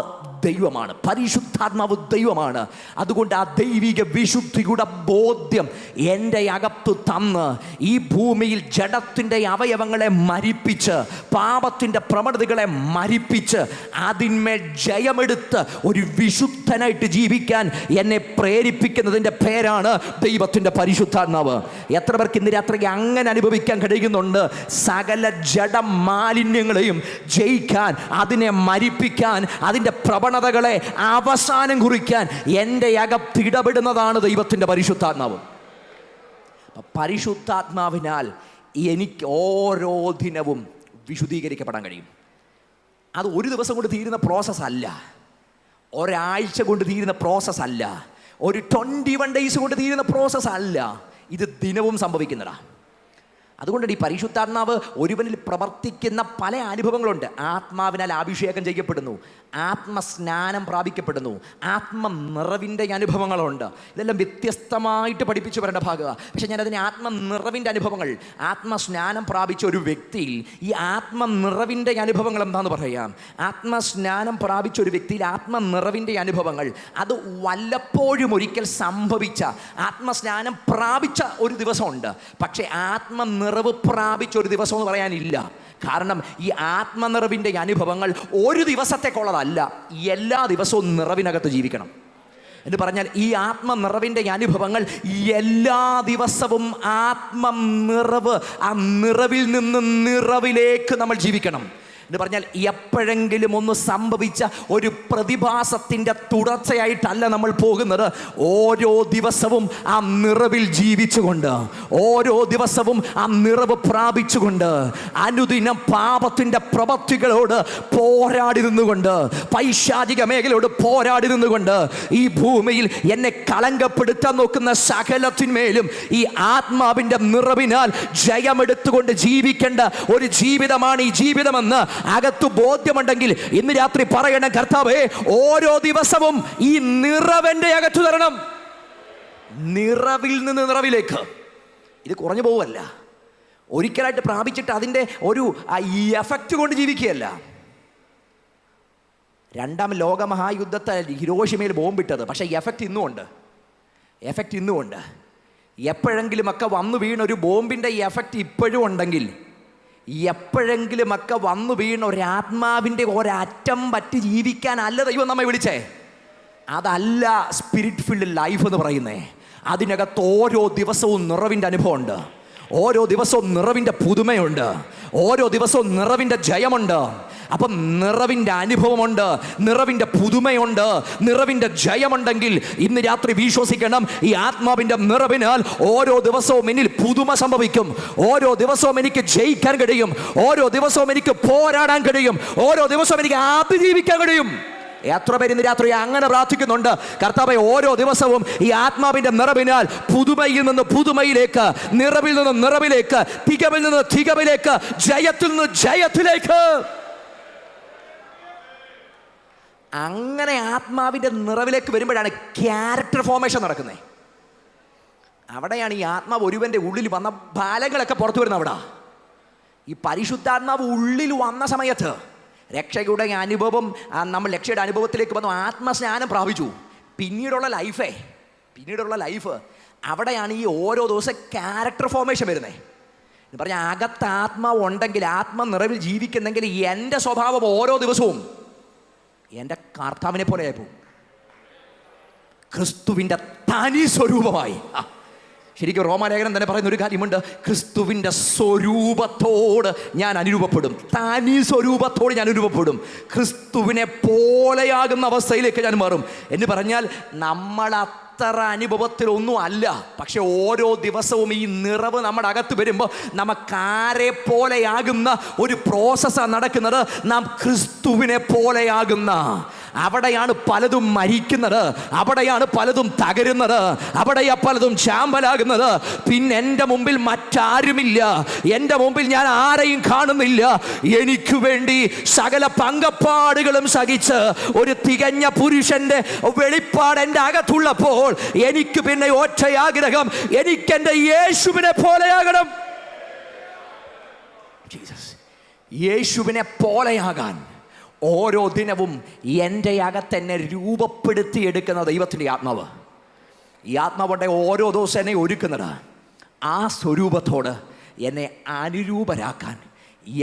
ദൈവമാണ്, പരിശുദ്ധാത്മാവ് ദൈവമാണ്. അതുകൊണ്ട് ആ ദൈവിക വിശുദ്ധിയുടെ ബോധ്യം എൻ്റെ അകത്ത് തന്ന് ഈ ഭൂമിയിൽ ജഡത്തിൻ്റെ അവയവങ്ങളെ മരിപ്പിച്ച്, പാപത്തിൻ്റെ പ്രവണതകളെ മരിപ്പിച്ച്, അതിന്മേൽ ജയമെടുത്ത് ഒരു വിശുദ്ധനായിട്ട് ജീവിക്കാൻ എന്നെ പ്രേരിപ്പിക്കുന്നതിൻ്റെ പേരാണ് ദൈവത്തിൻ്റെ പരിശുദ്ധാത്മാവ്. എത്ര പേർക്ക് ഇന്ന് രാത്രി അങ്ങനെ അനുഭവിക്കാൻ കഴിയുന്നുണ്ട്? സകല ജഡ മാലിന്യങ്ങളെയും ജയിക്കാൻ, അതിനെ മരിപ്പിക്കാൻ, അതിൻ്റെ പ്രവണതകളെ അവസാനം കുറിക്കാൻ എൻ്റെ അകത്ത് ഇടപെടുന്നതാണ് ദൈവത്തിൻ്റെ പരിശുദ്ധാത്മാവ്. പരിശുദ്ധാത്മാവിനാൽ എനിക്ക് ഓരോ ദിനവും വിശുദ്ധീകരിക്കപ്പെടാൻ കഴിയും. അത് ഒരു ദിവസം കൊണ്ട് തീരുന്ന പ്രോസസ്സ് അല്ല, ഒരാഴ്ച കൊണ്ട് തീരുന്ന പ്രോസസ്സ് അല്ല, ഒരു 21 days കൊണ്ട് തീരുന്ന പ്രോസസ്സ് അല്ല. ഇത് ദിനവും സംഭവിക്കുന്നതാ. അതുകൊണ്ടാണ് ഈ പരിശുദ്ധാത്മാവ് ഒരുവനിൽ പ്രവർത്തിക്കുന്ന പല അനുഭവങ്ങളുണ്ട്. ആത്മാവിനാൽ അഭിഷേകം ചെയ്യപ്പെടുന്നു, ആത്മസ്നാനം പ്രാപിക്കപ്പെടുന്നു, ആത്മനിറവിൻ്റെ അനുഭവങ്ങളുണ്ട്. ഇതെല്ലാം വ്യത്യസ്തമായിട്ട് പഠിപ്പിച്ചു വരേണ്ട ഭാഗമാണ്. പക്ഷേ ഞാനതിനെ ആത്മനിറവിൻ്റെ അനുഭവങ്ങൾ, ആത്മസ്നാനം പ്രാപിച്ച ഒരു വ്യക്തിയിൽ ഈ ആത്മനിറവിൻ്റെ അനുഭവങ്ങൾ എന്താണെന്ന് പറയാം. ആത്മസ്നാനം പ്രാപിച്ച ഒരു വ്യക്തിയിൽ ആത്മനിറവിൻ്റെ അനുഭവങ്ങൾ അത് വല്ലപ്പോഴും ഒരിക്കൽ സംഭവിച്ച, ആത്മസ്നാനം പ്രാപിച്ച ഒരു ദിവസമുണ്ട്. പക്ഷേ ആത്മനിറവ് പ്രാപിച്ച ഒരു ദിവസം എന്ന് പറയാനില്ല. കാരണം ഈ ആത്മനിറവിൻ്റെ അനുഭവങ്ങൾ ഒരു ദിവസത്തേക്കുള്ളതല്ല, എല്ലാ ദിവസവും നിറവിനകത്ത് ജീവിക്കണം എന്ന് പറഞ്ഞാൽ ഈ ആത്മനിറവിൻ്റെ അനുഭവങ്ങൾ എല്ലാ ദിവസവും ആത്മനിറവ്, ആ നിറവിൽ നിന്ന് നിറവിലേക്ക് നമ്മൾ ജീവിക്കണം എന്ന് പറഞ്ഞാൽ എപ്പോഴെങ്കിലും ഒന്ന് സംഭവിച്ച ഒരു പ്രതിഭാസത്തിൻ്റെ തുടർച്ചയായിട്ടല്ല നമ്മൾ പോകുന്നത്. ഓരോ ദിവസവും ആ നിറവിൽ ജീവിച്ചുകൊണ്ട്, ഓരോ ദിവസവും ആ നിറവ് പ്രാപിച്ചുകൊണ്ട്, അനുദിനം പാപത്തിൻ്റെ പ്രവൃത്തികളോട് പോരാടി നിന്നുകൊണ്ട്, പൈശാചിക മേഖലയോട് പോരാടി നിന്നുകൊണ്ട്, ഈ ഭൂമിയിൽ എന്നെ കളങ്കപ്പെടുത്താൻ നോക്കുന്ന സകലത്തിന്മേലും ഈ ആത്മാവിൻ്റെ നിറവിനാൽ ജയമെടുത്തുകൊണ്ട് ജീവിക്കേണ്ട ഒരു ജീവിതമാണ് ഈ ജീവിതമെന്ന് അകത്തു ബോധ്യമുണ്ടെങ്കിൽ ഇന്ന് രാത്രി പറയണം, കർത്താവേ ഓരോ ദിവസവും ഈ നിറവെൻ്റെ അകത്തു തരണം. നിറവിൽ നിന്ന് നിറവിലേക്ക്. ഇത് കുറഞ്ഞു പോവല്ല, ഒരിക്കലായിട്ട് പ്രാപിച്ചിട്ട് അതിൻ്റെ ഒരു ഈ എഫക്റ്റ് കൊണ്ട് ജീവിക്കുകയല്ല. രണ്ടാം ലോകമഹായുദ്ധത്തിൽ ഹിരോഷിമയിൽ ബോംബിട്ടത്, പക്ഷേ എഫക്റ്റ് ഇന്നുമുണ്ട്. എപ്പോഴെങ്കിലുമൊക്കെ വന്നു വീണൊരു ബോംബിൻ്റെ എഫക്റ്റ് ഇപ്പോഴും ഉണ്ടെങ്കിൽ, എപ്പോഴെങ്കിലുമൊക്കെ വന്നു വീണ ഒരാത്മാവിൻ്റെ ഒരറ്റം പറ്റി ജീവിക്കാനല്ല ദൈവം നമ്മെ വിളിച്ചേ. അതല്ല സ്പിരിറ്റ് ഫിൽഡ് ലൈഫ് എന്ന് പറയുന്നേ. അതിനകത്ത് ഓരോ ദിവസവും നിറവിൻ്റെ അനുഭവമുണ്ട്, ഓരോ ദിവസവും നിറവിൻ്റെ പുതുമയുണ്ട്, ഓരോ ദിവസവും നിറവിൻ്റെ ജയമുണ്ട്. അപ്പം നിറവിൻ്റെ അനുഭവമുണ്ട്, നിറവിൻ്റെ പുതുമയുണ്ട്, നിറവിൻ്റെ ജയമുണ്ടെങ്കിൽ ഇന്ന് രാത്രി വിശ്വസിക്കണം, ഈ ആത്മാവിൻ്റെ നിറവിനാൽ ഓരോ ദിവസവും എന്നിൽ പുതുമ സംഭവിക്കും. ഓരോ ദിവസവും എനിക്ക് ജയിക്കാൻ കഴിയും, ഓരോ ദിവസവും എനിക്ക് പോരാടാൻ കഴിയും, ഓരോ ദിവസവും എനിക്ക് അതിജീവിക്കാൻ കഴിയും. എത്ര പേര് ഇന്ന് രാത്രി അങ്ങനെ പ്രാർത്ഥിക്കുന്നുണ്ട്? കർത്താവേ, ഓരോ ദിവസവും ഈ ആത്മാവിൻ്റെ നിറവിനാൽ പുതുമയിൽ നിന്ന് പുതുമയിലേക്ക്, നിറവിൽ നിന്ന് നിറവിലേക്ക്, തികവിൽ നിന്ന് തികവിലേക്ക്, ജയത്തിൽ നിന്ന് ജയത്തിലേക്ക്. അങ്ങനെ ആത്മാവിൻ്റെ നിറവിലേക്ക് വരുമ്പോഴാണ് ക്യാരക്ടർ ഫോർമേഷൻ നടക്കുന്നത്. അവിടെയാണ് ഈ ആത്മാവ് ഒരുവൻ്റെ ഉള്ളിൽ വന്ന ഫലങ്ങളൊക്കെ പുറത്തു വരുന്നത്. അവിടെ ഈ പരിശുദ്ധാത്മാവ് ഉള്ളിൽ വന്ന സമയത്ത് രക്ഷയുടെ അനുഭവം, നമ്മൾ രക്ഷയുടെ അനുഭവത്തിലേക്ക് വന്നു, ആത്മസ്നാനം പ്രാപിച്ചു. പിന്നീടുള്ള ലൈഫ് അവിടെയാണ് ഈ ഓരോ ദിവസം ക്യാരക്ടർ ഫോർമേഷൻ വരുന്നത്. എന്ന് പറഞ്ഞാൽ അകത്ത് ആത്മാവ് ഉണ്ടെങ്കിൽ, ആത്മനിറവിൽ ജീവിക്കുന്നെങ്കിൽ എൻ്റെ സ്വഭാവം ഓരോ ദിവസവും എൻ്റെ കർത്താവിനെ പോലെ ആയിപ്പോവും, ക്രിസ്തുവിൻ്റെ തനി സ്വരൂപമായി. ശരിക്കും റോമാലേഖനം തന്നെ പറയുന്ന ഒരു കാര്യമുണ്ട്, ക്രിസ്തുവിൻ്റെ സ്വരൂപത്തോട് ഞാൻ അനുരൂപപ്പെടും, തനി സ്വരൂപത്തോട് ഞാൻ അനുരൂപപ്പെടും, ക്രിസ്തുവിനെ പോലെയാകുന്ന അവസ്ഥയിലേക്ക് ഞാൻ മാറും. എന്ന് പറഞ്ഞാൽ നമ്മൾ അത്ര അനുഭവത്തിലൊന്നും അല്ല, പക്ഷെ ഓരോ ദിവസവും ഈ നിറവ് നമ്മുടെ അകത്ത് വരുമ്പോൾ നമുക്കാരെ പോലെയാകുന്ന ഒരു പ്രോസസ്സാണ് നടക്കുന്നത്. നാം ക്രിസ്തുവിനെ പോലെയാകുന്ന, അവിടെയാണ് പലതും മരിക്കുന്നത്, അവിടെയാണ് പലതും തകരുന്നത്, അവിടെയാ പലതും ചാമ്പലാകുന്നത്. പിന്നെ എൻ്റെ മുമ്പിൽ മറ്റാരുമില്ല, എൻ്റെ മുമ്പിൽ ഞാൻ ആരെയും കാണുന്നില്ല. എനിക്ക് വേണ്ടി സകല പങ്കപ്പാടുകളും സഹിച്ച് ഒരു തികഞ്ഞ പുരുഷന്റെ വെളിപ്പാട് എൻ്റെ അകത്തുള്ളപ്പോൾ എനിക്ക് പിന്നെ ഒറ്റയാഗ്രഹം, എനിക്കെൻ്റെ യേശുവിനെ പോലെയാകണം. യേശുവിനെ പോലെയാകാൻ ഓരോ ദിനവും എൻ്റെ അകത്തെന്നെ രൂപപ്പെടുത്തിയെടുക്കുന്ന ദൈവത്തിൻ്റെ ആത്മാവ്. ഈ ആത്മാവുണ്ടെ ഓരോ ദിവസം എന്നെ ഒരുക്കുന്നത് ആ സ്വരൂപത്തോട് എന്നെ അനുരൂപരാക്കാൻ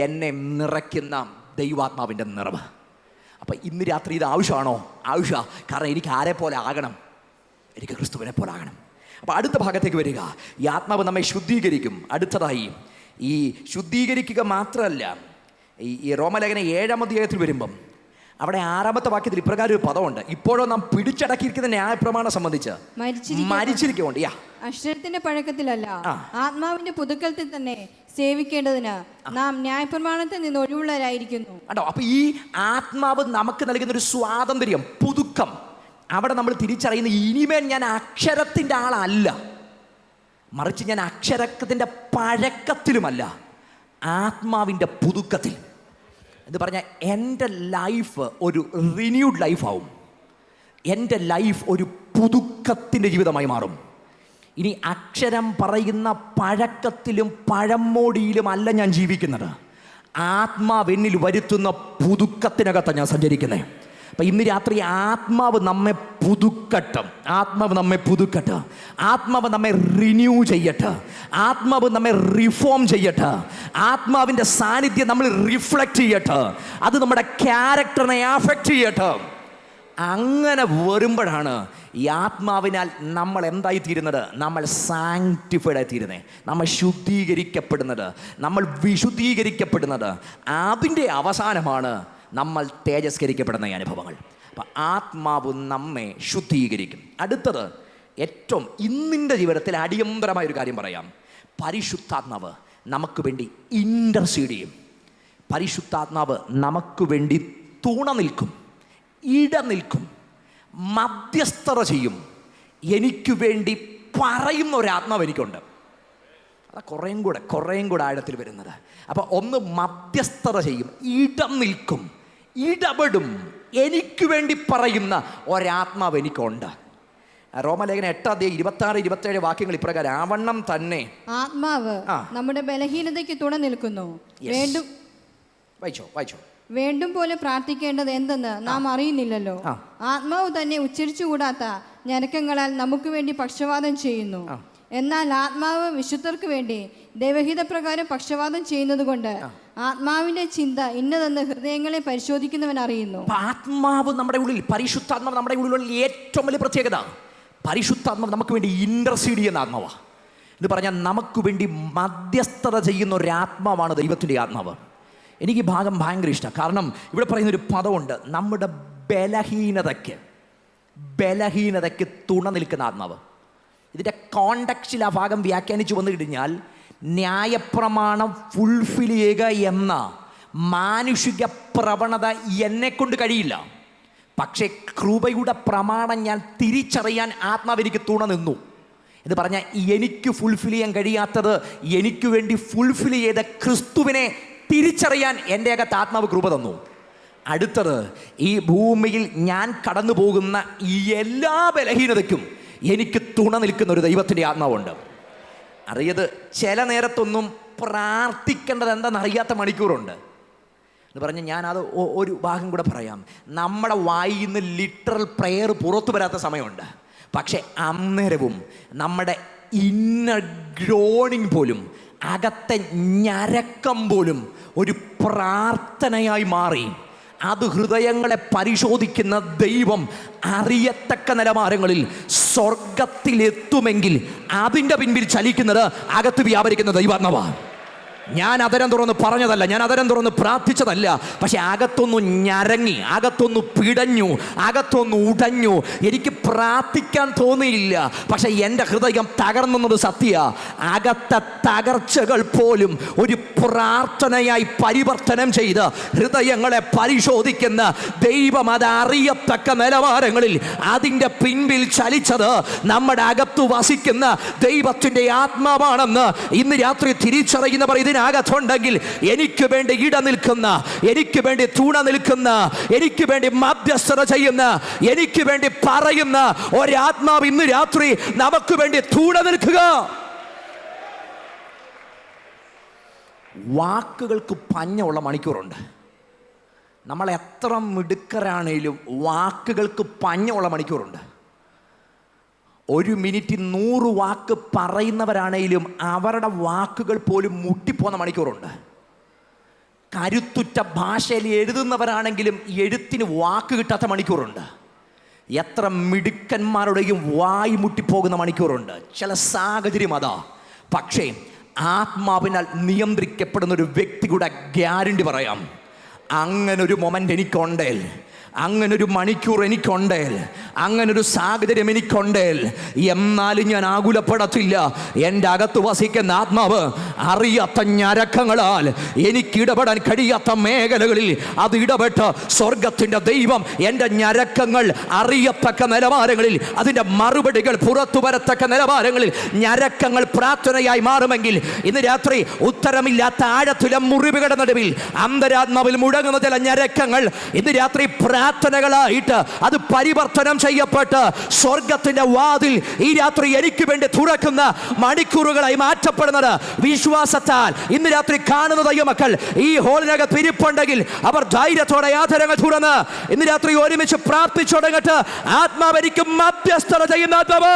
എന്നെ നിറയ്ക്കുന്ന ദൈവാത്മാവിൻ്റെ നിറവ്. അപ്പം ഇന്ന് രാത്രി ഇത് ആവശ്യമാണോ? ആവശ്യമാണ്. കാരണം എനിക്ക് ആരെ പോലെ ആകണം? എനിക്ക് ക്രിസ്തുവിനെ പോലെ ആകണം. അപ്പോൾ അടുത്ത ഭാഗത്തേക്ക് വരിക. ഈ ആത്മാവ് നമ്മെ ശുദ്ധീകരിക്കും. അടുത്തതായി ഈ ശുദ്ധീകരിക്കുക മാത്രമല്ല, ഈ റോമലേഖനം 7-ാം അധ്യായത്തിൽ വരുമ്പം അവിടെ 6-ാമത്തെ വാക്യത്തിൽ ഇപ്രകാരം ഒരു പദമുണ്ട്, ഇപ്പോഴോ നാം പിടിച്ചടക്കിയിരിക്കുന്ന ന്യായപ്രമാണം സംബന്ധിച്ച് മരിച്ചിരിക്കുന്നുണ്ട്. അക്ഷരത്തിന്റെ പഴക്കത്തിലല്ല, ആത്മാവിന്റെ പുതുക്കത്തിൽ തന്നെ സേവിക്കേണ്ടതിന് നാം ന്യായപ്രമാണത്തിൽ നിന്ന് ഒഴിവുള്ളവരായിരിക്കുന്നു. അപ്പൊ ഈ ആത്മാവ് നമുക്ക് നൽകുന്ന ഒരു സ്വാതന്ത്ര്യം, പുതുക്കം, അവിടെ നമ്മൾ തിരിച്ചറിയുന്ന ഇനിമേൽ ഞാൻ അക്ഷരത്തിൻ്റെ ആളല്ല, മറിച്ച് ഞാൻ അക്ഷരത്തിൻ്റെ പഴക്കത്തിലുമല്ല, ആത്മാവിൻ്റെ പുതുക്കത്തിൽ. എന്ന് പറഞ്ഞാൽ എൻ്റെ ലൈഫ് ഒരു റിന്യൂഡ് ലൈഫാവും, എൻ്റെ ലൈഫ് ഒരു പുതുക്കത്തിൻ്റെ ജീവിതമായി മാറും. ഇനി അക്ഷരം പറയുന്ന പഴക്കത്തിലും പഴമോടിയിലും അല്ല ഞാൻ ജീവിക്കുന്നത്, ആത്മാവെന്നിൽ വരുത്തുന്ന പുതുക്കത്തിനകത്താണ് ഞാൻ സഞ്ചരിക്കുന്നത്. അപ്പം ഇന്ന് രാത്രി ആത്മാവ് നമ്മെ പുതുക്കട്ടെ, ആത്മാവ് നമ്മെ പുതുക്കട്ടെ, ആത്മാവ് നമ്മെ റിന്യൂ ചെയ്യട്ടെ, ആത്മാവ് നമ്മെ റിഫോം ചെയ്യട്ടെ, ആത്മാവിൻ്റെ സാന്നിധ്യം നമ്മൾ റിഫ്ലക്റ്റ് ചെയ്യട്ടെ, അത് നമ്മുടെ ക്യാരക്ടറിനെ അഫക്റ്റ് ചെയ്യട്ടെ. അങ്ങനെ വരുമ്പോഴാണ് ഈ ആത്മാവിനാൽ നമ്മൾ എന്തായി തീരുന്നത്? നമ്മൾ സാങ്ക്ടിഫൈഡ് ആയി തീരുന്നത്, നമ്മൾ ശുദ്ധീകരിക്കപ്പെടുന്നത്, നമ്മൾ വിശുദ്ധീകരിക്കപ്പെടുന്നത്. അതിൻ്റെ അവസാനമാണ് നമ്മൾ തേജസ്കരിക്കപ്പെടുന്ന ഈ അനുഭവങ്ങൾ. അപ്പം ആത്മാവ് നമ്മെ ശുദ്ധീകരിക്കും. അടുത്തത് ഏറ്റവും ഇന്നിൻ്റെ ജീവിതത്തിൽ അടിയന്തരമായൊരു കാര്യം പറയാം. പരിശുദ്ധാത്മാവ് നമുക്ക് വേണ്ടി ഇൻ്റർസീഡ് ചെയ്യും. പരിശുദ്ധാത്മാവ് നമുക്ക് വേണ്ടി തുണ നിൽക്കും, ഇട നിൽക്കും, മധ്യസ്ഥത ചെയ്യും. എനിക്ക് വേണ്ടി പറയുന്ന ഒരാത്മാവ് എനിക്കുണ്ട്. അത് കുറേയും കൂടെ ആഴത്തിൽ വരുന്നത്. അപ്പോൾ ഒന്ന് മധ്യസ്ഥത ചെയ്യും, ഇടം നിൽക്കും, ഇടപെടും, എനിക്ക് വേണ്ടി പറയുന്ന ഒരാത്മാവ് എനിക്കുണ്ട്. റോമലേഖനം 8:26-27 വാക്യങ്ങൾ ഇപ്രകാരം: ആവണ്ണം തന്നെ ആത്മാവ് നമ്മുടെ ബലഹീനതയ്ക്ക് തുണ നിൽക്കുന്നു. വായിച്ചോ. വേണ്ടും പോലെ പ്രാർത്ഥിക്കേണ്ടത് എന്തെന്ന് നാം അറിയുന്നില്ലല്ലോ. ആത്മാവ് തന്നെ ഉച്ചരിച്ചുകൂടാത്ത ഞരക്കങ്ങളാൽ നമുക്ക് വേണ്ടി പക്ഷവാദം ചെയ്യുന്നു. എന്നാൽ ആത്മാവ് വിശുദ്ധർക്ക് വേണ്ടി ദൈവഹിത പ്രകാരം പക്ഷവാദം ചെയ്യുന്നത് കൊണ്ട് ആത്മാവിന്റെ ചിന്ത ഇന്നതെന്ന് ഹൃദയങ്ങളെ പരിശോധിക്കുന്നവൻ അറിയുന്നു. ആത്മാവ് നമ്മുടെ ഉള്ളിൽ, പരിശുദ്ധാത്മാവ് നമ്മുടെ ഉള്ളിലുള്ള ഏറ്റവും വലിയ പ്രത്യേകത, പരിശുദ്ധാത്മാവ് നമുക്ക് വേണ്ടി ഇന്റർസീഡ് ചെയ്യുന്ന ആത്മാവാണ്. എന്ന് പറഞ്ഞാൽ നമുക്ക് വേണ്ടി മധ്യസ്ഥത ചെയ്യുന്ന ഒരു ആത്മാവാണ് ദൈവത്തിൻ്റെ ആത്മാവ്. എനിക്ക് ഈ ഭാഗം ഭയങ്കര ഇഷ്ടമാണ്. കാരണം ഇവിടെ പറയുന്നൊരു പദമുണ്ട്, നമ്മുടെ ബലഹീനതയ്ക്ക് തുണ നിൽക്കുന്ന ആത്മാവ്. ഇതിൻ്റെ കോണ്ടക്സ്റ്റിൽ ആ ഭാഗം വ്യാഖ്യാനിച്ചു വന്നു കഴിഞ്ഞാൽ, ന്യായപ്രമാണം ഫുൾഫിൽ ചെയ്യുക എന്ന മാനുഷിക പ്രവണത എന്നെക്കൊണ്ട് കഴിയില്ല. പക്ഷേ കൃപയുടെ പ്രമാണം ഞാൻ തിരിച്ചറിയാൻ ആത്മാവ് എനിക്ക് തുണ നിന്നു. എന്ന് പറഞ്ഞാൽ എനിക്ക് ഫുൾഫിൽ ചെയ്യാൻ കഴിയാത്തത് എനിക്ക് വേണ്ടി ഫുൾഫിൽ ചെയ്ത ക്രിസ്തുവിനെ തിരിച്ചറിയാൻ എൻ്റെ അകത്ത് ആത്മാവ് കൃപ തന്നു. അടുത്തത്, ഈ ഭൂമിയിൽ ഞാൻ കടന്നു പോകുന്ന ഈ എല്ലാ ബലഹീനതയ്ക്കും എനിക്ക് തുണ നിൽക്കുന്ന ഒരു ദൈവത്തിൻ്റെ ആത്മാവുണ്ട്. അറിയത് ചില നേരത്തൊന്നും പ്രാർത്ഥിക്കേണ്ടത് എന്താണെന്ന് അറിയാത്ത മണിക്കൂറുണ്ട്. എന്ന് പറഞ്ഞ് ഞാനത് ഒരു ഭാഗം കൂടെ പറയാം. നമ്മുടെ വായിൽ നിന്ന് ലിറ്ററൽ പ്രെയർ പുറത്തു വരാത്ത സമയമുണ്ട്. പക്ഷെ അന്നേരവും നമ്മുടെ ഇന്നർ ഗ്രോണിങ് പോലും, അകത്തെ ഞരക്കം പോലും ഒരു പ്രാർത്ഥനയായി മാറി. അത് ഹൃദയങ്ങളെ പരിശോധിക്കുന്ന ദൈവം അറിയത്തക്ക നിലവാരങ്ങളിൽ സ്വർഗത്തിലെത്തുമെങ്കിൽ അതിൻ്റെ പിൻപിൽ ചലിക്കുന്നത് അകത്ത് വ്യാപരിക്കുന്ന ദൈവാത്മാവാണ്. ഞാൻ അതരം തുറന്ന് പറഞ്ഞതല്ല, ഞാൻ അതരം തുറന്ന് പ്രാർത്ഥിച്ചതല്ല. പക്ഷെ അകത്തൊന്നു ഞരങ്ങി, അകത്തൊന്നു പിടഞ്ഞു, അകത്തൊന്നു ഉടഞ്ഞു. എനിക്ക് പ്രാർത്ഥിക്കാൻ തോന്നിയില്ല, പക്ഷെ എൻ്റെ ഹൃദയം തകർന്നത് സത്യ. അകത്തെ തകർച്ചകൾ പോലും ഒരു പ്രാർത്ഥനയായി പരിവർത്തനം ചെയ്ത് ഹൃദയങ്ങളെ പരിശോധിക്കുന്ന ദൈവം അത് അറിയത്തക്ക നിലവാരങ്ങളിൽ അതിൻ്റെ പിൻപിൽ ചലിച്ചത് നമ്മുടെ അകത്തു വസിക്കുന്ന ദൈവത്തിൻ്റെ ആത്മാവാണെന്ന് ഇന്ന് രാത്രി തിരിച്ചറിയുന്നവർ ഇതിനകത്തുണ്ടെങ്കിൽ, എനിക്ക് വേണ്ടി ഇട നിൽക്കുന്ന, എനിക്ക് വേണ്ടി തുണ നിൽക്കുന്ന, എനിക്ക് വേണ്ടി മധ്യസ്ഥത ചെയ്യുന്ന, എനിക്ക് വേണ്ടി പറയുന്ന ഒരാത്മാവ് ഇന്ന് രാത്രി നമുക്ക് വേണ്ടി തുണ നിൽക്കുക. വാക്കുകൾക്ക് പഞ്ഞമുള്ള മണിക്കൂറുണ്ട്. നമ്മൾ എത്ര മിടുക്കരാണേലും വാക്കുകൾക്ക് പഞ്ഞമുള്ള മണിക്കൂറുണ്ട്. 1 മിനിറ്റ് 100 വാക്ക് പറയുന്നവരാണേലും അവരുടെ വാക്കുകൾ പോലും മുട്ടിപ്പോകുന്ന മണിക്കൂറുണ്ട്. കരുത്തുറ്റ ഭാഷയിൽ എഴുതുന്നവരാണെങ്കിലും എഴുത്തിന് വാക്ക് കിട്ടാത്ത മണിക്കൂറുണ്ട്. എത്ര മിടുക്കന്മാരുടെയും വായി മുട്ടിപ്പോകുന്ന മണിക്കൂറുണ്ട്. ചില സാഹചര്യം അതാ. പക്ഷേ ആത്മാവിനാൽ നിയന്ത്രിക്കപ്പെടുന്ന ഒരു വ്യക്തിയുടെ ഗ്യാരണ്ടി പറയാം, അങ്ങനൊരു മൊമെൻ്റ് എനിക്കുണ്ടേൽ, അങ്ങനൊരു മണിക്കൂർ എനിക്കുണ്ടേൽ, അങ്ങനൊരു സാഹചര്യം എനിക്കുണ്ടേൽ, എന്നാലും ഞാൻ ആകുലപ്പെടത്തില്ല. എൻ്റെ അകത്ത് വസിക്കുന്ന ആത്മാവ് അറിയാത്ത ഞരക്കങ്ങളാൽ, എനിക്ക് ഇടപെടാൻ കഴിയാത്ത മേഖലകളിൽ അത് ഇടപെട്ട് സ്വർഗത്തിൻ്റെ ദൈവം എൻ്റെ ഞരക്കങ്ങൾ അറിയത്തക്ക നിലവാരങ്ങളിൽ, അതിൻ്റെ മറുപടികൾ പുറത്തു വരത്തക്ക നിലവാരങ്ങളിൽ ഞരക്കങ്ങൾ പ്രാർത്ഥനയായി മാറുമെങ്കിൽ, ഇന്ന് രാത്രി ഉത്തരമില്ലാത്ത ആഴത്തിലെ മുറിവുകളുടെ നടുവിൽ അന്തരാത്മാവിൽ മുടങ്ങുന്ന ചില ഞരക്കങ്ങൾ ഇന്ന് രാത്രി പ്രാർത്ഥനകളായിട്ട് അത് പരിവർത്തനം ചെയ്യപ്പെട്ട് സ്വർഗത്തിന്റെ വാതിൽ ഈ രാത്രി എനിക്ക് വേണ്ടി തുറക്കുന്ന മണിക്കൂറുകളായി മാറ്റപ്പെടുന്നത് വിശ്വാസത്താൽ ഇന്ന് രാത്രി കാണുന്ന ദൈവമക്കൾ ഈ ഹോളിനകത്ത് ഇരിപ്പുണ്ടെങ്കിൽ അവർ ധൈര്യത്തോടെ ആധരങ്ങൾ തുറന്ന് ഇന്ന് രാത്രി ഒരുമിച്ച് പ്രാർത്ഥിച്ചു തുടങ്ങട്ട്. ആത്മാവ് എനിക്ക് മധ്യസ്ഥത ചെയ്യുന്ന ആത്മാവ്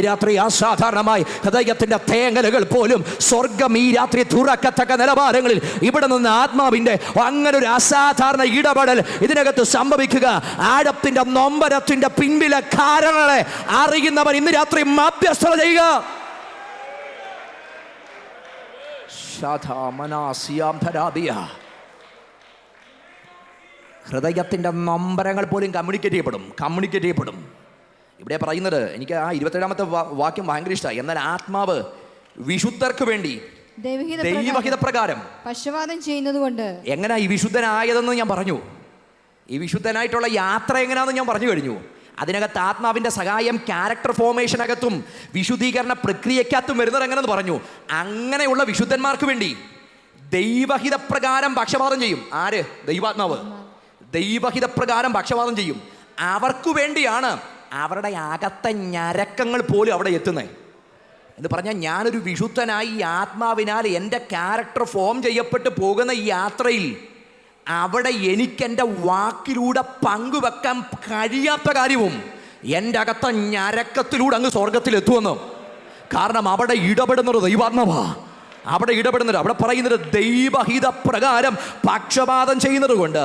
രാത്രി അസാധാരണമായി ഹൃദയത്തിന്റെ തേങ്ങലുകൾ പോലും സ്വർഗം ഈ രാത്രി തുറക്കത്തക്ക നിലവാരങ്ങളിൽ ഇവിടെ നിന്ന് ആത്മാവിന്റെ അങ്ങനെ ഒരു അസാധാരണ ഇടപെടൽ ഇതിനകത്ത് സംഭവിക്കുക. ആഴത്തിന്റെ നൊമ്പരത്തിന്റെ പിൻപിലെ കാരണങ്ങളെ അറിയുന്നവർ ഇന്ന് രാത്രി മധ്യസ്ഥത ചെയ്യുക. ഹൃദയത്തിൻ്റെ നൊമ്പരങ്ങൾ പോലും കമ്മ്യൂണിക്കേറ്റ് ചെയ്യപ്പെടും. ഇവിടെ പറയുന്നത്, എനിക്ക് ആ 27-ാമത്തെ വാക്യം ഭയങ്കര ഇഷ്ടമായി. എന്നാൽ ആത്മാവ് വിശുദ്ധർക്ക് വേണ്ടി ദൈവഹിത പ്രകാരം പക്ഷവാദം ചെയ്യുന്നത് കൊണ്ട് എങ്ങനെയാ ഈ വിശുദ്ധനായതെന്ന് ഞാൻ പറഞ്ഞു. ഈ വിശുദ്ധനായിട്ടുള്ള യാത്ര എങ്ങനെയാണെന്ന് ഞാൻ പറഞ്ഞു കഴിഞ്ഞു. അതിനകത്ത് ആത്മാവിൻ്റെ സഹായം ക്യാരക്ടർ ഫോർമേഷനകത്തും വിശുദ്ധീകരണ പ്രക്രിയക്കകത്തും വരുന്നത് എങ്ങനെയെന്ന് പറഞ്ഞു. അങ്ങനെയുള്ള വിശുദ്ധന്മാർക്ക് വേണ്ടി ദൈവഹിത പ്രകാരം പക്ഷപാതം ചെയ്യും. ആര്? ദൈവാത്മാവ്. ദൈവഹിതപ്രകാരം പക്ഷപാതം ചെയ്യും. അവർക്കു വേണ്ടിയാണ് അവരുടെ അകത്തെ ഞരക്കങ്ങൾ പോലും അവിടെ എത്തുന്നത്. എന്ന് പറഞ്ഞാൽ ഞാനൊരു വിശുദ്ധനായി ഈ ആത്മാവിനാൽ എൻ്റെ ക്യാരക്ടർ ഫോം ചെയ്യപ്പെട്ട് പോകുന്ന ഈ യാത്രയിൽ അവിടെ എനിക്കെൻ്റെ വാക്കിലൂടെ പങ്കുവെക്കാൻ കഴിയാത്ത കാര്യവും എൻ്റെ അകത്തെ ഞരക്കത്തിലൂടെ അങ്ങ് സ്വർഗത്തിലെത്തുമെന്ന്. കാരണം അവിടെ ഇടപെടുന്നൊരു ദൈവാത്മാവാ, അവിടെ ഇടപെടുന്നത്. അവിടെ പറയുന്നത് ദൈവഹിത പ്രകാരം പക്ഷപാതം ചെയ്യുന്നത് കൊണ്ട്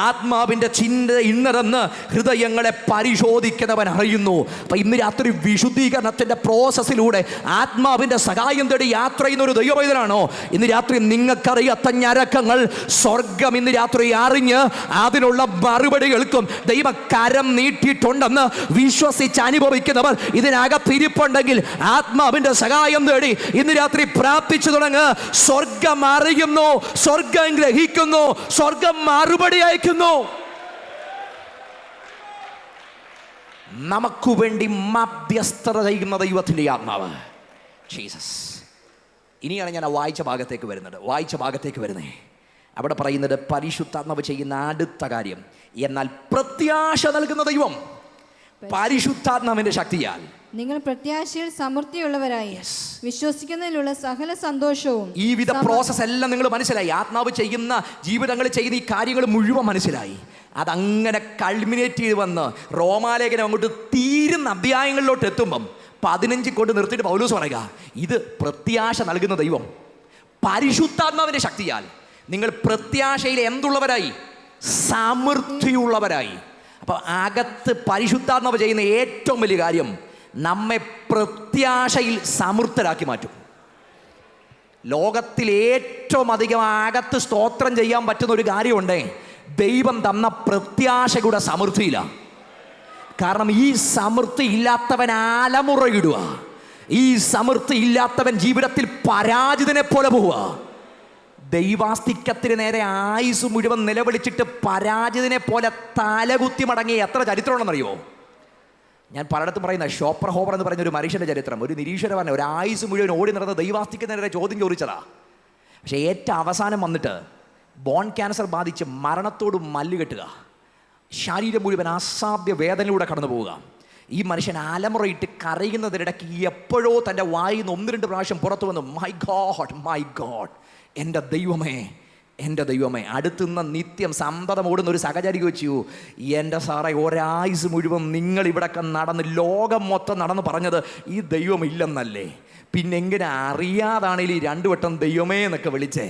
ആത്മാവിൻ്റെ ചിന്ത ഇന്നതെന്ന് ഹൃദയങ്ങളെ പരിശോധിക്കുന്നവൻ അറിയുന്നു. അപ്പം ഇന്ന് രാത്രി വിശുദ്ധീകരണത്തിൻ്റെ പ്രോസസ്സിലൂടെ ആത്മാവിൻ്റെ സഹായം തേടി യാത്ര ചെയ്യുന്ന ഒരു ദൈവപൈതലാണോ? ഇന്ന് രാത്രി നിങ്ങൾക്കറിയാത്ത ഞരക്കങ്ങൾ സ്വർഗം ഇന്ന് രാത്രി അറിഞ്ഞ് അതിനുള്ള മറുപടി കേൾക്കും. ദൈവ കരം നീട്ടിയിട്ടുണ്ടെന്ന് വിശ്വസിച്ച് അനുഭവിക്കുന്നവർ ഇതിനകത്തിരിപ്പുണ്ടെങ്കിൽ ആത്മാവിൻ്റെ സഹായം തേടി ഇന്ന് രാത്രി പ്രാർത്ഥിച്ചു തുടങ്ങി. സ്വർഗം അറിയുന്നു, സ്വർഗം ഗ്രഹിക്കുന്നു, സ്വർഗം മറുപടി അയക്കുന്നു. നമുക്ക് വേണ്ടി മധ്യസ്ഥത ചെയ്യുന്ന ദൈവത്തിൻ്റെ ആത്മാവ് ജീസസ്. ഇനിയാണ് ഞാൻ വായിച്ച ഭാഗത്തേക്ക് വരുന്നത്. അവിടെ പറയുന്നത് പരിശുദ്ധാത്മാവ് ചെയ്യുന്ന അടുത്ത കാര്യം. എന്നാൽ പ്രത്യാശ നൽകുന്ന ദൈവം പരിശുദ്ധാത്മാവിന്റെ ശക്തിയാൽ നിങ്ങൾ പ്രത്യാശയിൽ സമൃദ്ധിയുള്ളവരായി വിശ്വസിക്കുന്നതിലുള്ള സകല സന്തോഷവും. ഈ വിധ പ്രോസസ് എല്ലാം നിങ്ങൾ മനസ്സിലായി. ആത്മാവ് ചെയ്യുന്ന ജീവിതങ്ങളിൽ ചെയ്യുന്ന ഈ കാര്യങ്ങൾ മുഴുവൻ മനസ്സിലായി. അതങ്ങനെ കൾമിനേറ്റ് ചെയ്ത് വന്ന് റോമാലേഖനം അങ്ങോട്ട് തീരുന്ന അധ്യായങ്ങളിലോട്ട് എത്തുമ്പം 15 കൊണ്ട് നിർത്തിയിട്ട് പൗലോസ് പറയുക, ഇത് പ്രത്യാശ നൽകുന്ന ദൈവം പരിശുദ്ധാത്മാവിന്റെ ശക്തിയാൽ നിങ്ങൾ പ്രത്യാശയിൽ എന്തുള്ളവരായി? സമൃദ്ധിയുള്ളവരായി. അപ്പോൾ അകത്ത് പരിശുദ്ധാത്മാവ് ചെയ്യുന്ന ഏറ്റവും വലിയ കാര്യം നമ്മെ പ്രത്യാശയിൽ സമൃദ്ധരാക്കി മാറ്റും. ലോകത്തിൽ ഏറ്റവും അധികം അകത്ത് സ്തോത്രം ചെയ്യാൻ പറ്റുന്ന ഒരു കാര്യമുണ്ടേ, ദൈവം തന്ന പ്രത്യാശയുടെ സമൃദ്ധിയിലാണ്. കാരണം ഈ സമൃദ്ധി ഇല്ലാത്തവൻ ആലമുറയിടുക, ഈ സമൃദ്ധി ഇല്ലാത്തവൻ ജീവിതത്തിൽ പരാജിതനെ പോലെ പോവുക. ദൈവാസ്തിക്യത്തിന് നേരെ ആയുസ് മുഴുവൻ നിലവിളിച്ചിട്ട് പരാജിതനെ പോലെ തലകുത്തി മടങ്ങിയ എത്ര ചരിത്രമുണ്ടെന്നറിയോ? ഞാൻ പലയിടത്തും പറയുന്ന ഷോപ്പർ ഹോപ്പർ എന്ന് പറയുന്ന ഒരു മനുഷ്യൻ്റെ ചരിത്രം. ഒരു നിരീശ്വരവാൻ ഒരു ആയുസ് മുഴുവൻ ഓടി നടന്ന ദൈവാസ്തിക്യത്തിന് നേരെ ചോദ്യം ചോദിച്ചതാ. പക്ഷേ ഏറ്റവും അവസാനം വന്നിട്ട് ബോൺ ക്യാൻസർ ബാധിച്ച് മരണത്തോട് മല്ലുകെട്ടുക, ശരീരം മുഴുവൻ അസാധ്യ വേദനയിലൂടെ കടന്നു പോവുക. ഈ മനുഷ്യൻ ആലമുറയിട്ട് കരയുന്നതിനിടയ്ക്ക് എപ്പോഴോ തൻ്റെ വായിൽ നിന്ന് 1-2 പ്രാവശ്യം പുറത്തു വന്നു, മൈ ഗോഡ്, എൻ്റെ ദൈവമേ. അടുത്തുനിന്ന് നിത്യം സന്തതം ഓടുന്ന ഒരു സഹചാരി വെച്ചു, എൻ്റെ സാറേ ഒരായുസ് മുഴുവൻ നിങ്ങൾ ഇവിടെയൊക്കെ നടന്ന് ലോകം മൊത്തം നടന്ന് പറഞ്ഞത് ഈ ദൈവം ഇല്ലെന്നല്ലേ, പിന്നെ എങ്ങനെ അറിയാതാണേലും 2 വട്ടം ദൈവമേ എന്നൊക്കെ വിളിച്ചേ.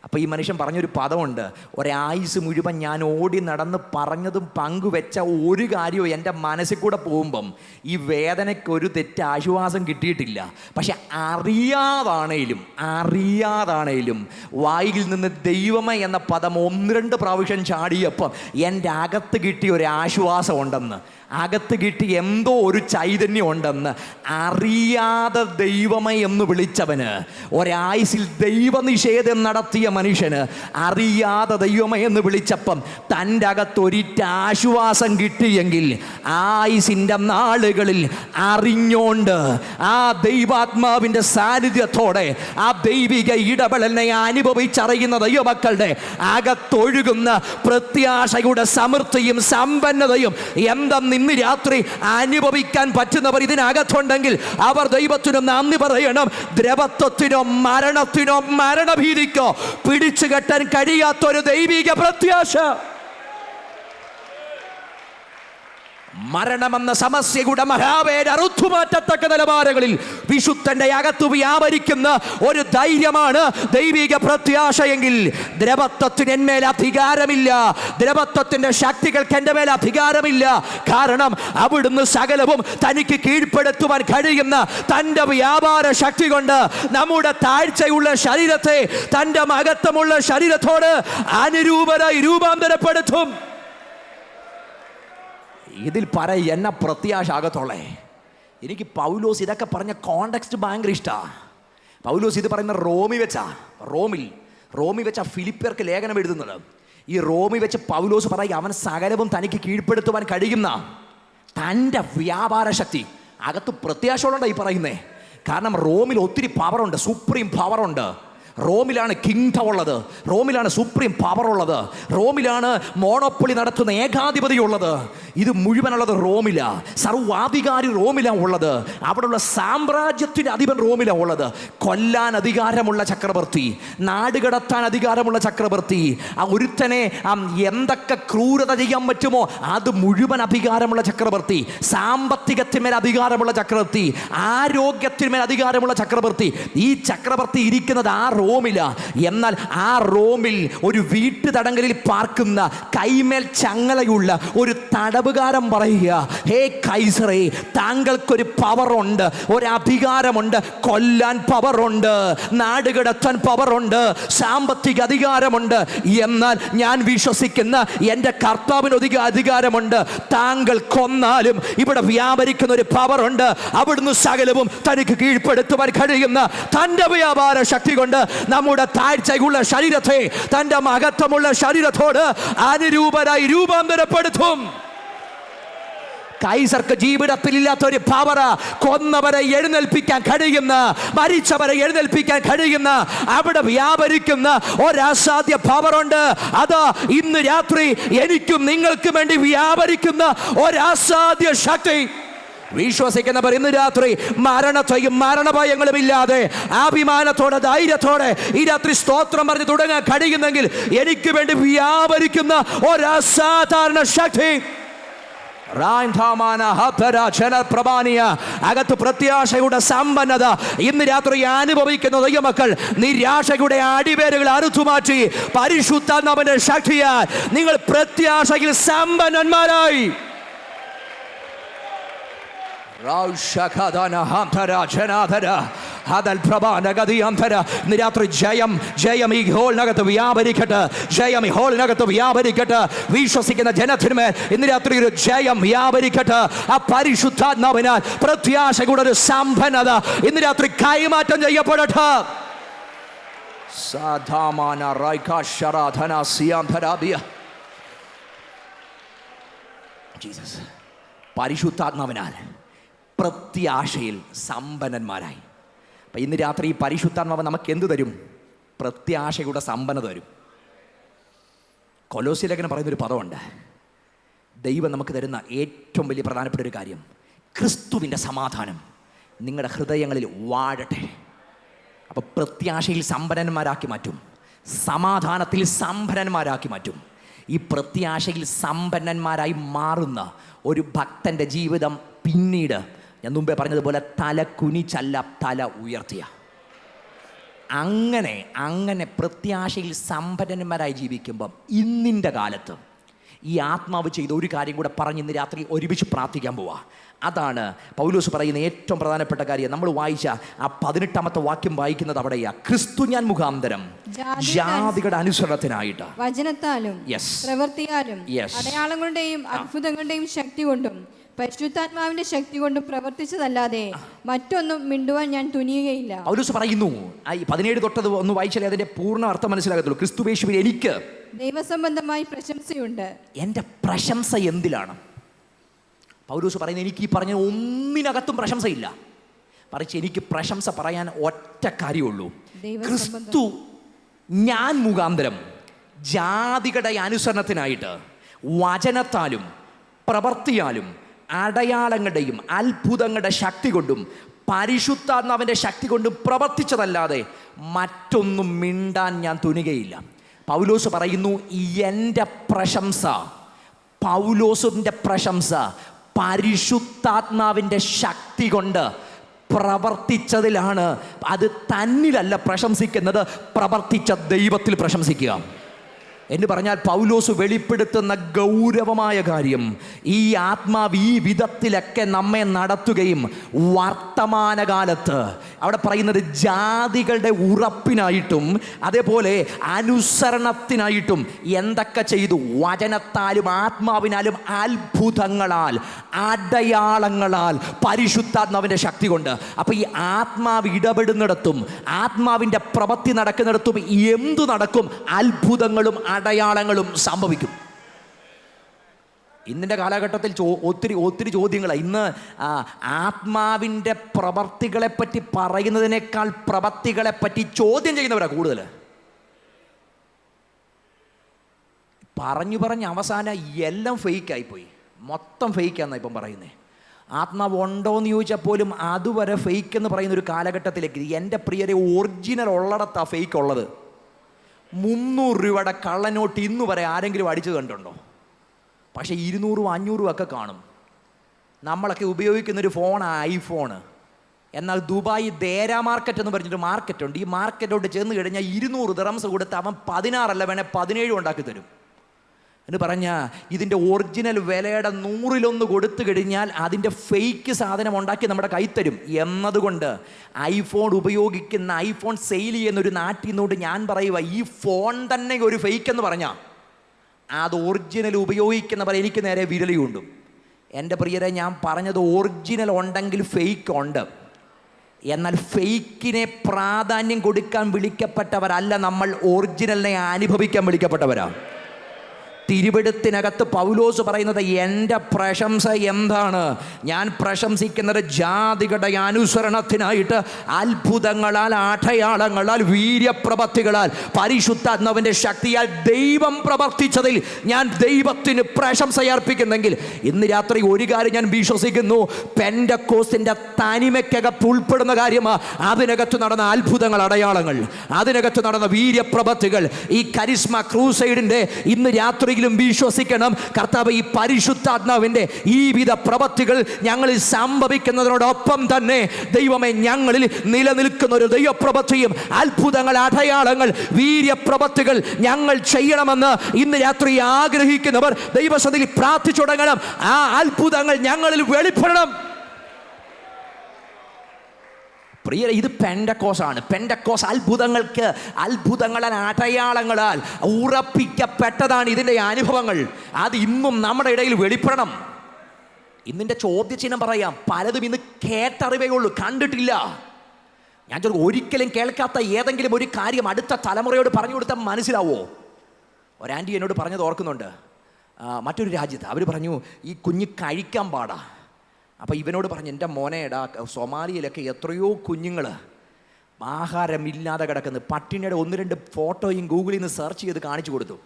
അപ്പോൾ ഈ മനുഷ്യൻ പറഞ്ഞൊരു പദമുണ്ട്, ഒരായുസ് മുഴുവൻ ഞാൻ ഓടി നടന്ന് പറഞ്ഞതും പങ്കുവെച്ച ഒരു കാര്യവും എൻ്റെ മനസ്സിൽ കൂടെ പോകുമ്പം ഈ വേദനയ്ക്ക് ഒരു തെറ്റ് ആശ്വാസം കിട്ടിയിട്ടില്ല. പക്ഷെ അറിയാതാണേലും വായിൽ നിന്ന് ദൈവമേ എന്ന പദം 1-2 പ്രാവശ്യം ചാടിയപ്പം എൻ്റെ അകത്ത് കിട്ടിയ ഒരു ആശ്വാസം ഉണ്ടെന്ന്, അകത്ത് കിട്ടി എന്തോ ഒരു ചൈതന്യം ഉണ്ടെന്ന്. അറിയാതെ ദൈവമേ എന്ന് വിളിച്ചവന്, ഒരായുസിൽ ദൈവനിഷേധം നടത്തിയ മനുഷ്യന് അറിയാതെ ദൈവമേ എന്ന് വിളിച്ചപ്പം തൻ്റെ അകത്തൊരിറ്റ ആശ്വാസം കിട്ടിയെങ്കിൽ ആയുസിൻ്റെ നാളുകളിൽ അറിഞ്ഞോണ്ട് ആ ദൈവാത്മാവിൻ്റെ സാന്നിധ്യത്തോടെ ആ ദൈവിക ഇടപെടലിനെ അനുഭവിച്ചറിയുന്ന ദൈവമക്കളുടെ അകത്തൊഴുകുന്ന പ്രത്യാശയുടെ സമൃദ്ധിയും സമ്പന്നതയും എന്തെന്ന് ഇന്ന് രാത്രി അനുഭവിക്കാൻ പറ്റുന്നവർ ഇതിനകത്തുണ്ടെങ്കിൽ അവർ ദൈവത്തിനു നന്ദി പറയണം. ദ്രവത്വത്തിനോ മരണത്തിനോ മരണഭീതിക്കോ പിടിച്ചു കെട്ടാൻ കഴിയാത്തൊരു ദൈവിക പ്രത്യാശ. മരണമെന്ന സമസ്യയുടെ മഹാവേദ അറുത്തുമാറ്റത്തക്ക നിലവാരങ്ങളിൽ വിശുദ്ധന്റെ അകത്തു വ്യാപരിക്കുന്ന ഒരു ധൈര്യമാണ് ദൈവിക പ്രത്യാശയെങ്കിൽ ദ്രവത്വത്തിന് എന്മേൽ അധികാരമില്ല, ദ്രവത്വത്തിന്റെ ശക്തികൾക്ക് എൻ്റെ മേൽ അധികാരമില്ല. കാരണം അവിടുന്ന് സകലവും തനിക്ക് കീഴ്പ്പെടുത്തുവാൻ കഴിയുന്ന തൻ്റെ വ്യാപാര ശക്തി കൊണ്ട് നമ്മുടെ താഴ്ചയുള്ള ശരീരത്തെ തൻ്റെ മഹത്വമുള്ള ശരീരത്തോട് അനുരൂപരായി രൂപാന്തരപ്പെടുത്തും. ഇതിൽ എന്നെ പ്രത്യാശ ആകത്തോളേ. എനിക്ക് പൗലോസ് ഇതൊക്കെ പറഞ്ഞ കോണ്ടെക്സ്റ്റ് ഭയങ്കര ഇഷ്ടമാണ്. പൗലോസ് ഇത് പറയുന്ന റോമിൽ വെച്ച ഫിലിപ്പിയർക്ക് ലേഖനം എഴുതുന്നത്. ഈ റോമിൽ വെച്ച് പൗലോസ് പറയുക, അവൻ സകലവും തനിക്ക് കീഴ്പ്പെടുത്തുവാൻ കഴിയുന്ന തൻ്റെ വ്യാപാര ശക്തി. അകത്ത് പ്രത്യാശയോടെ ഈ പറയുന്നേ. കാരണം റോമിൽ ഒത്തിരി പവറുണ്ട്, സുപ്രീം പവറുണ്ട്. റോമിലാണ് കിങ്ഡം ഉള്ളത്, റോമിലാണ് സുപ്രീം പവർ ഉള്ളത്, റോമിലാണ് മോണോപ്പൊളി നടത്തുന്ന ഏകാധിപതി ഉള്ളത്. ഇത് മുഴുവനുള്ളത് റോമിലാ. സർവാധികാരി റോമിലാണ് ഉള്ളത്. അവിടെയുള്ള സാമ്രാജ്യത്തിൻ്റെ അധിപൻ റോമിലാണ് ഉള്ളത്. കൊല്ലാൻ അധികാരമുള്ള ചക്രവർത്തി, നാടുകടത്താൻ അധികാരമുള്ള ചക്രവർത്തി, ആ ഒരുത്തനെ എന്തൊക്കെ ക്രൂരത ചെയ്യാൻ പറ്റുമോ അത് മുഴുവൻ അധികാരമുള്ള ചക്രവർത്തി, സാമ്പത്തികത്തിന്മേൽ അധികാരമുള്ള ചക്രവർത്തി, ആരോഗ്യത്തിന്മേൽ അധികാരമുള്ള ചക്രവർത്തി. ഈ ചക്രവർത്തി ഇരിക്കുന്നത് ആ റോമിലാ. എന്നാൽ ആ റോമിൽ ഒരു വീട്ടുതടങ്കലിൽ പാർക്കുന്ന കൈമേൽ ചങ്ങലയുള്ള ഒരു തടവുകാരൻ പറയുക, ഹേ കൈസറേ, താങ്കൾക്കൊരു പവറുണ്ട്, ഒരു അധികാരമുണ്ട്. കൊല്ലാൻ പവറുണ്ട്, നാടുകടത്താൻ പവറുണ്ട്, സാമ്പത്തിക അധികാരമുണ്ട്. എന്നാൽ ഞാൻ വിശ്വസിക്കുന്ന എൻ്റെ കർത്താവിന് അധികാരമുണ്ട്. താങ്കൾ കൊന്നാലും ഇവിടെ വ്യാപരിക്കുന്ന ഒരു പവറുണ്ട്. അവിടുന്ന് സകലവും തനിക്ക് കീഴ്പ്പെടുത്തുവാൻ കഴിയുന്ന തൻ്റെ വ്യാപാര ശക്തി കൊണ്ട് നമ്മുടെ താഴ്ചയുള്ള ശരീരത്തെ തൻ്റെ മഹത്വമുള്ള ശരീരത്തോട് അനുരൂപരായി രൂപാന്തരപ്പെടുത്തും. കൈസർക്ക് ജീവിതത്തിലില്ലാത്ത ഒരു പവർ, കൊന്നവരെ എഴുന്നേൽപ്പിക്കാൻ കഴിയുന്ന, മരിച്ചവരെ എഴുന്നേൽപ്പിക്കാൻ കഴിയുന്ന, അവിടെ വ്യാപരിക്കുന്ന ഒരസാധ്യ പവറുണ്ട്. അതാ ഇന്ന് രാത്രി എനിക്കും നിങ്ങൾക്കും വേണ്ടി വ്യാപരിക്കുന്ന ഒരസാധ്യ ശക്തി. വിശ്വസിക്കുന്നവർ ഇന്ന് രാത്രി മരണത്തെയും മരണഭയങ്ങളും ഇല്ലാതെ അഭിമാനത്തോടെ ധൈര്യത്തോടെ ഈ രാത്രി സ്തോത്രം പറഞ്ഞ് തുടങ്ങാൻ കഴിയുന്നെങ്കിൽ എനിക്ക് വേണ്ടി വ്യാപരിക്കുന്ന ഒരസാധാരണ ശക്തി, അകത്ത് പ്രത്യാശയുടെ സമ്പന്നത ഇന്ന് രാത്രി അനുഭവിക്കുന്ന ദൈവമക്കൾ, നിരാശയുടെ അടിവേരുകൾ അറുത്തുമാറ്റി പരിശുദ്ധാത്മാവിന്റെ ശക്തിയാൽ നിങ്ങൾ പ്രത്യാശയിൽ സമ്പന്നന്മാരായി ഇന്ന് രാത്രി ജയം ജയം ഈ ഹോളിനകത്ത് വ്യാപരിക്കട്ടെ, ജയം ഈ ഹോളിനകത്ത് വ്യാപരിക്കട്ടെ. വിശ്വസിക്കുന്ന ജനത്തിന്മേൽ ഇന്ന് രാത്രി ഒരു ജയം വ്യാപരിക്കട്ടെ. ആ പരിശുദ്ധാത്മാവിനാൽ പ്രത്യാശയുടെ ഒരു സമ്പന്നത ഇന്ന് രാത്രി കൈമാറ്റം ചെയ്യപ്പെടട്ടെ. പരിശുദ്ധാത്മാവിനാൽ പ്രത്യാശയിൽ സമ്പന്നന്മാരായി. അപ്പം ഇന്ന് രാത്രി ഈ പരിശുദ്ധാത്മാവ് നമുക്ക് എന്ത് തരും? പ്രത്യാശയുടെ സമ്പന്നത തരും. കൊലോസ്യ ലേഖനം പറയുന്നൊരു പദമുണ്ട്, ദൈവം നമുക്ക് തരുന്ന ഏറ്റവും വലിയ പ്രധാനപ്പെട്ട ഒരു കാര്യം, ക്രിസ്തുവിൻ്റെ സമാധാനം നിങ്ങളുടെ ഹൃദയങ്ങളിൽ വാഴട്ടെ. അപ്പോൾ പ്രത്യാശയിൽ സമ്പന്നന്മാരാക്കി മാറ്റും, സമാധാനത്തിൽ സമ്പന്നന്മാരാക്കി മാറ്റും. ഈ പ്രത്യാശയിൽ സമ്പന്നന്മാരായി മാറുന്ന ഒരു ഭക്തൻ്റെ ജീവിതം പിന്നീട് ഞാൻ മുമ്പേ പറഞ്ഞതുപോലെ തല കുനിച്ചല്ല തല ഉയർത്തിയ, അങ്ങനെ പ്രത്യാശയിൽ സമ്പന്നന്മാരായി ജീവിക്കുമ്പം ഇന്നിൻ്റെ കാലത്ത് ഈ ആത്മാവ് ചെയ്ത ഒരു കാര്യം കൂടെ പറഞ്ഞ് ഇന്ന് രാത്രി ഒരുമിച്ച് പ്രാർത്ഥിക്കാൻ പോവാ. അതാണ് പൗലോസ് പറയുന്ന ഏറ്റവും പ്രധാനപ്പെട്ട കാര്യം. നമ്മൾ വായിച്ച ആ 18ാമത്തെ വാക്യം വായിക്കുന്നത് അവിടെയാ, ക്രിസ്തു ഞാൻ മുഖാന്തരം ജാതികളുടെ അനുസരണത്തിനായിട്ട് വചനത്താലും പ്രവൃത്തിയാലും അടയാളങ്ങളുടെയും അത്ഭുതങ്ങളുടെയും ശക്തി കൊണ്ടും പരിശുദ്ധാത്മാവിന്റെ ശക്തി കൊണ്ടും പ്രവർത്തിച്ചതല്ലാതെ മറ്റൊന്നും മിണ്ടുവാൻ ഞാൻ തുനിയുകയില്ല. പൗലോസ് പറയുന്നു, 17 തൊട്ടത് ഒന്ന് വായിച്ചാലേ അതിന്റെ പൂർണ്ണ അർത്ഥം മനസ്സിലാകത്തുള്ളൂ. ക്രിസ്തുയേശുവിൽ എനിക്ക് ദൈവസംബന്ധമായി പ്രശംസയുണ്ട്. എൻ്റെ പ്രശംസ എന്തിലാണ്? പൗലോസ് പറയുന്നത്, എനിക്ക് ഈ പറഞ്ഞ ഒന്നിനകത്തും പ്രശംസയില്ല, മറിച്ച് എനിക്ക് പ്രശംസ പറയാൻ ഒറ്റ കാര്യമുള്ളൂ. ക്രിസ്തു ഞാൻ മുഖാന്തരം ജാതികളുടെ അനുസരണത്തിനായിട്ട് വചനത്താലും പ്രവൃത്തിയാലും അടയാളങ്ങളുടെയും അത്ഭുതങ്ങളുടെ ശക്തി കൊണ്ടും പരിശുദ്ധാത്മാവിൻ്റെ ശക്തി കൊണ്ടും പ്രവർത്തിച്ചതല്ലാതെ മറ്റൊന്നും മിണ്ടാൻ ഞാൻ തുനികയില്ല. പൗലോസ് പറയുന്നു, എൻ്റെ പ്രശംസ, പൗലോസിൻ്റെ പ്രശംസ പരിശുദ്ധാത്മാവിൻ്റെ ശക്തി കൊണ്ട് പ്രവർത്തിച്ചതിലാണ്. അത് തന്നിലല്ല പ്രശംസിക്കുന്നത്, പ്രവർത്തിച്ച ദൈവത്തിൽ പ്രശംസിക്കുക എന്ന് പറഞ്ഞാൽ പൗലോസ് വെളിപ്പെടുത്തുന്ന ഗൗരവമായ കാര്യം, ഈ ആത്മാവ് ഈ വിധത്തിലൊക്കെ നമ്മെ നടത്തുകയും വർത്തമാനകാലത്ത് അവിടെ പറയുന്നത് ജാതികളുടെ ഉറപ്പിനായിട്ടും അതേപോലെ അനുസരണത്തിനായിട്ടും എന്തൊക്കെ ചെയ്തു? വചനത്താലും ആത്മാവിനാലും അത്ഭുതങ്ങളാൽ അടയാളങ്ങളാൽ പരിശുദ്ധാത്മാവിൻ്റെ ശക്തി കൊണ്ട്. അപ്പോൾ ഈ ആത്മാവ് ഇടപെടുന്നിടത്തും ആത്മാവിൻ്റെ പ്രവൃത്തി നടക്കുന്നിടത്തും എന്തു നടക്കും? അത്ഭുതങ്ങളും അടയാളങ്ങളും സംഭവിക്കും. ഇന്നിൻ്റെ കാലഘട്ടത്തിൽ ഒത്തിരി ചോദ്യങ്ങളാണ്. ഇന്ന് ആത്മാവിൻ്റെ പ്രവർത്തികളെപ്പറ്റി പറയുന്നതിനേക്കാൾ പ്രവർത്തികളെപ്പറ്റി ചോദ്യം ചെയ്യുന്നവരാണ് കൂടുതൽ. പറഞ്ഞ് അവസാനം എല്ലാം ഫേക്കായിപ്പോയി, മൊത്തം ഫേക്കാന്നാണ് ഇപ്പം പറയുന്നത്. ആത്മാവ് ഉണ്ടോയെന്ന് ചോദിച്ചാൽ പോലും അതുവരെ ഫേക്ക് എന്ന് പറയുന്ന ഒരു കാലഘട്ടത്തിലേക്ക് എൻ്റെ പ്രിയരെ ഒറിജിനൽ ഉള്ളിടത്താണ് ഫേക്ക് ഉള്ളത്. 300 രൂപയുടെ കള്ളനോട്ട് ഇന്ന് വരെ ആരെങ്കിലും അടിച്ചു കണ്ടുണ്ടോ? പക്ഷേ 200 500 ഒക്കെ കാണും. നമ്മളൊക്കെ ഉപയോഗിക്കുന്നൊരു ഫോണാണ് ഐഫോണ്. എന്നാൽ ദുബായ് ദേര മാർക്കറ്റ് എന്ന് പറഞ്ഞിട്ട് മാർക്കറ്റുണ്ട്. ഈ മാർക്കറ്റോട്ട് ചെന്ന് കഴിഞ്ഞാൽ 200 ദിറംസ് കൊടുത്ത് അവൻ 16 അല്ല വേണേൽ 17 ഉണ്ടാക്കി തരും എന്ന് പറഞ്ഞാൽ ഇതിൻ്റെ ഒറിജിനൽ വിലയുടെ 100 കൊടുത്തു കഴിഞ്ഞാൽ അതിൻ്റെ ഫേക്ക് സാധനം ഉണ്ടാക്കി നമ്മുടെ കൈ തരും എന്നതുകൊണ്ട് ഐഫോൺ ഉപയോഗിക്കുന്ന, ഐഫോൺ സെയിൽ ചെയ്യുന്ന ഒരു നാട്ടിൽ നിന്നുകൊണ്ട് ഞാൻ പറയുക, ഈ ഫോൺ തന്നെ ഒരു ഫേക്ക് എന്ന് പറഞ്ഞാൽ അത് ഒറിജിനൽ ഉപയോഗിക്കുന്നവർ എനിക്ക് നേരെ വിരലിയുണ്ടും. എൻ്റെ പ്രിയരെ, ഞാൻ പറഞ്ഞത് ഒറിജിനൽ ഉണ്ടെങ്കിൽ ഫേക്ക് ഉണ്ട്. എന്നാൽ ഫേക്കിനെ പ്രാധാന്യം കൊടുക്കാൻ വിളിക്കപ്പെട്ടവരല്ല നമ്മൾ, ഒറിജിനലിനെ അനുഭവിക്കാൻ വിളിക്കപ്പെട്ടവരാണ്. തിരുവെടുത്തിനകത്ത് പൗലോസ് പറയുന്നത്, എൻ്റെ പ്രശംസ എന്താണ്? ഞാൻ പ്രശംസിക്കുന്നത് ജാതികളുടെ അനുസരണത്തിനായിട്ട് അത്ഭുതങ്ങളാൽ, അടയാളങ്ങളാൽ, വീര്യപ്രവൃത്തികളാൽ, പരിശുദ്ധാത്മാവിൻ്റെ ശക്തിയാൽ ദൈവം പ്രവർത്തിച്ചതിൽ ഞാൻ ദൈവത്തിന് പ്രശംസയർപ്പിക്കുന്നെങ്കിൽ ഇന്ന് രാത്രി ഒരു കാര്യം ഞാൻ വിശ്വസിക്കുന്നു, പെന്തക്കോസ്തിൻ്റെ തനിമയ്ക്കകത്ത് ഉൾപ്പെടുന്ന കാര്യമാണ് അതിനകത്ത് നടന്ന അത്ഭുതങ്ങൾ, അടയാളങ്ങൾ, അതിനകത്ത് നടന്ന വീര്യപ്രവൃത്തികൾ. ഈ കരിസ്മ ക്രൂസൈഡിൻ്റെ ഇന്ന് രാത്രി വിശ്വസിക്കണം, കർത്താവ് ഈ പരിശുദ്ധാത്മാവിൻ്റെ ഈ വിധ പ്രവൃത്തികൾ ഞങ്ങളിൽ സംഭവിക്കുന്നതിനോടൊപ്പം തന്നെ ദൈവമേ ഞങ്ങളിൽ നിലനിൽക്കുന്ന ഒരു ദൈവപ്രവൃത്തിയും അത്ഭുതങ്ങൾ, അടയാളങ്ങൾ, വീര്യപ്രവൃത്തികൾ ഞങ്ങൾ ചെയ്യണമെന്ന് ഇന്ന് രാത്രി ആഗ്രഹിക്കുന്നവർ ദൈവസന്നിധിയിൽ പ്രാർത്ഥിച്ചു തുടങ്ങണം. ആ അത്ഭുതങ്ങൾ ഞങ്ങളിൽ വെളിപ്പെടണം. പ്രിയരെ, ഇത് പെന്തക്കോസാണ്. പെന്തക്കോസ് അത്ഭുതങ്ങളാൽ, അടയാളങ്ങളാൽ ഉറപ്പിക്കപ്പെട്ടതാണ് ഇതിൻ്റെ അനുഭവങ്ങൾ. അത് ഇന്നും നമ്മുടെ ഇടയിൽ വെളിപ്പെടണം. ഇന്നിൻ്റെ ചോദ്യചിഹ്നം പറയാം, പലതും ഇന്ന് കേട്ടറിവേ ഉള്ളൂ, കണ്ടിട്ടില്ല. ഞാൻ ഒരിക്കലും കേൾക്കാത്ത ഏതെങ്കിലും ഒരു കാര്യം അടുത്ത തലമുറയോട് പറഞ്ഞു കൊടുത്താൽ മനസ്സിലാവോ? ഒരാൻറ്റി എന്നോട് പറഞ്ഞത് ഓർക്കുന്നുണ്ട്. മറ്റൊരു രാജ്യത്ത് അവർ പറഞ്ഞു, ഈ കുഞ്ഞ് കഴിക്കാൻ പാടാ. അപ്പോൾ ഇവനോട് പറഞ്ഞു, എൻ്റെ മോനേടാ, സൊമാലിയിലൊക്കെ എത്രയോ കുഞ്ഞുങ്ങൾ ആഹാരമില്ലാതെ കിടക്കുന്നത്, പട്ടിണിയുടെ 1-2 ഫോട്ടോയും ഗൂഗിളിൽ നിന്ന് സെർച്ച് ചെയ്ത് കാണിച്ചു കൊടുത്തു.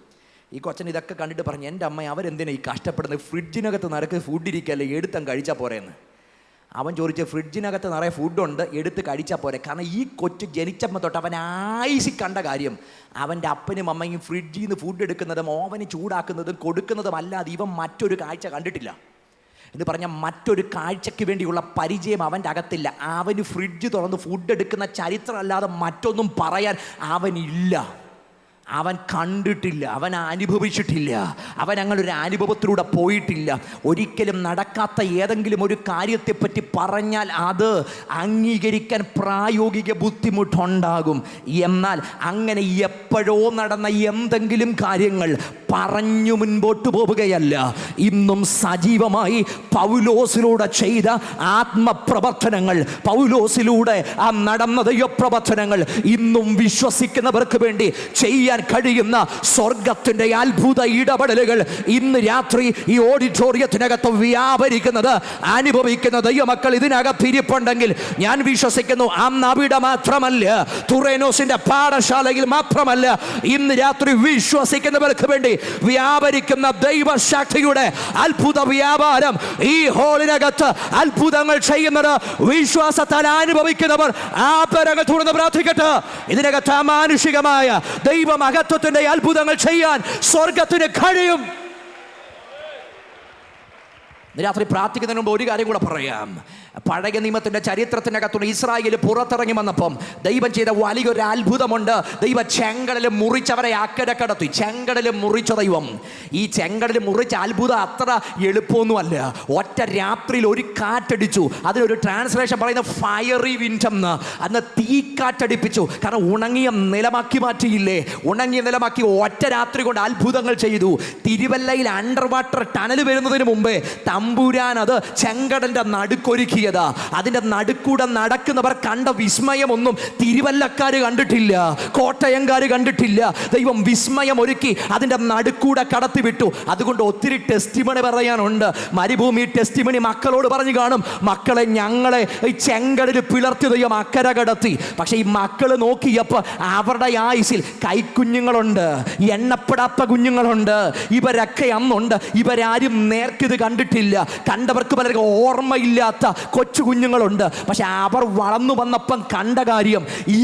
ഈ കൊച്ചൻ ഇതൊക്കെ കണ്ടിട്ട് പറഞ്ഞു, എൻ്റെ അമ്മ അവരെന്തിനാ ഈ കഷ്ടപ്പെടുന്നത്? ഫ്രിഡ്ജിനകത്ത് നിറക്ക് ഫുഡ് ഇരിക്കല്ലേ, എടുത്തം കഴിച്ചാൽ പോരെയെന്ന്. അവൻ ചോദിച്ചു, ഫ്രിഡ്ജിനകത്ത് നിറയെ ഫുഡുണ്ട്, എടുത്ത് കഴിച്ചാൽ പോരെ. കാരണം ഈ കൊച്ചു ജനിച്ചപ്പോൾ തൊട്ട് അവൻ ആയിസി കണ്ട കാര്യം, അവൻ്റെ അപ്പനും അമ്മയും ഫ്രിഡ്ജിൽ നിന്ന് ഫുഡ് എടുക്കുന്നതും ഓവന് ചൂടാക്കുന്നതും കൊടുക്കുന്നതും അല്ലാതെ ഇവൻ മറ്റൊരു കാഴ്ച കണ്ടിട്ടില്ല എന്ന് പറഞ്ഞാൽ മറ്റൊരു കാഴ്ചയ്ക്ക് വേണ്ടിയുള്ള പരിചയം അവൻ്റെ അകത്തില്ല. അവന് ഫ്രിഡ്ജ് തുറന്ന് ഫുഡ് എടുക്കുന്ന ചരിത്രം അല്ലാതെ മറ്റൊന്നും പറയാൻ അവനില്ല. അവൻ കണ്ടിട്ടില്ല, അവൻ അനുഭവിച്ചിട്ടില്ല, അവൻ അങ്ങനെ ഒരു അനുഭവത്തിലൂടെ പോയിട്ടില്ല. ഒരിക്കലും നടക്കാത്ത ഏതെങ്കിലും ഒരു കാര്യത്തെപ്പറ്റി പറഞ്ഞാൽ അത് അംഗീകരിക്കാൻ പ്രായോഗിക ബുദ്ധിമുട്ടുണ്ടാകും. എന്നാൽ അങ്ങനെ എപ്പോഴോ നടന്ന എന്തെങ്കിലും കാര്യങ്ങൾ പറഞ്ഞു മുൻപോട്ട് പോവുകയല്ല, ഇന്നും സജീവമായി പൗലോസിലൂടെ ചെയ്ത ആത്മപ്രവർത്തനങ്ങൾ, പൗലോസിലൂടെ ആ നടന്ന ദൈവപ്രവർത്തനങ്ങൾ ഇന്നും വിശ്വസിക്കുന്നവർക്ക് വേണ്ടി ചെയ്യാൻ കഴിയുന്ന സ്വർഗത്തിന്റെ അത്ഭുത ഇടപെടലുകൾ ഇന്ന് രാത്രി ഈ ഓഡിറ്റോറിയത്തിനകത്ത് വ്യാപരിക്കുന്നത് അനുഭവിക്കുന്ന ദൈവമക്കൾ ഇതിനകത്ത് ഇരിപ്പുണ്ടെങ്കിൽ ഞാൻ വിശ്വസിക്കുന്നു, അന്ന് അവിടെ മാത്രമല്ല, തുറേനോസിന്റെ പാഠശാലയിൽ മാത്രമല്ല, ഇന്ന് രാത്രി വിശ്വസിക്കുന്നവർക്ക് വേണ്ടി വ്യാപരിക്കുന്ന ദൈവശക്തിയുടെ അത്ഭുത വ്യാപാരം ഈ ഹോളിനകത്ത് അത്ഭുതങ്ങൾ ചെയ്യുന്നത് വിശ്വാസത്താൽ അനുഭവിക്കുന്നവർ ആ പരങ്ങൾ തുറന്ന് പ്രാർത്ഥിക്കട്ടെ. ഇതിനകത്ത് അമാനുഷികമായ ദൈവമഹത്വത്തിന്റെ അത്ഭുതങ്ങൾ ചെയ്യാൻ സ്വർഗത്തിന് കഴിയും. രാത്രി പ്രാർത്ഥിക്കുന്നതിന് മുമ്പ് ഒരു കാര്യം കൂടെ പറയാം. പഴയ നിയമത്തിന്റെ ചരിത്രത്തിനകത്തുള്ള ഇസ്രായേൽ പുറത്തിറങ്ങി വന്നപ്പം ദൈവം ചെയ്ത വലിയൊരു അത്ഭുതമുണ്ട്. ദൈവം ചെങ്കടൽ മുറിച്ചവരെ അക്കരെ കടത്തി. ചെങ്കടൽ മുറിച്ച ദൈവം, ഈ ചെങ്കടൽ മുറിച്ച അത്ഭുതം അത്ര എളുപ്പമൊന്നുമല്ല. ഒറ്റ രാത്രിയിൽ ഒരു കാറ്റടിച്ചു. അതിനൊരു ട്രാൻസ്ലേഷൻ പറയുന്നത് ഫയറി വിൻഡ് എന്ന്. അന്ന് തീക്കാറ്റടിപ്പിച്ചു. കാരണം ഉണങ്ങിയ നിലമാക്കി മാറ്റിയില്ലേ, ഉണങ്ങിയ നിലമാക്കി ഒറ്റ രാത്രി കൊണ്ട് അത്ഭുതങ്ങൾ ചെയ്തു. തിരുവല്ലയിൽ അണ്ടർ വാട്ടർ ടണൽ വരുന്നതിന് മുമ്പേ തമ്പുരാൻ അത് ചെങ്കടലിന്റെ നടുക്കൊരുക്കി. പറ്റിയത്. അതിൻ്റെ നടുക്കൂടെ നടക്കുന്നവർ കണ്ട വിസ്മയമൊന്നും തിരുവല്ലക്കാർ കണ്ടിട്ടില്ല, കോട്ടയംകാർ കണ്ടിട്ടില്ല. ദൈവം വിസ്മയം ഒരുക്കി അതിൻ്റെ നടുക്കൂടെ കടത്തിവിട്ടു. അതുകൊണ്ട് ഒത്തിരി ടെസ്റ്റിമണി പറയാനുണ്ട്. മരുഭൂമി ടെസ്റ്റിമണി മക്കളോട് പറഞ്ഞു കാണും, മക്കളെ ഞങ്ങളെ ഈ ചെങ്കടലിൽ പിളർത്തി ദൈവം അക്കരെ കടത്തി. പക്ഷെ ഈ മക്കൾ നോക്കിയപ്പോൾ അവരുടെ ആയുസിൽ കൈക്കുഞ്ഞുങ്ങളുണ്ട്, എണ്ണപ്പെടാത്ത കുഞ്ഞുങ്ങളുണ്ട്. ഇവരൊക്കെ അന്നുണ്ട്. ഇവരാരും നേർക്കിത് കണ്ടിട്ടില്ല. കണ്ടവർക്ക് പലർക്കും ഓർമ്മയില്ലാത്ത കൊച്ചു കുഞ്ഞുങ്ങളുണ്ട്. പക്ഷെ അവർ വളർന്നു വന്നപ്പം കണ്ട കാര്യം, ഈ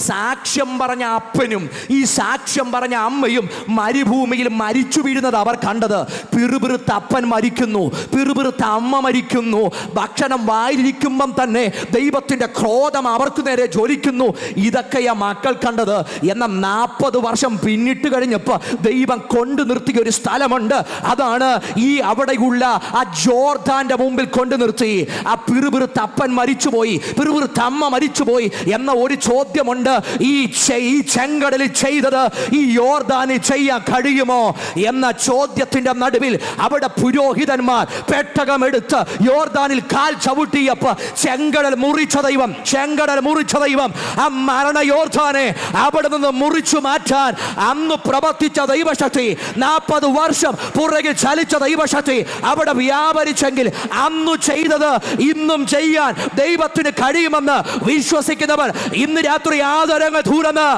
സാക്ഷ്യം പറഞ്ഞ അപ്പനും ഈ സാക്ഷ്യം പറഞ്ഞ അമ്മയും മരുഭൂമിയിൽ മരിച്ചു വീഴുന്നത് അവർ കണ്ടത്. പിറുപിറുത്ത അപ്പൻ മരിക്കുന്നു, പിറുപിറുത്ത അമ്മ മരിക്കുന്നു. ഭക്ഷണം വായിലിരിക്കുമ്പം തന്നെ ദൈവത്തിൻ്റെ ക്രോധം അവർക്ക് നേരെ ജ്വലിക്കുന്നു. ഇതൊക്കെയാ മക്കൾ കണ്ടത്. എന്നാൽ 40 വർഷം പിന്നിട്ട് കഴിഞ്ഞപ്പോൾ ദൈവം കൊണ്ടു നിർത്തിയ ഒരു സ്ഥലമുണ്ട്. അതാണ് ഈ അവിടെയുള്ള ആ ജോർദാന്റെ മുമ്പിൽ കൊണ്ടു നിർത്തി. ആ പിറുപിറുത്ത അപ്പൻ മരിച്ചുപോയി, പിറുപിറുത്ത അമ്മ മരിച്ചുപോയി എന്ന ഒരു ചോദ്യമുണ്ട്. ഈ ചെങ്കടലിൽ ചെയ്തത് ഈ യോർദാനിൽ ചെയ്യാൻ കഴിയുമോ എന്ന ചോദ്യത്തിന്റെ നടുവിൽ അവിടെ പുരോഹിതന്മാർ പെട്ടകമെടുത്ത് യോർദാനിൽ കാൽ ചവിട്ടിയപ്പോൾ ചെങ്കടൽ മുറിച്ച ദൈവം, ചെങ്കടൽ മുറിച്ച ദൈവം ആ മരണ യോർദാനെ അവിടെ നിന്ന് മുറിച്ചു മാറ്റാൻ അന്ന് പ്രവർത്തിച്ച ദൈവശക്തി, 40 വർഷം പുറകിൽ ചലിച്ച ദൈവശക്തി അവിടെ വ്യാപരിച്ചെങ്കിൽ അന്നു ചെയ്തത് ഇന്നും ചെയ്യാൻ ദൈവത്തിന് കഴിയുമെന്ന് വിശ്വസിക്കുന്നവർ ഇന്ന് രാത്രി ആദരങ്ങൾ തുറന്ന്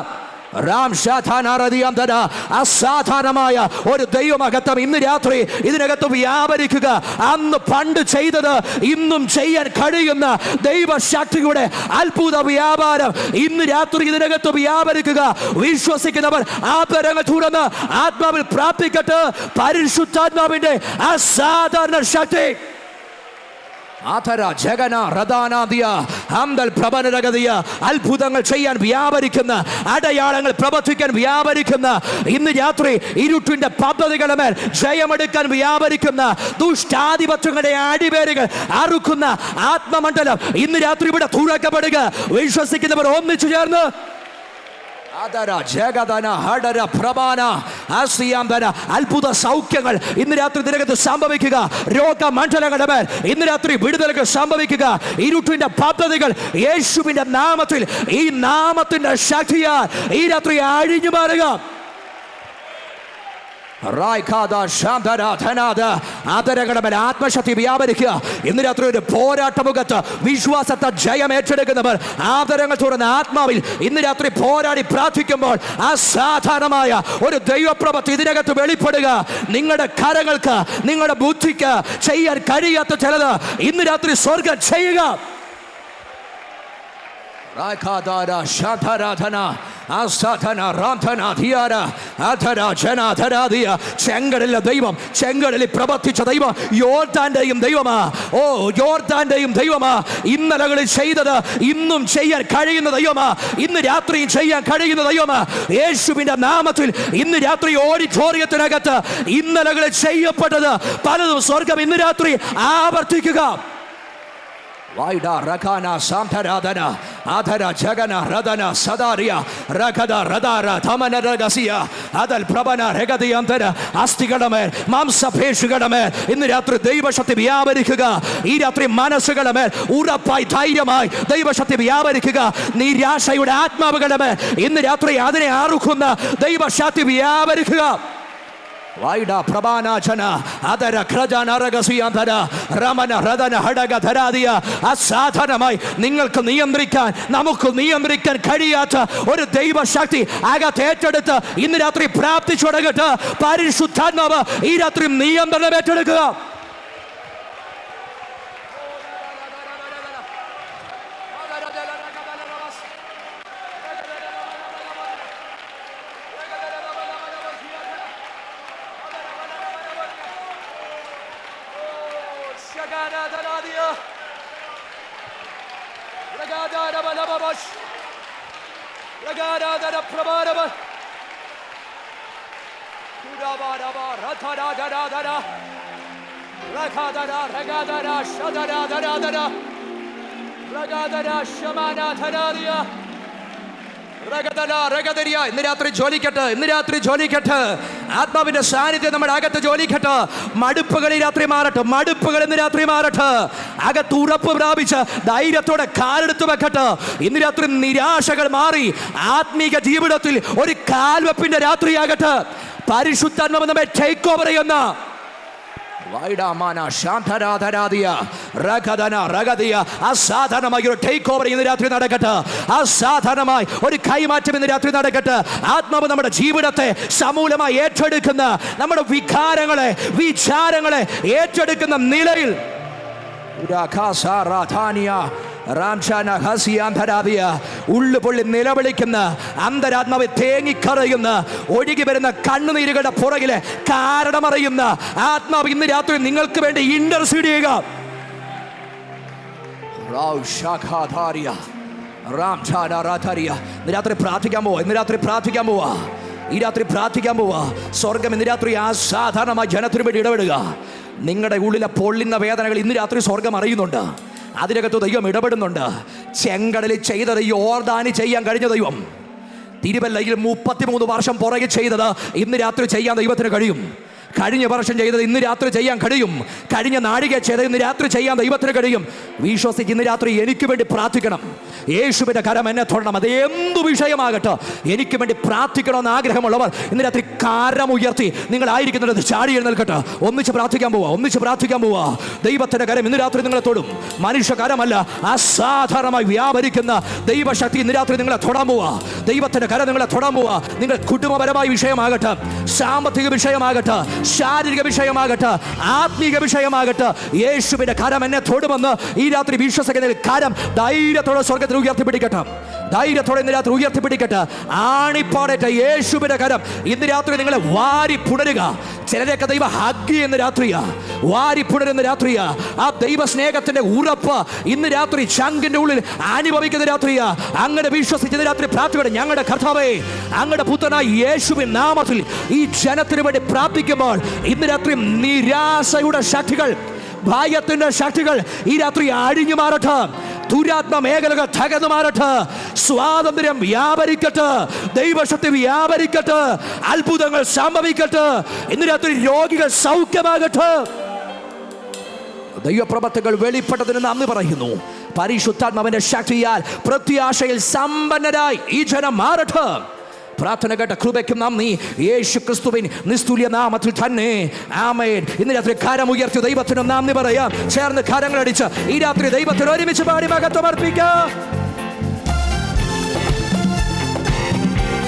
അസാധാരണമായ ഒരു ദൈവമഹത്വം ഇന്ന് രാത്രി ഇതിനകത്ത് വ്യാപരിക്കുക. അന്ന് പണ്ട് ചെയ്തത് ഇന്നും ചെയ്യാൻ കഴിയുന്ന ദൈവശക്തിയുടെ അത്ഭുത വ്യാപാരം ഇന്ന് രാത്രി ഇതിനകത്ത് വ്യാപരിക്കുക. വിശ്വസിക്കുന്നവർ ആദരങ്ങൾ തുറന്ന് ആത്മാവിൽ പ്രാർത്ഥിക്കട്ടെ. പരിശുദ്ധാത്മാവിന്റെ അസാധാരണ ശക്തി അത്ഭുതങ്ങൾ ചെയ്യാൻ വ്യാപരിക്കുന്ന, അടയാളങ്ങൾ പ്രവർത്തിക്കാൻ വ്യാപരിക്കുന്ന, ഇന്ന് രാത്രി ഇരുട്ടിന്റെ പദ്ധതികളുടെ മേൽ ജയമെടുക്കാൻ വ്യാപരിക്കുന്ന, ദുഷ്ടാധിപത്യങ്ങളുടെ അടിവേരുകൾ അറുക്കുന്ന ആത്മമണ്ഡലം ഇന്ന് രാത്രി ഇവിടെ തുറക്കപ്പെടുക. വിശ്വസിക്കുന്നവർ ഒന്നിച്ചു ചേർന്ന് അത്ഭുത സൗഖ്യങ്ങൾ ഇന്ന് രാത്രി ഇതിനകത്ത് സംഭവിക്കുക. രോഗമണ്ഡലങ്ങളുടെ മേൽ ഇന്ന് രാത്രി വിടുതലുകൾ സംഭവിക്കുക. ഇരുട്ടിന്റെ പദ്ധതികൾ യേശുവിന്റെ നാമത്തിൽ, ഈ നാമത്തിന്റെ ശക്തിയാൽ ഈ രാത്രി അഴിഞ്ഞു മാറുക. ആത്മശക്തി വ്യാപരിക്കുക. ഇന്ന് രാത്രി ഒരു പോരാട്ടമുഖത്ത് വിശ്വാസത്തെ ജയം ഏറ്റെടുക്കുന്നവർ ആദരങ്ങൾ തുറന്ന ആത്മാവിൽ ഇന്ന് രാത്രി പോരാടി പ്രാർത്ഥിക്കുമ്പോൾ അസാധാരണമായ ഒരു ദൈവപ്രവൃത്തി ഇതിനകത്ത് വെളിപ്പെടുക. നിങ്ങളുടെ കരങ്ങൾക്ക്, നിങ്ങളുടെ ബുദ്ധിക്ക് ചെയ്യാൻ കഴിയാത്ത ചിലത് ഇന്ന് രാത്രി സ്വർഗം ചെയ്യുക. ചെങ്കടലിലെ ദൈവം, ചെങ്കടലിൽ പ്രവർത്തിച്ച ദൈവം യോർദാന്റെയും ദൈവമാ. ഓ, യോർദാന്റെയും ദൈവമാ. ഇന്നലകളിൽ ചെയ്തത് ഇന്നും ചെയ്യാൻ കഴിയുന്ന ദൈവമാ. ഇന്ന് രാത്രിയും ചെയ്യാൻ കഴിയുന്ന ദൈവമാ. യേശുവിന്റെ നാമത്തിൽ ഇന്ന് രാത്രി ഓഡിറ്റോറിയത്തിനകത്ത് ഇന്നലകളിൽ ചെയ്യപ്പെട്ടത് പലതും സ്വർഗം ഇന്ന് രാത്രി ആവർത്തിക്കുക. Vaida Rakana Samtaradana Adhara Jagana Radana Sadaria Rakada Radara Tamana Ragasia Adal Prabana Regadiantana Astigadame Mamsa Peshigadame in the Ratri Devashati Biabarikaga Iratri Manasugadame Urapai Taidamai Devashati Biabarikaga Nirasha Atma Bagadame in the Ratri Adri Arukuna Devashati Biabarikaga Vaida Prabana Chana Adara Krajana Ragasiantana Ramana Radana Hadaga Tharadia Asadhanamai Ningalku Niyandrikan Namukku Niyandrikan Kadiyata ഒരു ദൈവശക്തി അകത്തേറ്റെടുത്ത് ഇന്ന് രാത്രി പ്രാർത്ഥിച്ചു തുടങ്ങട്ടെ. പരിശുദ്ധാത്മാവ് ഈ രാത്രി നിയന്ത്രണം ഏറ്റെടുക്കുക. ഇന്ന് രാത്രി ജോലിക്കട്ടെ, ഇന്ന് രാത്രി ജോലിക്കട്ടെ. ആത്മാവിന്റെ സാന്നിധ്യം നമ്മുടെ അകത്ത് ജോലിക്കട്ടെ. മടുപ്പുകൾ ഈ രാത്രി മാറട്ടെ, മടുപ്പുകൾ ഇന്ന് രാത്രി മാറട്ടെ. അകത്ത് ഉറപ്പ് പ്രാപിച്ച് ധൈര്യത്തോടെ കാലെടുത്ത് വെക്കട്ടെ. ഇന്ന് രാത്രി നിരാശകൾ മാറി ആത്മീക ജീവിതത്തിൽ ഒരു കാൽവെപ്പിന്റെ രാത്രിയാകട്ടെ. പരിശുദ്ധാത്മാവ് നമ്മെ ടേക്ക് ഓവർ ചെയ്യുന്ന അസാധാരണമായ ഒരു ടേക്ക് ഓവർ ഇന്ന് രാത്രി നടക്കട്ടെ. അസാധാരണമായി ഒരു കൈമാറ്റം ഇന്ന് രാത്രി നടക്കട്ടെ. ആത്മാവ് നമ്മുടെ ജീവിതത്തെ സമൂലമായി ഏറ്റെടുക്കുന്ന, നമ്മുടെ വികാരങ്ങളെ, വിചാരങ്ങളെ ഏറ്റെടുക്കുന്ന നിലയിൽ ഉള്ളുപൊള്ളി നിലവിളിക്കുന്ന, അന്തരാത്മാവ് തേങ്ങിക്കറയുന്ന, ഒഴുകി വരുന്ന കണ്ണുനീരുകളുടെ പുറകിലെ കാരണമറിയുന്ന ആത്മാവ് ഇന്ന് രാത്രി നിങ്ങൾക്ക് വേണ്ടി ഇന്റർസീഡ് ചെയ്യുക. ഇന്ന് രാത്രി പ്രാർത്ഥിക്കാൻ പോവാ, ഇന്ന് രാത്രി പ്രാർത്ഥിക്കാൻ പോവാ, ഈ രാത്രി പ്രാർത്ഥിക്കാൻ പോവാ. സ്വർഗം ഇന്ന് രാത്രി അസാധാരണമായ ജനത്തിനു വേണ്ടി ഇടപെടുക. നിങ്ങളുടെ ഉള്ളിലെ പൊള്ളുന്ന വേദനകൾ ഇന്ന് രാത്രി സ്വർഗം അറിയുന്നുണ്ട്. അതിനകത്ത് ദൈവം ഇടപെടുന്നുണ്ട്. ചെങ്കടലിൽ ചെയ്തത് യോർദാനി ചെയ്യാൻ കഴിഞ്ഞ ദൈവം തിരുവല്ലയിൽ 33 വർഷം പുറകെ ചെയ്തത് ഇന്ന് രാത്രി ചെയ്യാൻ ദൈവത്തിന് കഴിയും. കഴിഞ്ഞ വർഷം ചെയ്തത് ഇന്ന് രാത്രി ചെയ്യാൻ കഴിയും. കഴിഞ്ഞ നാഴിക ചെയ്തത് ഇന്ന് രാത്രി ചെയ്യാൻ ദൈവത്തിന് കഴിയും. വിശ്വസിച്ച് ഇന്ന് രാത്രി എനിക്ക് വേണ്ടി പ്രാർത്ഥിക്കണം. യേശുവിൻ്റെ കരം എന്നെ തൊടണം. അത് എന്തു വിഷയമാകട്ടെ, എനിക്ക് വേണ്ടി പ്രാർത്ഥിക്കണമെന്ന് ആഗ്രഹമുള്ളവർ ഇന്ന് രാത്രി കരം ഉയർത്തി നിങ്ങളായിരിക്കുന്നിടത്ത് ചാടി എഴുന്നേൽക്കട്ടെ. ഒന്നിച്ച് പ്രാർത്ഥിക്കാൻ പോവാ, ഒന്നിച്ച് പ്രാർത്ഥിക്കാൻ പോവാ. ദൈവത്തിൻ്റെ കരം ഇന്ന് രാത്രി നിങ്ങളെ തൊടും. മനുഷ്യ കരമല്ല, അസാധാരണമായി വ്യാപരിക്കുന്ന ദൈവശക്തി ഇന്ന് രാത്രി നിങ്ങളെ തൊടാൻ പോവാ. ദൈവത്തിൻ്റെ കരം നിങ്ങളെ തൊടാൻ പോവാ. നിങ്ങൾ കുടുംബപരമായ വിഷയമാകട്ടെ, സാമ്പത്തിക വിഷയമാകട്ടെ, ശാരീരിക വിഷയമാകട്ടെ, ആത്മീക വിഷയമാകട്ടെ, യേശുവിന്റെ കരം എന്നെ തൊടുമെന്ന് ഈ രാത്രി വിശ്വസിക്കുന്ന കരം ധൈര്യത്തോടെ സ്വർഗത്തിൽ ഉയർത്തിപ്പിടിക്കട്ടെ. ധൈര്യത്തോടെ ഇന്ന് രാത്രി ഉയർത്തിപ്പിടിക്കട്ടെ. ആണിപ്പാടേറ്റ യേശുവിന്റെ കരം ഇന്ന് രാത്രി നിങ്ങളെ വാരി പുണരുക. ചിലരൊക്കെ ദൈവ ഹഗ് എന്ന രാത്രിയാ, വാരി പുണരുന്ന രാത്രിയാ. ആ ദൈവ സ്നേഹത്തിന്റെ ഉറപ്പ് ഇന്ന് രാത്രി ചങ്കിന്റെ ഉള്ളിൽ അനുഭവിക്കുന്ന രാത്രിയാ. അങ്ങനെ വിശ്വസിച്ച് രാത്രി പ്രാർത്ഥിക്കട്ടെ. ഞങ്ങളുടെ കർത്താവേ, അങ്ങയുടെ പുത്രനായ യേശുവിൻ നാമത്തിൽ ഈ ജനത്തിന് വേണ്ടി പ്രാർത്ഥിക്കുമ്പോൾ ഇന്ന് രാത്രി നിരാശയുടെ ശക്തികൾ, ഭയത്തിന്റെ ശക്തികൾ ഈ രാത്രി അഴിഞ്ഞു മാറട്ടെ. ദുരാത്മ മേഖലകൾ തകർന്നു മാറട്ടെ. സ്വാതന്ത്ര്യം വ്യാപരിക്കട്ടെ, ദൈവശക്തി വ്യാപരിക്കട്ടെ, അത്ഭുതങ്ങൾ സംഭവിക്കട്ടെ. ഇന്ന് രാത്രി രോഗികൾ സൗഖ്യമാകട്ടെ. ദൈവപ്രവർത്തികൾ വെളിപ്പെട്ടതിന് നന്ദി പറയുന്നു. പരിശുദ്ധാത്മാവിന്റെ ശക്തിയാൽ പ്രത്യാശയിൽ സമ്പന്നരായി ഈ ജനം മാറട്ടെ. പ്രാർത്ഥന കേട്ട കൃപയ്ക്കും നന്ദി. യേശു ക്രിസ്തുവിൻ നിസ്തുല്യ നാമത്തിൽ തന്നെ ആമേൻ. ഇന്ന് രാത്രി കരം ഉയർത്തി ദൈവത്തിന് നന്ദി പറയാം. ചേർന്ന് കരങ്ങളടിച്ച് ഈ രാത്രി ദൈവത്തിന് ഒരുമിച്ച് പാടി മഹത്വം അർപ്പിക്കാം.